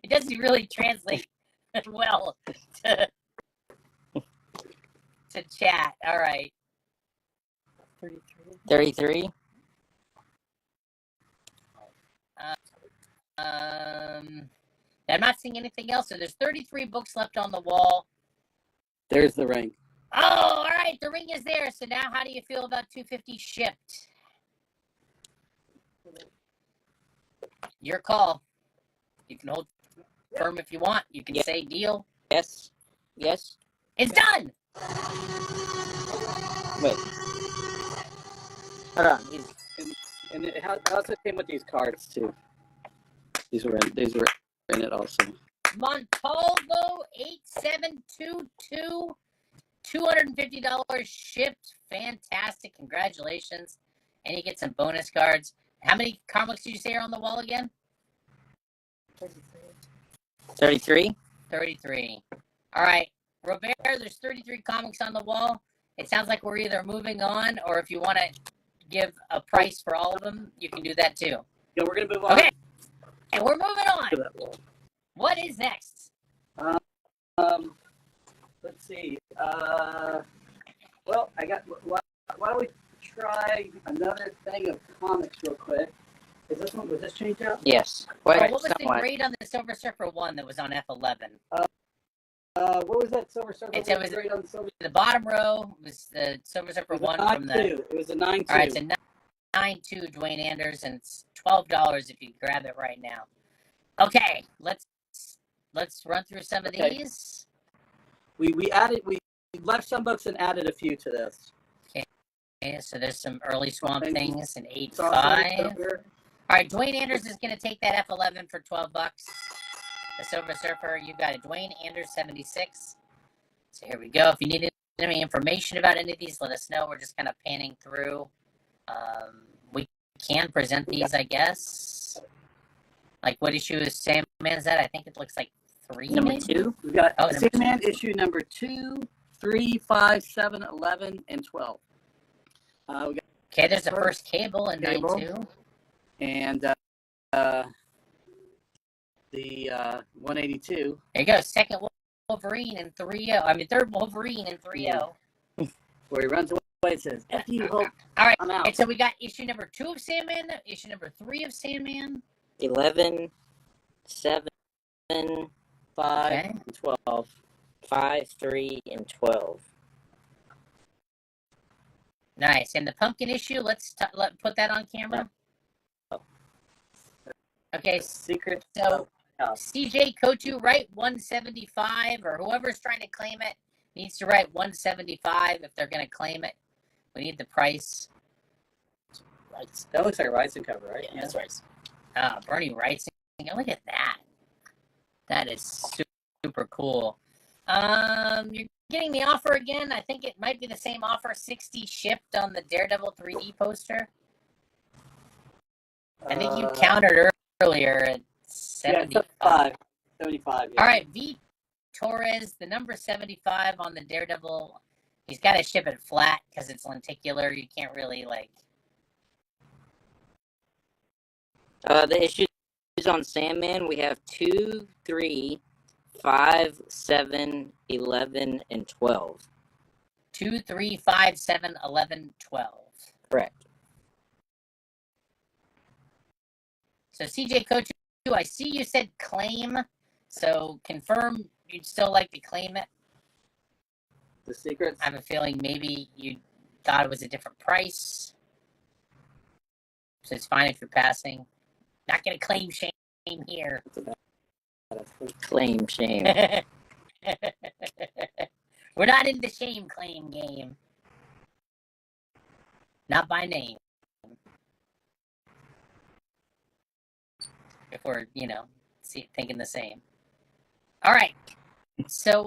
It doesn't really translate well to chat. All right. 33. I'm not seeing anything else. So there's 33 books left on the wall. There's the ring. Oh, all right. The ring is there. So now how do you feel about $250 shipped? Your call. You can hold firm if you want. You can say deal. Yes. Yes. It's done. Wait. Hold on. And it also came with these cards too. These were in it also. Montalvo 8722, $250 shipped. Fantastic. Congratulations. And you get some bonus cards. How many comics did you say are on the wall again? 33. 33. All right. Robert, there's 33 comics on the wall. It sounds like we're either moving on, or if you want to give a price for all of them, you can do that too. Yeah, we're going to move on. Okay. And we're moving on. To that wall. What is next? Let's see. Well, I got. Why don't we try another thing of comics real quick? Is this one? Was this changed out? Yes. Wait, What was the somewhat. grade on the Silver Surfer 1 that was on F11? what was that Silver Surfer? It was right on the Silver. The bottom row was the Silver Surfer one from the. It was a 9-2. All right, it's a 9-2 Dwayne Anders, and it's $12 if you grab it right now. Okay, let's run through some of these. We left some books and added a few to this. Okay, so there's some early Swamp Things in 8.5. All right, Dwayne Anders is going to take that F11 for $12. The Silver Surfer, you got a Dwayne Anders 76. So here we go. If you need any information about any of these, let us know. We're just kind of panning through. We can present these, I guess. Like, what issue is Sandman's at? I think it looks like 3. Number 2. We've got Sandman 2. issue number 2, 3, 5, 7, 11, and 12. Okay, there's the first Cable in 9.2. And the 182. There you go. Second Wolverine in 3.0. I mean, third Wolverine in 3.0. Where he runs away and says, F you, Hulk. All right. I'm out. And so we got issue number 2 of Sandman, issue number 3 of Sandman. 11, 7, 5, Okay. and 12. 5, 3, and 12. Nice. And the pumpkin issue, let's put that on camera. Okay, Secret. so CJ Kotu, write 175, or whoever's trying to claim it needs to write 175 if they're going to claim it. We need the price. That looks like a Rising cover, right? Yeah, that's right. Bernie Wrightson. Look at that. That is super cool. You're getting the offer again. I think it might be the same offer, 60 shipped on the Daredevil 3D poster. I think you countered earlier at 75. 75. Yeah. All right, V. Torres, the number 75 on the Daredevil. He's got to ship it flat because it's lenticular. You can't really, like... The issues on Sandman, we have 2, 3, 5, 7, 11, and 12. 2, 3, 5, 7, 11, 12. Correct. So CJ Coach, I see you said claim. So confirm you'd still like to claim it. The Secrets. I have a feeling maybe you thought it was a different price. So it's fine if you're passing. Not going to claim shame here. Claim shame. We're not in the shame claim game. Not by name. If we're, thinking the same. All right. So,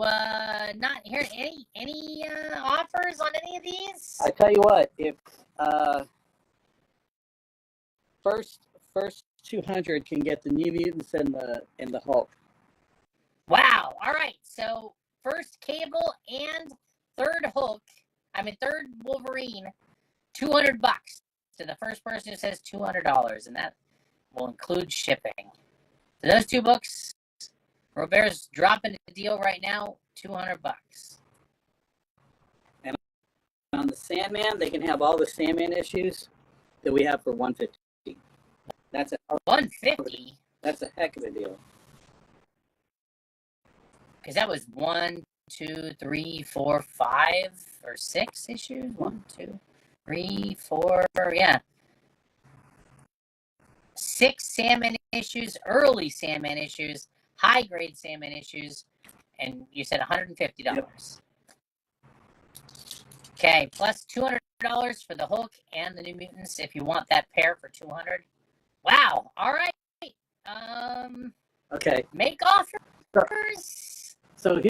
not hearing any offers on any of these? I tell you what, if first 200 can get the New Mutants and the Hulk. Wow. All right. So first Cable and third Wolverine, $200 to the first person who says $200, and that will include shipping. So those 2 books, Robert's dropping the deal right now, $200. And on the Sandman, they can have all the Sandman issues that we have for $150. That's $150. That's a heck of a deal. Because that was 1, 2, 3, 4, 5, or 6 issues. 1, 2, 3, 4. Yeah. 6 Sandman issues, early Sandman issues, high grade Sandman issues, and you said $150. Yep. Okay, plus $200 for the Hulk and the New Mutants if you want that pair for $200. Wow. All right. Okay. Make offers. So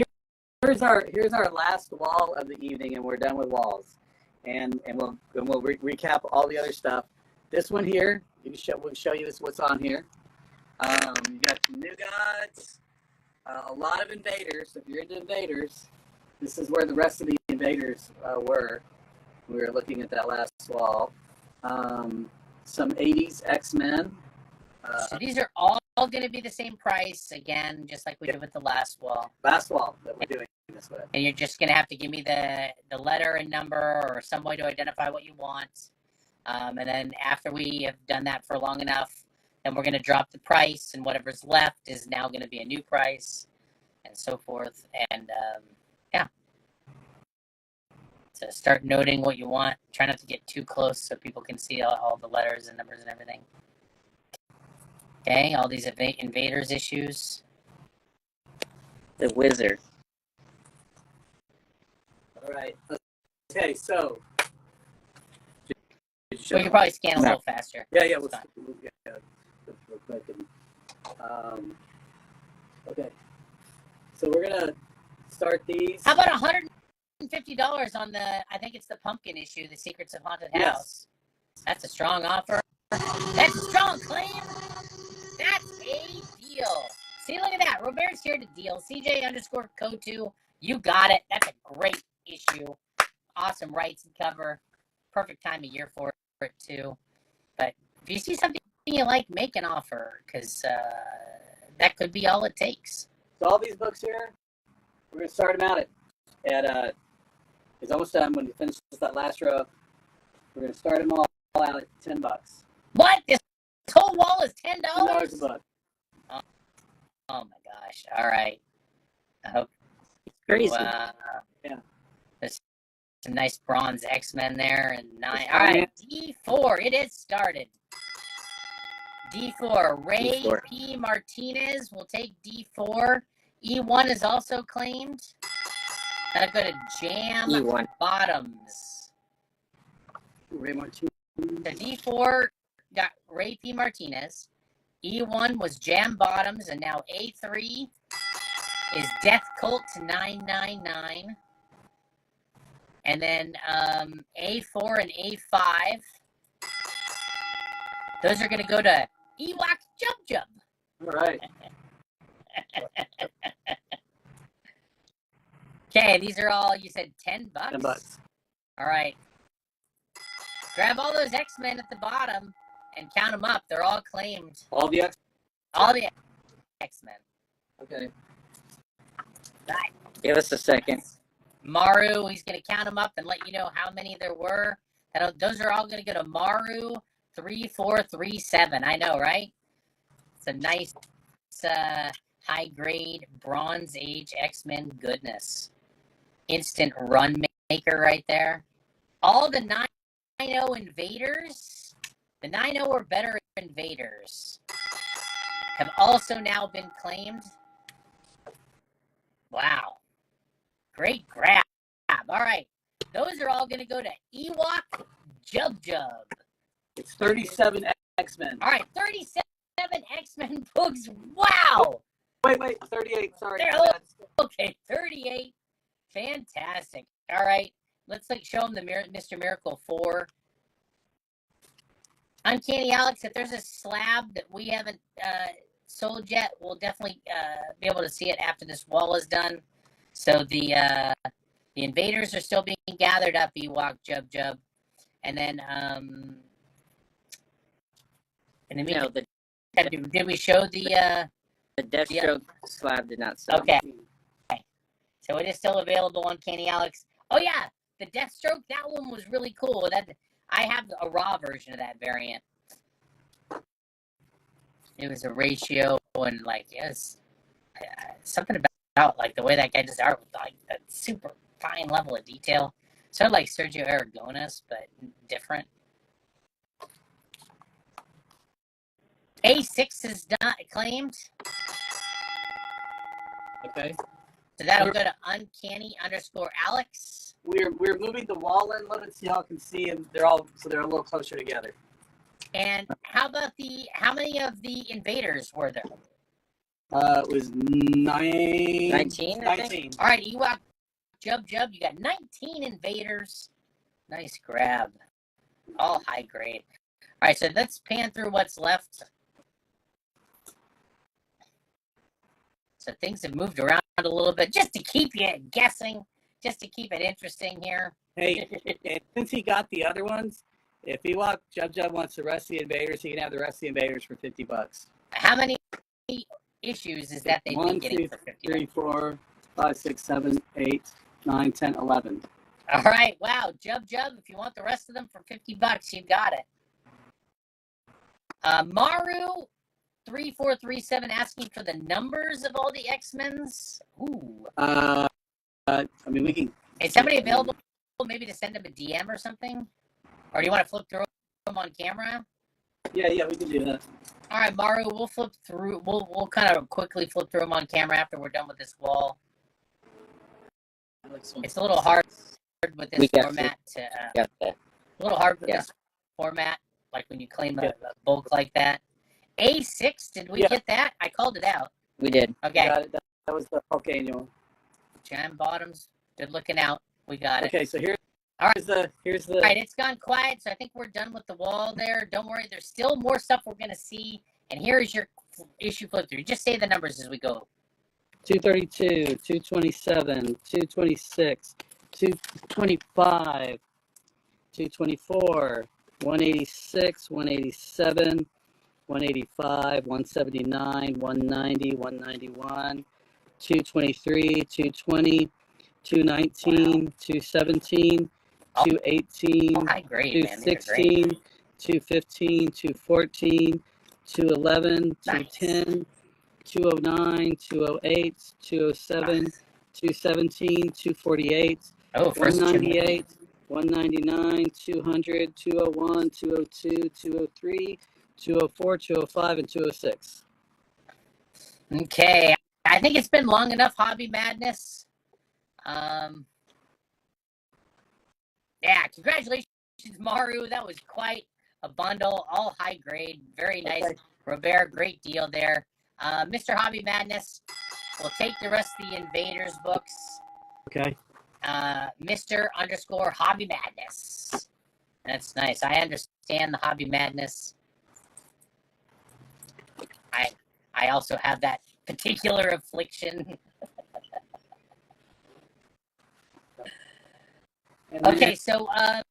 here's our last wall of the evening, and we're done with walls, and we'll recap all the other stuff. This one here, we'll show you what's on here. You got some New Gods, a lot of Invaders. If you're into Invaders, this is where the rest of the Invaders were. We were looking at that last wall. Some 80s X-Men. So these are all going to be the same price again, just like we did with the last wall. Last wall that we're doing this with. And you're just going to have to give me the letter and number or some way to identify what you want. And then after we have done that for long enough, then we're going to drop the price, and whatever's left is now going to be a new price. and so forth. And yeah. So start noting what you want. Try not to get too close so people can see all the letters and numbers and everything. Okay, all these invaders issues. The wizard. All right. Okay, so. We can probably scan a little faster. Yeah, It's we'll fine. real quick. Okay. So we're gonna start these. How about $150 on I think it's the pumpkin issue, the Secrets of Haunted House. Yes. That's a strong offer. That's a strong claim. That's a deal. See, look at that. Robert's here to deal. CJ_Co2. You got it. That's a great issue. Awesome rights and cover. Perfect time of year for it, too. But if you see something you like, make an offer, because that could be all it takes. So all these books here, we're gonna start them out at it's almost done. When you finish that last row, we're gonna start them all out at $10. What? This whole wall is $10? $10 a book. Oh my gosh. All right. I hope Crazy. Yeah. There's some nice bronze X-Men there and 9. All right. D4. It is started. D4. Ray D4. P. Martinez will take D4. E1 is also claimed. That'll go to Jam E1. Bottoms. Ray Martinez. The D4 got Ray P. Martinez. E1 was Jam Bottoms, and now A3 is Death Cult 999. And then A4 and A5, those are going to go to Ewok Jub Jub. All right. Okay, these are all, you said $10? $10. All right. Grab all those X-Men at the bottom and count them up. They're all claimed. All the X. All the X-Men. Okay. Right. Give us a second. Maru, he's going to count them up and let you know how many there were. Those are all going to go to Maru 3437. I know, right? It's a nice high-grade Bronze Age X-Men goodness. Instant run maker right there. All the 9-0 invaders, the 9-0 or better invaders, have also now been claimed. Wow. Great grab. All right. Those are all going to go to Ewok Jub Jub. It's 37 X-Men. All right. 37 X-Men books. Wow. Wait. 38. Sorry. Okay. 38. Fantastic. All right. Let's show them the Mr. Miracle 4. Uncanny Alex, if there's a slab that we haven't sold yet, we'll definitely be able to see it after this wall is done. So the invaders are still being gathered up, Ewok Jub Jub. And then did we show the Deathstroke slab did not sell. Okay. So it is still available on Uncanny Alex. Oh yeah, the Deathstroke, that one was really cool. I have a raw version of that variant. It was a ratio and something about the way that guy does art with that super fine level of detail. Sort of like Sergio Aragonis, but different. A6 is not claimed. Okay. So that'll go to Uncanny_Alex. We're moving the wall in a little bit so y'all can see, and they're a little closer together. And how many of the invaders were there? It was 19. 19, I think. All right, Ewok Jub Jub, you got 19 invaders. Nice grab. All high grade. All right, so let's pan through what's left. So things have moved around a little bit just to keep you guessing, just to keep it interesting here. Hey, and since he got the other ones, if Ewok Jub Jub wants the rest of the invaders, he can have the rest of the invaders for $50. How many issues is that they'd be 1, getting 2, for 50? 3, 4, 5, 6, 7, 8, 9, 10, 11. All right, wow, Jub Jub, if you want the rest of them for $50, you got it. Maru, 3437 asking for the numbers of all the X-Men's. Ooh. I mean, we can. Is somebody available maybe to send them a DM or something? Or do you want to flip through them on camera? Yeah, we can do that. All right, Maru, we'll flip through. We'll kind of quickly flip through them on camera after we're done with this wall. It's a little hard with this format to. A little hard with this format, like when you claim a bulk like that. A6, did we get that? I called it out. We did. Okay. Got it. That was the bulk annual. Jam Bottoms, good looking out. We got it. Okay, so here's the. All right, it's gone quiet, so I think we're done with the wall there. Don't worry, there's still more stuff we're going to see. And here is your issue flip through. Just say the numbers as we go. 232, 227, 226, 225, 224, 186, 187, 185, 179, 190, 191, 223, 220, 219, 217, 218, high grade, 216, 215, 214, 211, 210, 209, 208, 207, 217, 248, 198, 199, 200, 201, 202, 203, 204, 205, and 206. Okay. I think it's been long enough, Hobby Madness. Yeah, congratulations, Maru. That was quite a bundle, all high grade. Very nice. Okay. Robert, great deal there. Mr. Hobby Madness will take the rest of the Invaders books. Okay. Mr. _ Hobby Madness. That's nice. I understand the Hobby Madness. I also have that particular affliction. Okay, so I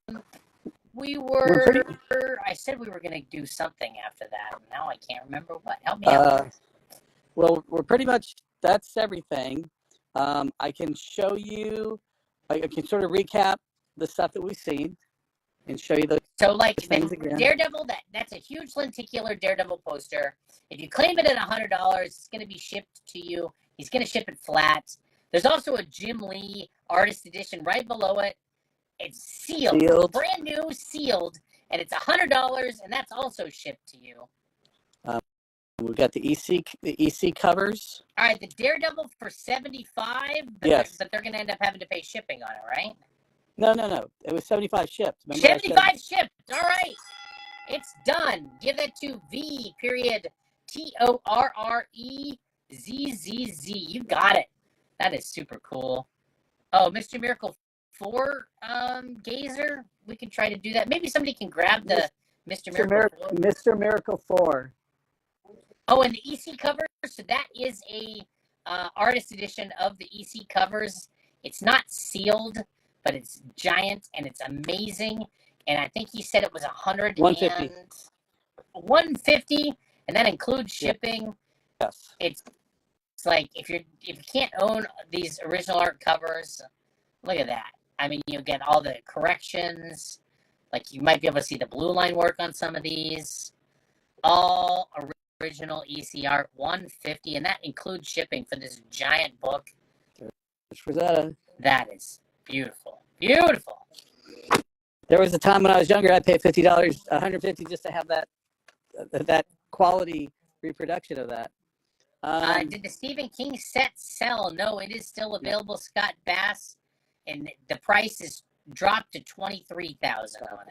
said we were going to do something after that. Now I can't remember what. Help me out. Well, we're pretty much, that's everything. I can show you, I can sort of recap the stuff that we've seen and show you the things again. Daredevil, that's a huge lenticular Daredevil poster. If you claim it at $100, it's going to be shipped to you. He's going to ship it flat. There's also a Jim Lee artist edition right below it. It's sealed. Brand new, sealed, and it's $100, and that's also shipped to you. We've got the EC covers. All right, the Daredevil for $75. Yes, but they're going to end up having to pay shipping on it, right? No. It was $75 shipped. Remember 75 shipped. All right, it's done. Give that to V.TORREZZZ. You got it. That is super cool. Oh, Mr. Miracle 4 Gazer. We can try to do that. Maybe somebody can grab the Mr. Miracle 4. Mr. Miracle 4. Oh, and the EC covers. So that is a artist edition of the EC covers. It's not sealed, but it's giant and it's amazing. And I think he said it was $150, and that includes shipping. Yes. It's like if you can't own these original art covers, look at that. I mean, you get all the corrections. Like you might be able to see the blue line work on some of these. All original EC art, $150, and that includes shipping for this giant book. That is beautiful. Beautiful. There was a time when I was younger, I paid $50, $150 just to have that quality reproduction of that. Did the Stephen King set sell? No, it is still available. Scott Bass, and the price is dropped to $23,000 on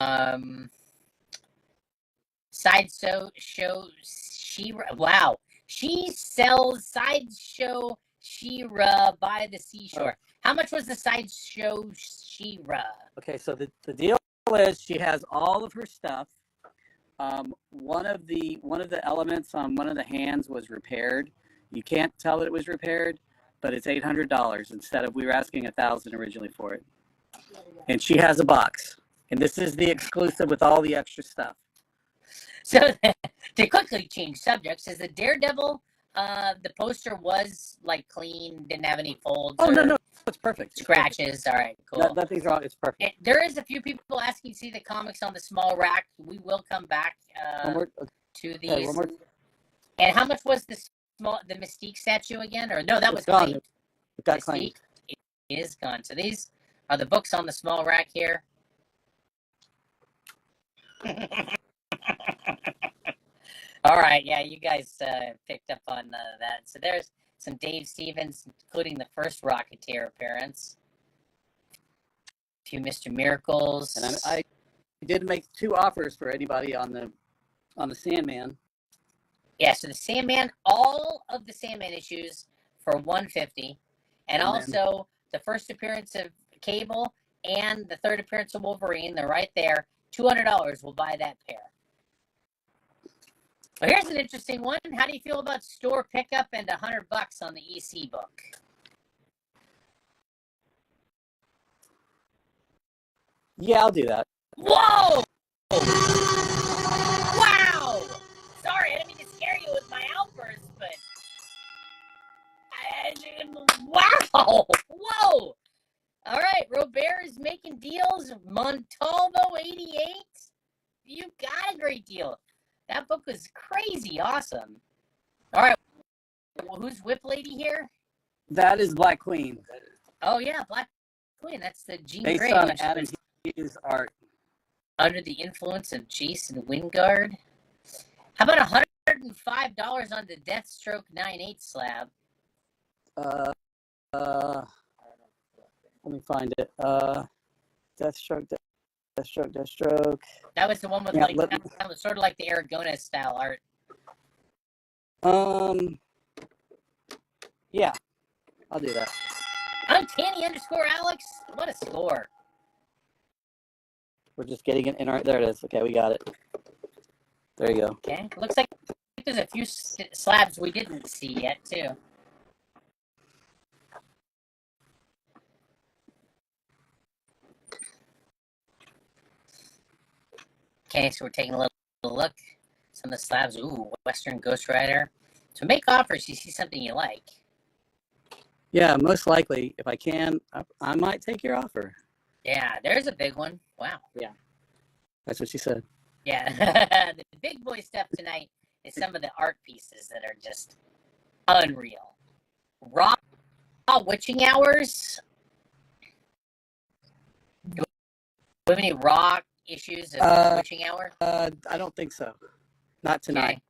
it. Sideshow She-Ra. Wow, she sells Sideshow She-Ra by the seashore. How much was the Sideshow She-Ra? Okay, so the deal is she has all of her stuff. One of the elements on one of the hands was repaired. You can't tell that it was repaired, but it's $800 instead of, we were asking $1,000 originally for it. And she has a box, and this is the exclusive with all the extra stuff. So to quickly change subjects, is the Daredevil, the poster was like clean, didn't have any folds? Oh, no, it's perfect. Scratches. All right, cool. Nothing's wrong. It's perfect. There is a few people asking to see the comics on the small rack. We will come back. two of Okay, these. one more. And how much was the Mystique statue again? Or no, that was gone. claimed. It got Mystique claimed. is gone. So these are the books on the small rack here. All right, yeah, you guys picked up on that. So there's some Dave Stevens, including the first Rocketeer appearance. A few Mr. Miracles. And I did make 2 offers for anybody on the Sandman. Yeah, so the Sandman, all of the Sandman issues for $150, and also the first appearance of Cable and the third appearance of Wolverine. They're right there. $200 will buy that pair. Well, here's an interesting one. How do you feel about store pickup and $100 on the EC book? Yeah, I'll do that. Whoa! Wow! Sorry, I didn't mean to scare you with my outburst, but wow! Whoa! All right, Robert is making deals. Montalvo 88. You got a great deal. That book was crazy awesome. All right, well, who's Whip Lady here? That is Black Queen. Oh yeah, Black Queen. That's the Jean Based Grey. on Adam Hughes' art. Under the influence of Jason Wingard. How about $105 on the Deathstroke 9/8 slab? Let me find it. Deathstroke. That was the one with that was sort of like the Aragonés style art. Yeah, I'll do that. Uncanny_Alex. What a score! We're just getting it in our. There it is. Okay, we got it. There you go. Okay, looks like there's a few slabs we didn't see yet too. Okay, so we're taking a little look. Some of the slabs. Ooh, Western Ghost Rider. So make offers. You see something you like. Yeah, most likely, if I can, I might take your offer. Yeah, there's a big one. Wow. Yeah, that's what she said. Yeah, the big boy stuff tonight is some of the art pieces that are just unreal. Raw Witching Hours. Do we have any raw issues of Witching Hour? I don't think so. Not tonight. Okay.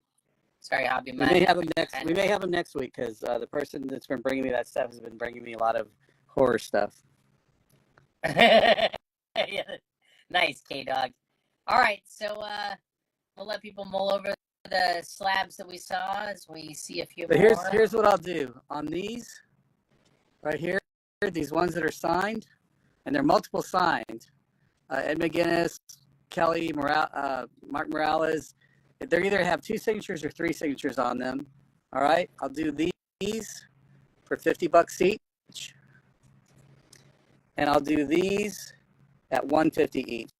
Sorry, Hobby. We may have them next. We may have them next week because the person that's been bringing me that stuff has been bringing me a lot of horror stuff. Yeah. Nice, K-Dog. All right, so we'll let people mull over the slabs that we saw as we see a few But more. here's what I'll do on these right here. These ones that are signed, and they're multiple signed. Ed McGuinness, Kelly, Mark Morales. They either have 2 signatures or 3 signatures on them. All right, I'll do these for $50 each, and I'll do these at $150 each.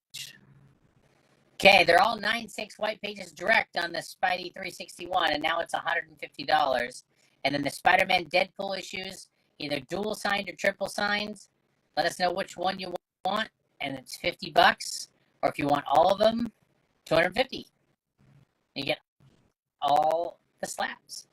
Okay, they're all 9.6 white pages direct on the Spidey 361, and now it's $150. And then the Spider-Man Deadpool issues, either dual signed or triple signed. Let us know which one you want, and it's $50. Or if you want all of them, $250. You get all the slabs.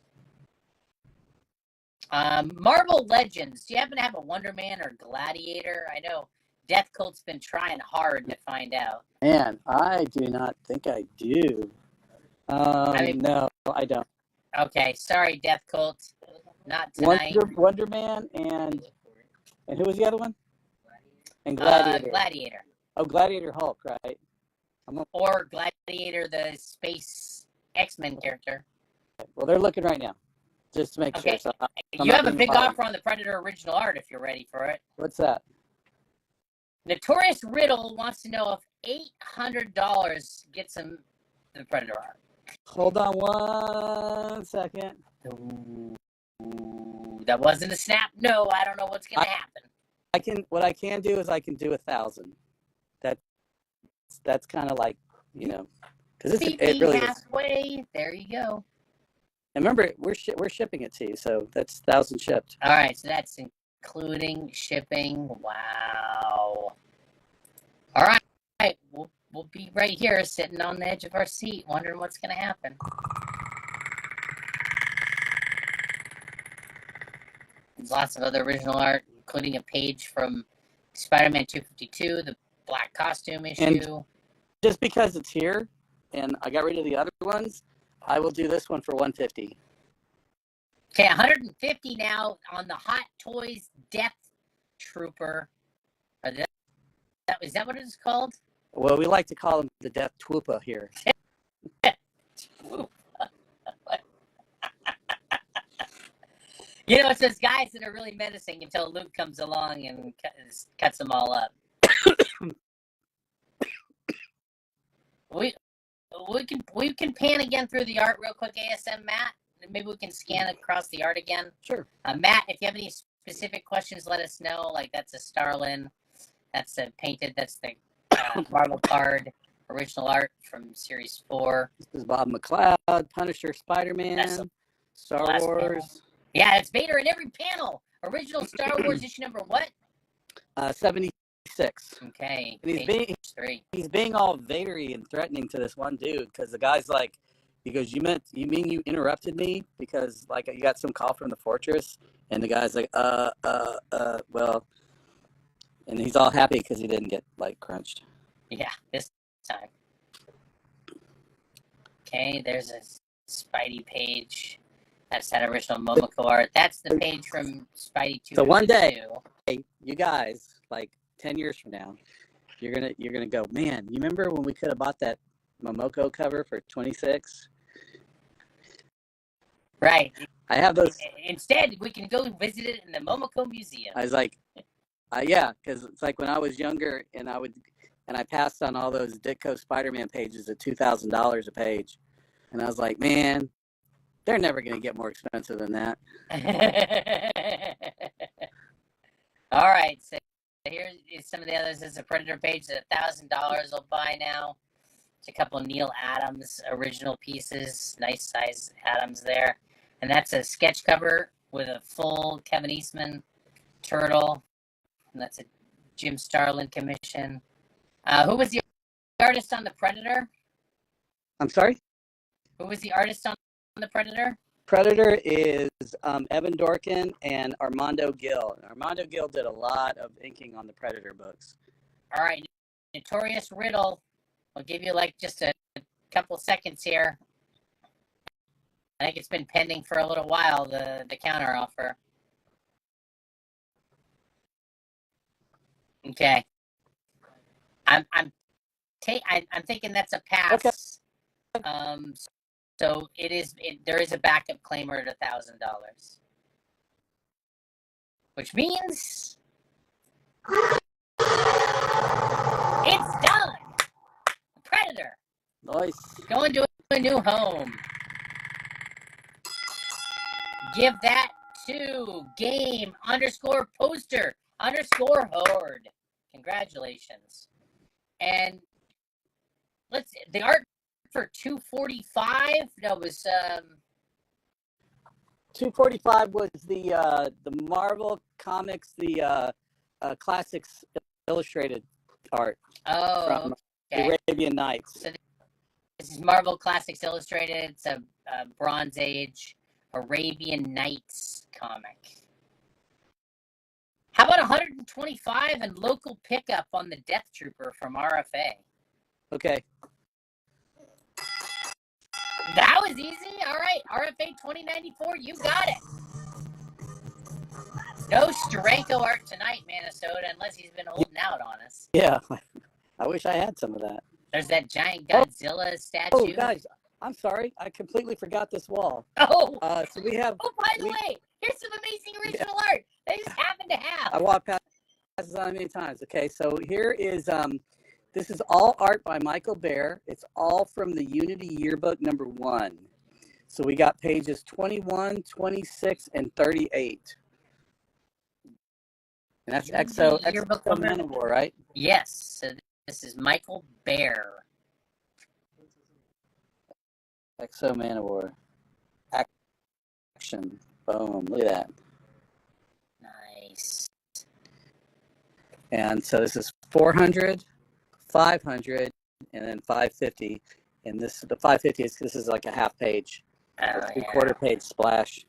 Marvel Legends. Do you happen to have a Wonder Man or Gladiator? I know Death Cult's been trying hard to find out. Man, I do not think I do. No, I don't. Okay, sorry, Death Cult. Not tonight. Wonder Man and who was the other one? And Gladiator. Gladiator. Oh, Gladiator Hulk, right? Or Gladiator, the space X-Men character. Well, they're looking right now, just to make sure. So you have a big offer on the Predator original art if you're ready for it. What's that? Notorious Riddle wants to know if $800 gets him the Predator art. Hold on 1 second. Ooh, that wasn't a snap. No, I don't know what's going to happen. What I can do is I can do 1,000. That's kind of like, because it really halfway. is. There you go. And remember, we're shipping it to you, so that's 1,000 shipped. All right, so that's including shipping. Wow. All right, we'll we'll be right here sitting on the edge of our seat wondering what's going to happen. There's lots of other original art, including a page from Spider-Man 252, the black costume issue. And just because it's here and I got rid of the other ones, I will do this one for $150. Okay, $150 now on the Hot Toys Death Trooper. Is that what it's called? Well, we like to call him the Death Twoopa here. You know, it's those guys that are really menacing until Luke comes along and cuts them all up. we can pan again through the art real quick, ASM Matt. Maybe we can scan across the art again. Sure. Matt, if you have any specific questions, let us know. Like that's a Starlin, that's a painted, that's the Marvel card, original art from Series 4. This is Bob McLeod, Punisher, Spider-Man, Star Wars. Panel. Yeah, it's Vader in every panel. Original Star Wars issue number what? 76. Okay. And he's being all Vadery and threatening to this one dude because the guy's like, he goes, you mean you interrupted me because like you got some call from the fortress? And the guy's like, well, and he's all happy because he didn't get like crunched. Yeah, this time. Okay, there's a Spidey page. That's that original Momoko art. That's the page from Spidey 2. So one day, hey, you guys, like 10 years from now, you're gonna go, man, you remember when we could have bought that Momoko cover for $26? Right. I have those. Instead, we can go visit it in the Momoko Museum. I was like, yeah, because it's like when I was younger and I passed on all those Ditko Spider-Man pages at $2,000 a page. And I was like, man, they're never going to get more expensive than that. All right. So here's some of the others. There's a Predator page that $1,000 will buy now. It's a couple of Neil Adams original pieces. Nice size Adams there. And that's a sketch cover with a full Kevin Eastman turtle. And that's a Jim Starlin commission. Who was the artist on the Predator? I'm sorry? Who was the artist on the Predator? Predator is Evan Dorkin and Armando Gil. Armando Gil did a lot of inking on the Predator books. All right. Notorious Riddle. I'll give you like just a couple seconds here. I think it's been pending for a little while, the counter offer. Okay. I'm thinking that's a pass. Okay. So there is a backup claimer at $1,000. Which means it's done. Predator. Nice. Going to a new home. Give that to game_poster_horde. Congratulations. And the art for 245. That was 245 was the Marvel Comics, the Classics Illustrated art from the Arabian Nights. So this is Marvel Classics Illustrated. It's a Bronze Age Arabian Nights comic. How about 125 and local pickup on the Death Trooper from RFA? Okay. That was easy. All right. RFA 2094, you got it. No Steranko art tonight, Minnesota, unless he's been holding out on us. Yeah. I wish I had some of that. There's that giant Godzilla statue. Oh, guys, I'm sorry. I completely forgot this wall. Oh. So we have. Oh, by the way, here's some amazing original art. They just happen to have. I walked past this on many times. Okay, so here is this is all art by Michael Baer. It's all from the Unity Yearbook #1. So we got pages 21, 26, and 38. And that's Exo Manowar, right? Yes. So this is Michael Baer. Exo Manowar. Action. Boom. Look at that. Nice. And so this is 400, 500, and then 550. And the 550 this is like a half page, Oh, three-quarter page splash.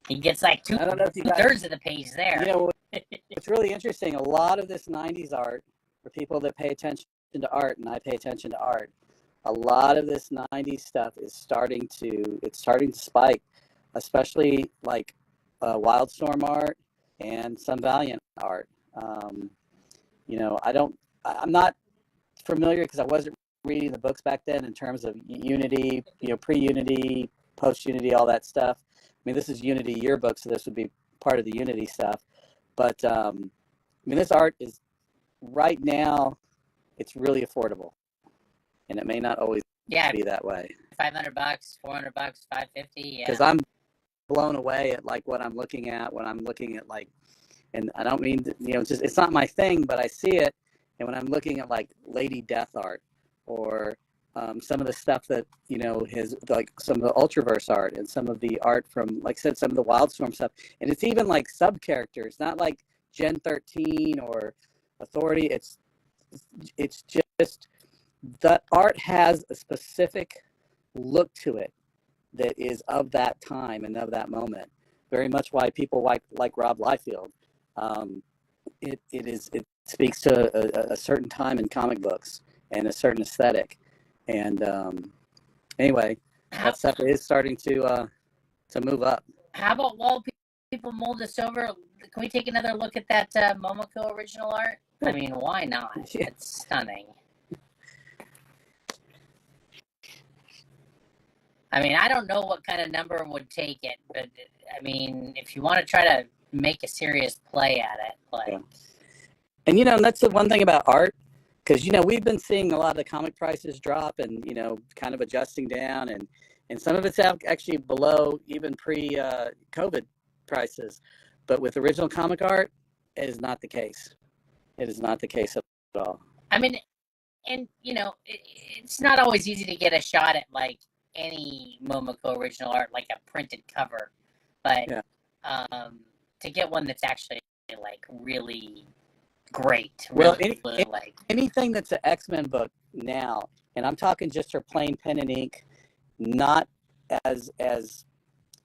He gets like I don't know if you guys, two-thirds of the page there. you know, what's really interesting, a lot of this 90s art, for people that pay attention to art, and I pay attention to art, a lot of this 90s stuff is starting to spike, especially like Wildstorm art and some Valiant art. You know, I'm not familiar because I wasn't reading the books back then in terms of Unity, you know, pre-Unity, post-Unity, all that stuff. I mean, this is Unity yearbook, so this would be part of the Unity stuff. But I mean, this art is right now, it's really affordable, and it may not always be that way. $500, $400, $550. Yeah. Because I'm blown away at like what I'm looking at when I'm looking at like, and I don't mean to, you know, it's not my thing, but I see it, and when I'm looking at like Lady Death art or some of the stuff that, you know, his, like some of the Ultraverse art and some of the art from, like I said, some of the Wildstorm stuff, and it's even like sub characters, not like Gen 13 or Authority. It's just the art has a specific look to it that is of that time and of that moment. Very much why people like Rob Liefeld. It speaks to a certain time in comic books and a certain aesthetic. And anyway, that stuff is starting to move up. How about while people mold this over, can we take another look at that Momoko original art? I mean, why not? Yeah. It's stunning. I mean, I don't know what kind of number would take it, but I mean, if you want to try to make a serious play at it, like. Yeah. And you know, and that's the one thing about art, because you know we've been seeing a lot of the comic prices drop, and you know, kind of adjusting down, and some of it's actually below even pre-COVID prices. But with original comic art, it is not the case. It is not the case at all. I mean, and you know, it's not always easy to get a shot at like any Momoko original art, like a printed cover, but to get one that's actually like really great. Really, well, anything that's an X-Men book now, and I'm talking just for plain pen and ink, not as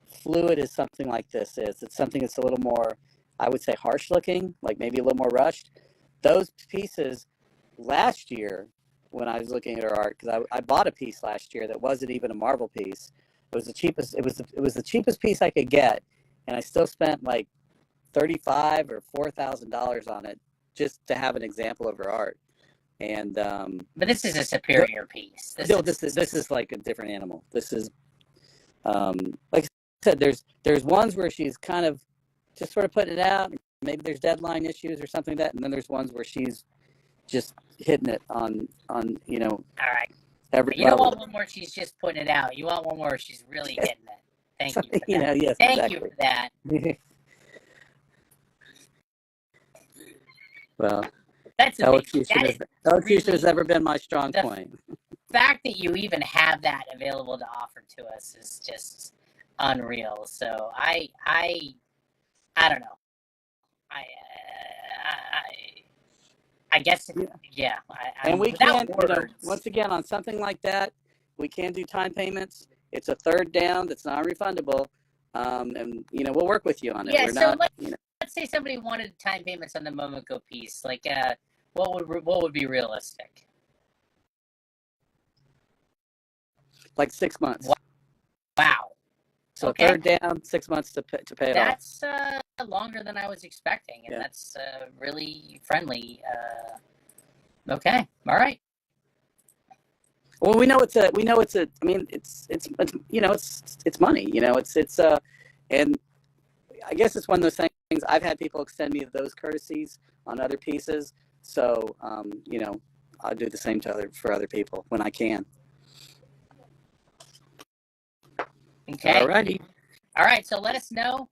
fluid as something like this is. It's something that's a little more, I would say, harsh looking, like maybe a little more rushed. Those pieces last year, when I was looking at her art, because I bought a piece last year that wasn't even a Marvel piece. It was the cheapest. It was the cheapest piece I could get, and I still spent like $35,000 or $4,000 on it just to have an example of her art. And but this is a superior piece. This is like a different animal. This is like I said, there's ones where she's kind of just sort of putting it out. Maybe there's deadline issues or something like that, and then there's ones where she's just hitting it on you know. All right. Every you don't want one where she's just putting it out. You want one where she's really hitting it. Thank you. For that. You know, yes. Thank exactly. you for that. Well, that's elocution has ever been my strong point. The fact that you even have that available to offer to us is just unreal. So I don't know. I guess yeah. And we can, you know, once again, on something like that, we can do time payments. It's a third down that's non-refundable, and you know we'll work with you on it. Yeah. So let's say somebody wanted time payments on the Momoko piece. Like, what would be realistic? Like 6 months. Wow. So okay. Third down, 6 months to pay it off. That's longer than I was expecting, and that's really friendly. Okay, all right. Well, we know it's a. I mean, it's you know it's money. You know it's and I guess it's one of those things. I've had people extend me those courtesies on other pieces, so you know I'll do the same for other people when I can. Okay. Alrighty. All right. So let us know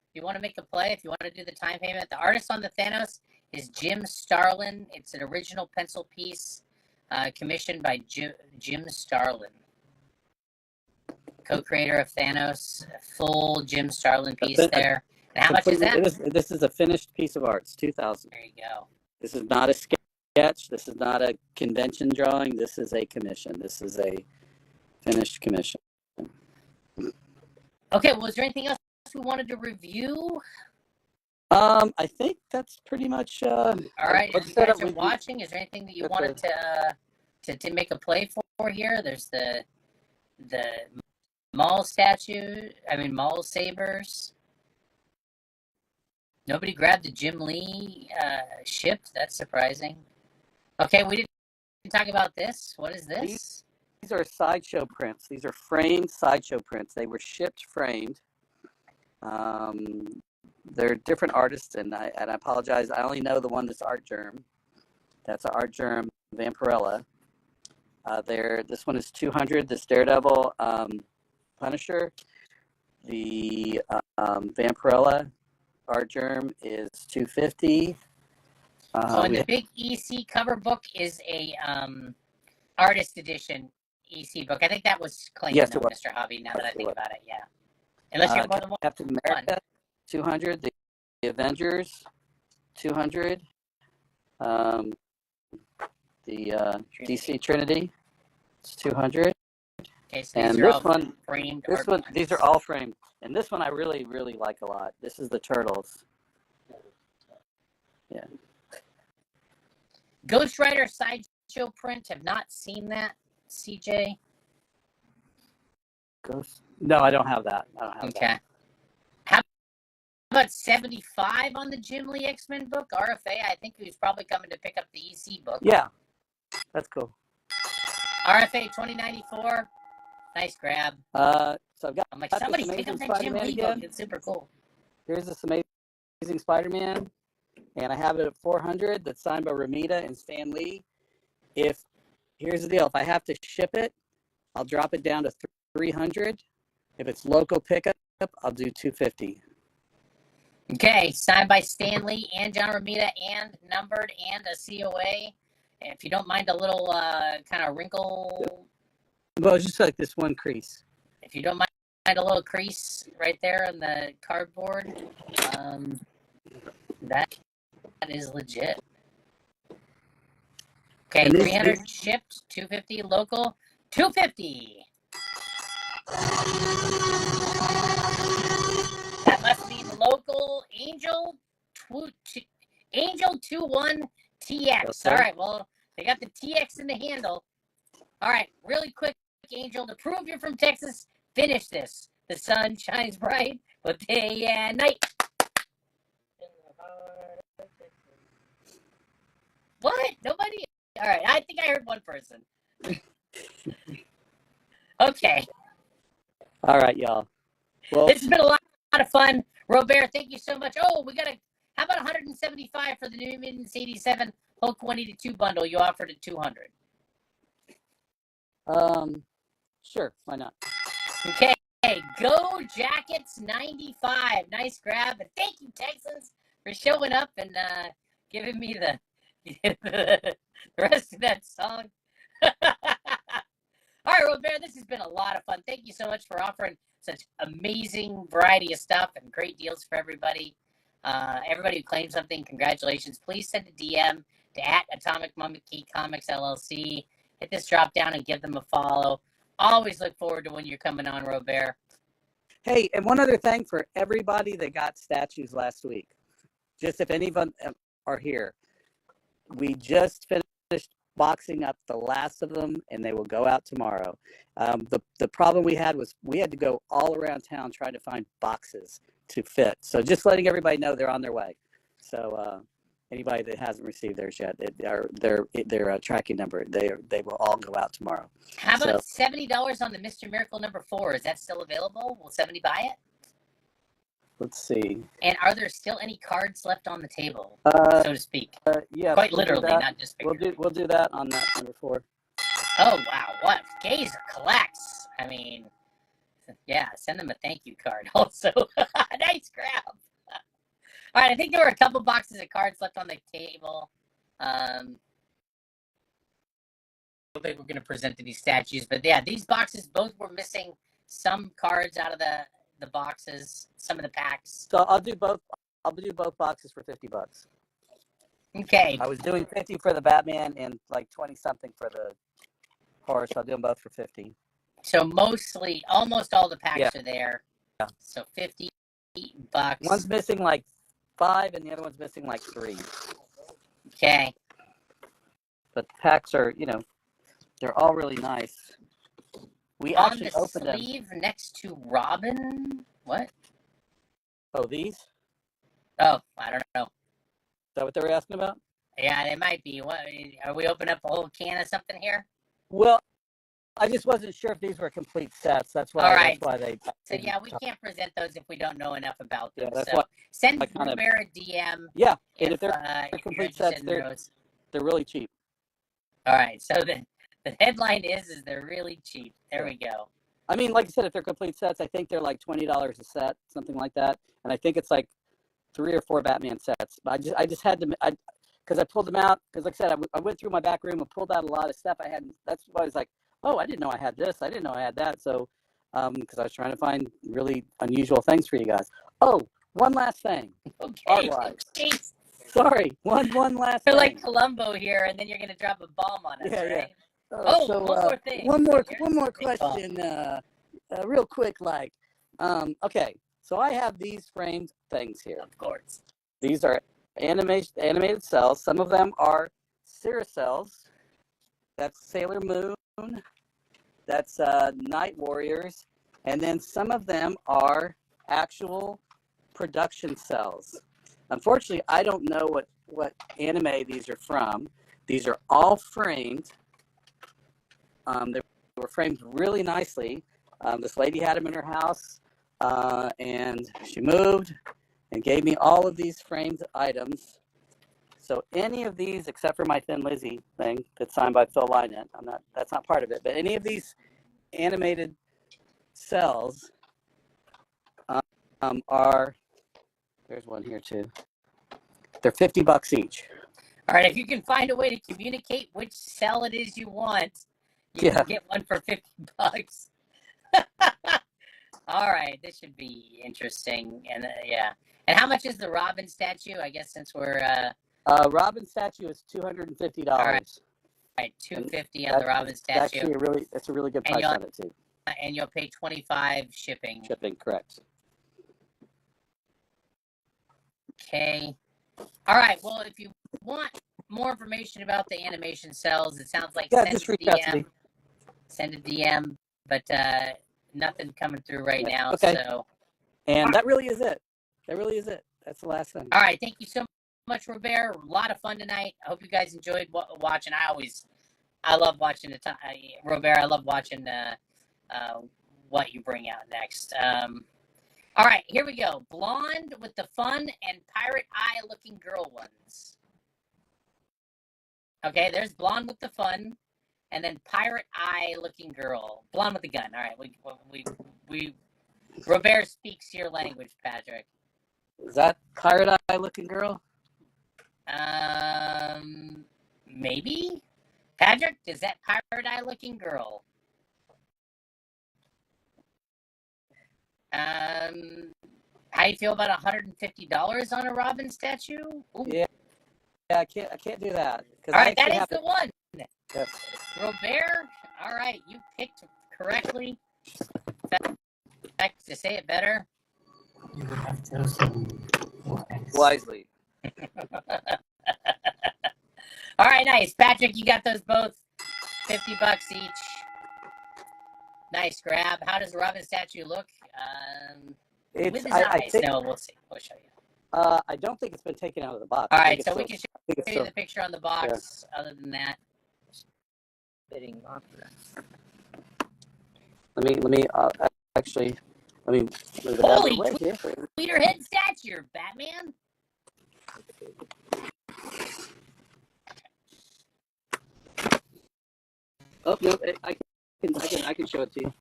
if you want to make a play, if you want to do the time payment. The artist on the Thanos is Jim Starlin. It's an original pencil piece commissioned by Jim Starlin, co-creator of Thanos. Full Jim Starlin piece there. And how much is that? This is a finished piece of art. It's $2,000. There you go. This is not a sketch. This is not a convention drawing. This is a commission. This is a finished commission. Okay, well, is there anything else we wanted to review? I think that's pretty much. All right, let's if you set guys up are with you. watching, is there anything that you That's wanted to make a play for here? There's the mall statue. I mean, mall sabers. Nobody grabbed the Jim Lee shipped. That's surprising. Okay, we didn't talk about this. What is this? These are sideshow prints. These are framed sideshow prints. They were shipped framed. They're different artists, and I apologize. I only know the one that's Art Germ. That's an Art Germ Vampirella. This one is 200. This Daredevil Punisher. The Vampirella Art Germ is 250. And the big EC cover book is a artist edition EC book. I think that was claimed, yes, though, Mr. Hobby, now that I think about it, yeah. Unless you have more than one. Captain America, 200. The Avengers, 200. The DC Trinity, it's 200. Okay, so and these are this all one, framed. these are all framed. And this one I really, really like a lot. This is the Turtles. Yeah. Ghost Rider sideshow print. Have not seen that, CJ. Ghost? No, I don't have that. I don't have Okay. that. How about 75 on the Jim Lee X-Men book? RFA, I think he was probably coming to pick up the EC book. Yeah, that's cool. RFA 2094. Nice grab. So I've got. I'm like, somebody pick up that Jim Lee book. It's super cool. Here's this amazing Spider-Man, and I have it at 400. That's signed by Ramita and Stan Lee. Here's the deal: if I have to ship it, I'll drop it down to 300. If it's local pickup, I'll do 250. Okay, signed by Stan Lee and John Romita, and numbered, and a COA. If you don't mind a little kind of wrinkle. Well, it's just like this one crease. If you don't mind a little crease right there on the cardboard, that is legit. Okay, 300 shipped, 250 local, 250. That must be local Angel 21 TX. All right, well, they got the TX in the handle. All right, really quick, Angel, to prove you're from Texas, finish this. The sun shines bright, both day and night. What? Nobody? All right, I think I heard one person. Okay. All right, y'all. Well, This has been a lot of fun. Robert, thank you so much. Oh, how about 175 for the New Mutants 87 Hulk 182 bundle you offered at 200? Sure, why not? Okay, Go Jackets 95. Nice grab. And thank you, Texans, for showing up and giving me the rest of that song. All right, Robert, this has been a lot of fun. Thank you so much for offering such amazing variety of stuff and great deals for everybody. Everybody who claims something, congratulations. Please send a DM to @AtomicMonkeyComics LLC. Hit this drop down and give them a follow. Always look forward to when you're coming on, Robert. Hey, and one other thing for everybody that got statues last week. Just if any of them are here, we just finished boxing up the last of them, and they will go out tomorrow. The problem we had was we had to go all around town trying to find boxes to fit. So just letting everybody know they're on their way. So anybody that hasn't received theirs yet, their tracking number, they will all go out tomorrow. How about $70 on the Mr. Miracle #4? Is that still available? Will somebody buy it? Let's see. And are there still any cards left on the table, so to speak? Yeah, quite literally, not just figuratively. We'll do that on that #4. Oh wow, what Gazer collects. I mean, yeah, send them a thank you card also. Nice grab. All right, I think there were a couple boxes of cards left on the table. I don't think we're going to present to these statues, but yeah, these boxes both were missing some cards out of the boxes, some of the packs. So I'll do both. I'll do both boxes for $50. Okay. I was doing 50 for the Batman and like 20 something for the horse. I'll do them both for 50. So mostly, almost all the packs Yeah. are there. Yeah. So $50. One's missing like 5 and the other one's missing like 3. Okay. But the packs are, they're all really nice. We On actually the opened them. sleeve next to Robin. What? Oh, these? Is Oh, I don't know. that what they were asking about? Yeah, they might be. What? Are we opening up a whole can of something here? Well, I just wasn't sure if these were complete sets. That's why. All right. That's why they. So yeah, we can't present those if we don't know enough about them. Yeah, that's so why send I kinda- Rivera a DM. Yeah, and if if they're you're complete interested sets, in they're those. really cheap. All right. So the headline is they're really cheap. There we go. I mean, like I said, if they're complete sets, I think they're like $20 a set, something like that. And I think it's like 3 or 4 Batman sets. But I just had to, because I pulled them out. Because like I said, I went through my back room and pulled out a lot of stuff I hadn't. That's why I was like, oh, I didn't know I had this. I didn't know I had that. So, because I was trying to find really unusual things for you guys. Oh, one last thing. Okay. Art-wise. Jeez. Sorry, one last You're thing. like Columbo here, and then you're gonna drop a bomb on us, Yeah, yeah. right? Oh, so, one more thing. One more Big bomb. question, real quick, like, okay. So I have these framed things here. Of course. These are animated cells. Some of them are Cirrus cells. That's Sailor Moon. That's Night Warriors. And then some of them are actual production cells. Unfortunately, I don't know what anime these are from. These are all framed. They were framed really nicely. This lady had them in her house, and she moved and gave me all of these framed items. So any of these, except for my Thin Lizzy thing that's signed by Phil Lynott, that's not part of it. But any of these animated cells are. There's one here too. They're $50 each. All right. If you can find a way to communicate which cell it is you want, you can get one for $50. All right. This should be interesting. And yeah. And how much is the Robin statue? I guess since we're Robin statue is $250. All right, $250 on the Robin statue. Actually, that's a really good price on it too. And you'll pay $25 shipping. Shipping, correct. Okay. All right. Well, if you want more information about the animation cells, it sounds like just reach out to me. Send a DM, but nothing coming through right now. Okay. So. And that really is it. That's the last thing. All right. Thank you so much, Robert. A lot of fun tonight. I hope you guys enjoyed watching. I love watching Robert. I love watching what you bring out next. All right, here we go. Blonde with the fun and pirate eye looking girl ones. Okay, there's blonde with the fun, and then pirate eye looking girl. Blonde with the gun. All right, we Robert speaks your language, Patrick. Is that pirate eye looking girl? Maybe. Patrick, is that pirate eye looking girl? How do you feel about $150 on a Robin statue? Ooh. Yeah, I can't do that. All right, that is the one. Yes. Robert, all right, you picked correctly. In fact, to say it better, you would have chosen wisely. All right, nice. Patrick, you got those both. $50 each. Nice grab. How does the Robin statue look? With his eyes. No, we'll see. We'll show you. I don't think it's been taken out of the box. All right, so we can show you the picture on the box. Yeah. Other than that, bidding opera. Let me actually. Holy Tweeter head statue, Batman. Oh no, I can show it to you.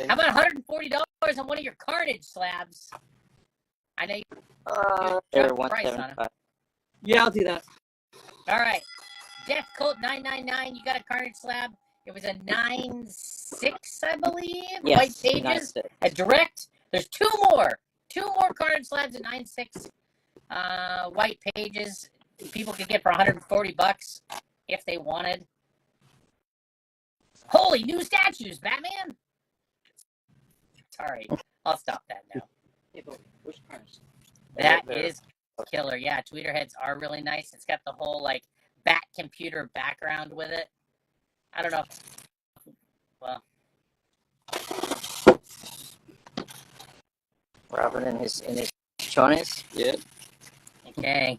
How about $140 on one of your Carnage slabs? I know you dropped the price on it. Yeah, I'll do that. All right, Death Cult 999. You got a Carnage slab. It was a 9.6, I believe. Yes, white pages. 9.6. A direct. There's two more Carnage slabs at 9.6. White pages. people could get for $140 if they wanted. Holy new statues, Batman! Sorry, I'll stop that now. That is killer. Yeah, tweeter heads are really nice. It's got the whole like bat computer background with it. I don't know. Well, Robert in his chones. Yep. okay,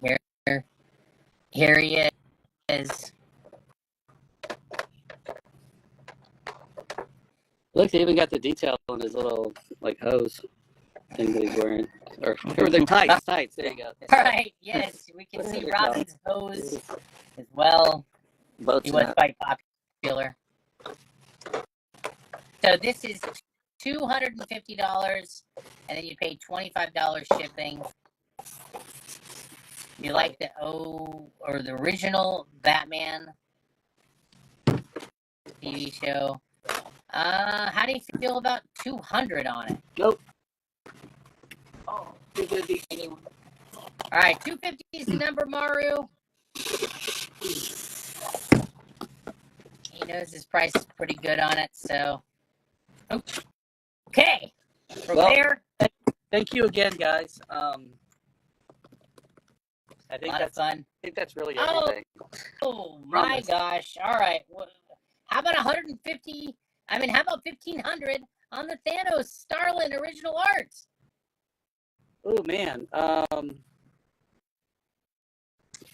here he is. Look, they even got the detail on his little like hose thing that he's wearing, or they're tights. Tights. There you go. All right, yes, we can see Robin's hose as well. Both He was quite popular. So this is $250, and then you pay $25 shipping. You like the the original Batman TV show? How do you feel about 200 on it? Nope. Oh, too good to be anyone. All right, 250 is the number, Maru. He knows his price is pretty good on it, so. Okay. From there. Thank you again, guys. I think A lot of fun. I think that's really everything. Oh my Promise. gosh! All right, how about 150? I mean, how about 1,500 on the Thanos Starlin original art? Oh man.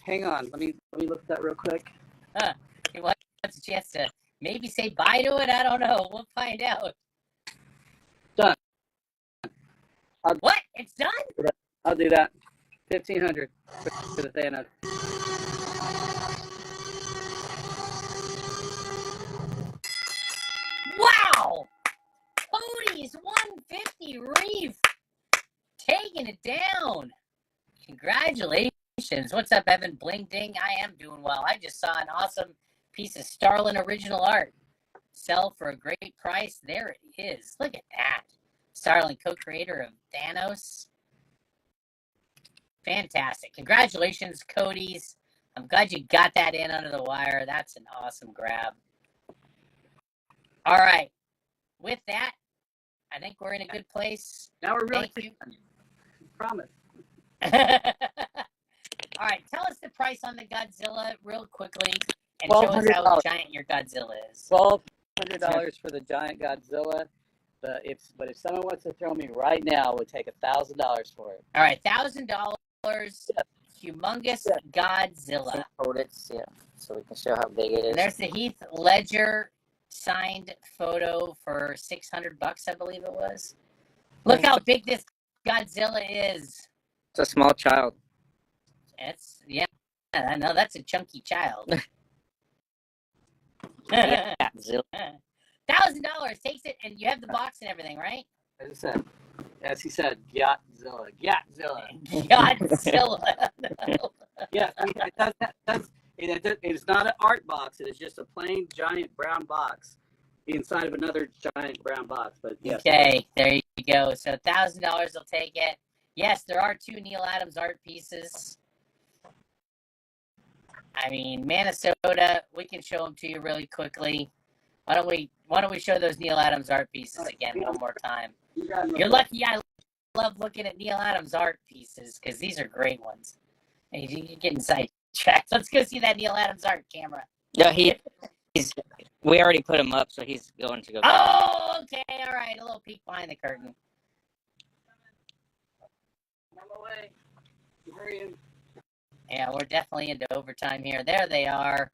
Hang on. Let me look at that real quick. He wants a chance to maybe say bye to it. I don't know. We'll find out. Done. What? It's done? I'll do that. 1,500 for the Thanos. Wow! Cody's 150 Reef taking it down. Congratulations. What's up, Evan? Bling ding. I am doing well. I just saw an awesome piece of Starlin original art sell for a great price. There it is. Look at that. Starlin, co-creator of Thanos. Fantastic. Congratulations, Cody's. I'm glad you got that in under the wire. That's an awesome grab. All right. With that, I think we're in a good place. Now we're really Thank you. Promise. All right. Tell us the price on the Godzilla real quickly and show us how $1,200. giant your Godzilla is. $1,200 for the giant Godzilla. But if someone wants to throw me right now, I would take $1,000 for it. All right. $1,000. Humongous Godzilla. Hold it, yeah, so we can show how big it is. And there's the Heath Ledger signed photo for $600, I believe it was. Look how big this Godzilla is. It's a small child. Yeah, I know that's a chunky child. Yeah, Godzilla. $1,000 takes it, and you have the box and everything, right? As he said, Yatzilla. Godzilla. Yeah, it's not an art box. It is just a plain giant brown box inside of another giant brown box. But yes. Okay, there you go. So $1,000 will take it. Yes, there are 2 Neil Adams art pieces. I mean, Minnesota. We can show them to you really quickly. Why don't we show those Neil Adams art pieces again one more time? You're lucky. I love looking at Neil Adams art pieces because these are great ones. And you're getting sidetracked. Let's go see that Neil Adams art camera. No, we already put him up, so he's going to go back. Oh, okay. All right. A little peek behind the curtain. On my way. Hurry. Yeah, we're definitely into overtime here. There they are.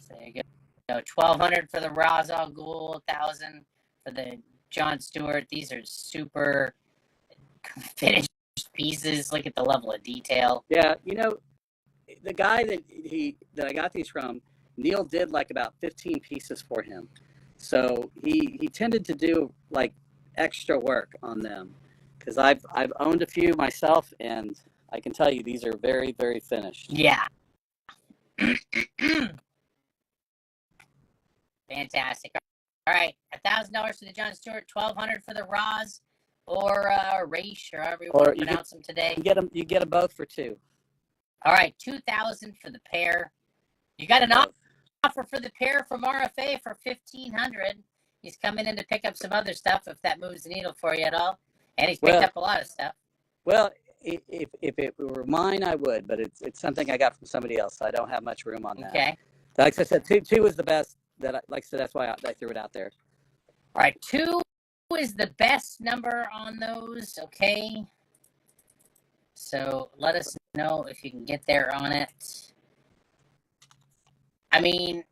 So there you go. 1,200 for the Ra's al Ghul, 1,000 for the John Stewart. These are super finished pieces. Look at the level of detail. Yeah, the guy that I got these from, Neil did like about 15 pieces for him. So he tended to do like extra work on them because I've owned a few myself, and I can tell you these are very, very finished. Yeah. Fantastic. All right, $1,000 for the John Stewart, $1,200 for the Ra's. or Raish, or however you Or want to you pronounce them today. You get them both for 2. All right, 2,000 for the pair. You got an offer for the pair from RFA for 1,500. He's coming in to pick up some other stuff if that moves the needle for you at all. And he's picked up a lot of stuff. Well, if it were mine, I would, but it's something I got from somebody else. So I don't have much room on that. Okay. Like I said, 2 was the best. Like I said, that's why I threw it out there. All right, 2 is the best number on those. Okay. So let us know if you can get there on it. I mean,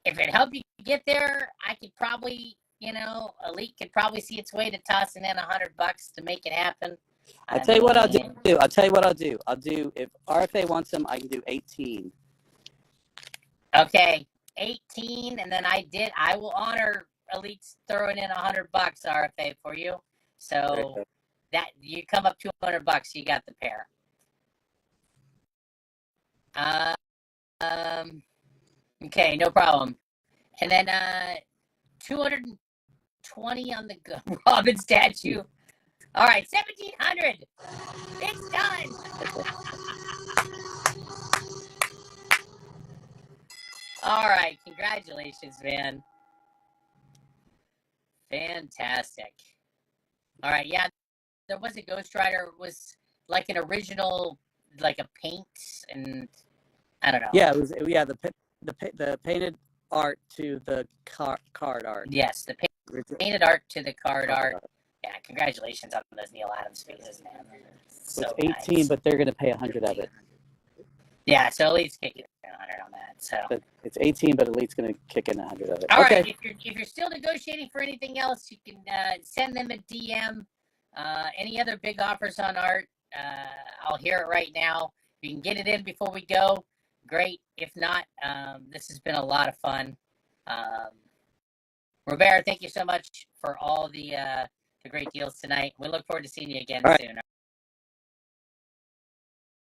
if it helped you get there, I could probably, Elite could probably see its way to tossing in $100 to make it happen. I'll tell you what I'll do. I'll do, if RFA wants them, I can do 18. Okay, 18, and then I will honor Elite's throwing in $100 RFA for you. So that you come up $200, you got the pair. Okay, no problem. And then 220 on the Robin statue. All right, 1,700. It's done. All right, congratulations, man. Fantastic. All right, yeah, there was a Ghost Rider. It was like an original, like a paint, and I don't know. Yeah, it was. Yeah, the painted art to the card art. Yes, the painted art to the card art. Yeah, congratulations on those Neil Adams faces, man. So it's 18, nice. But they're going to pay 100 of it. Yeah, so Elite's kicking 100 on that. So it's 18, but Elite's going to kick in 100 of it. All right. If you're still negotiating for anything else, you can send them a DM. Any other big offers on art? I'll hear it right now. If you can get it in before we go, great. If not, this has been a lot of fun. Robert, thank you so much for all the great deals tonight. We look forward to seeing you again soon.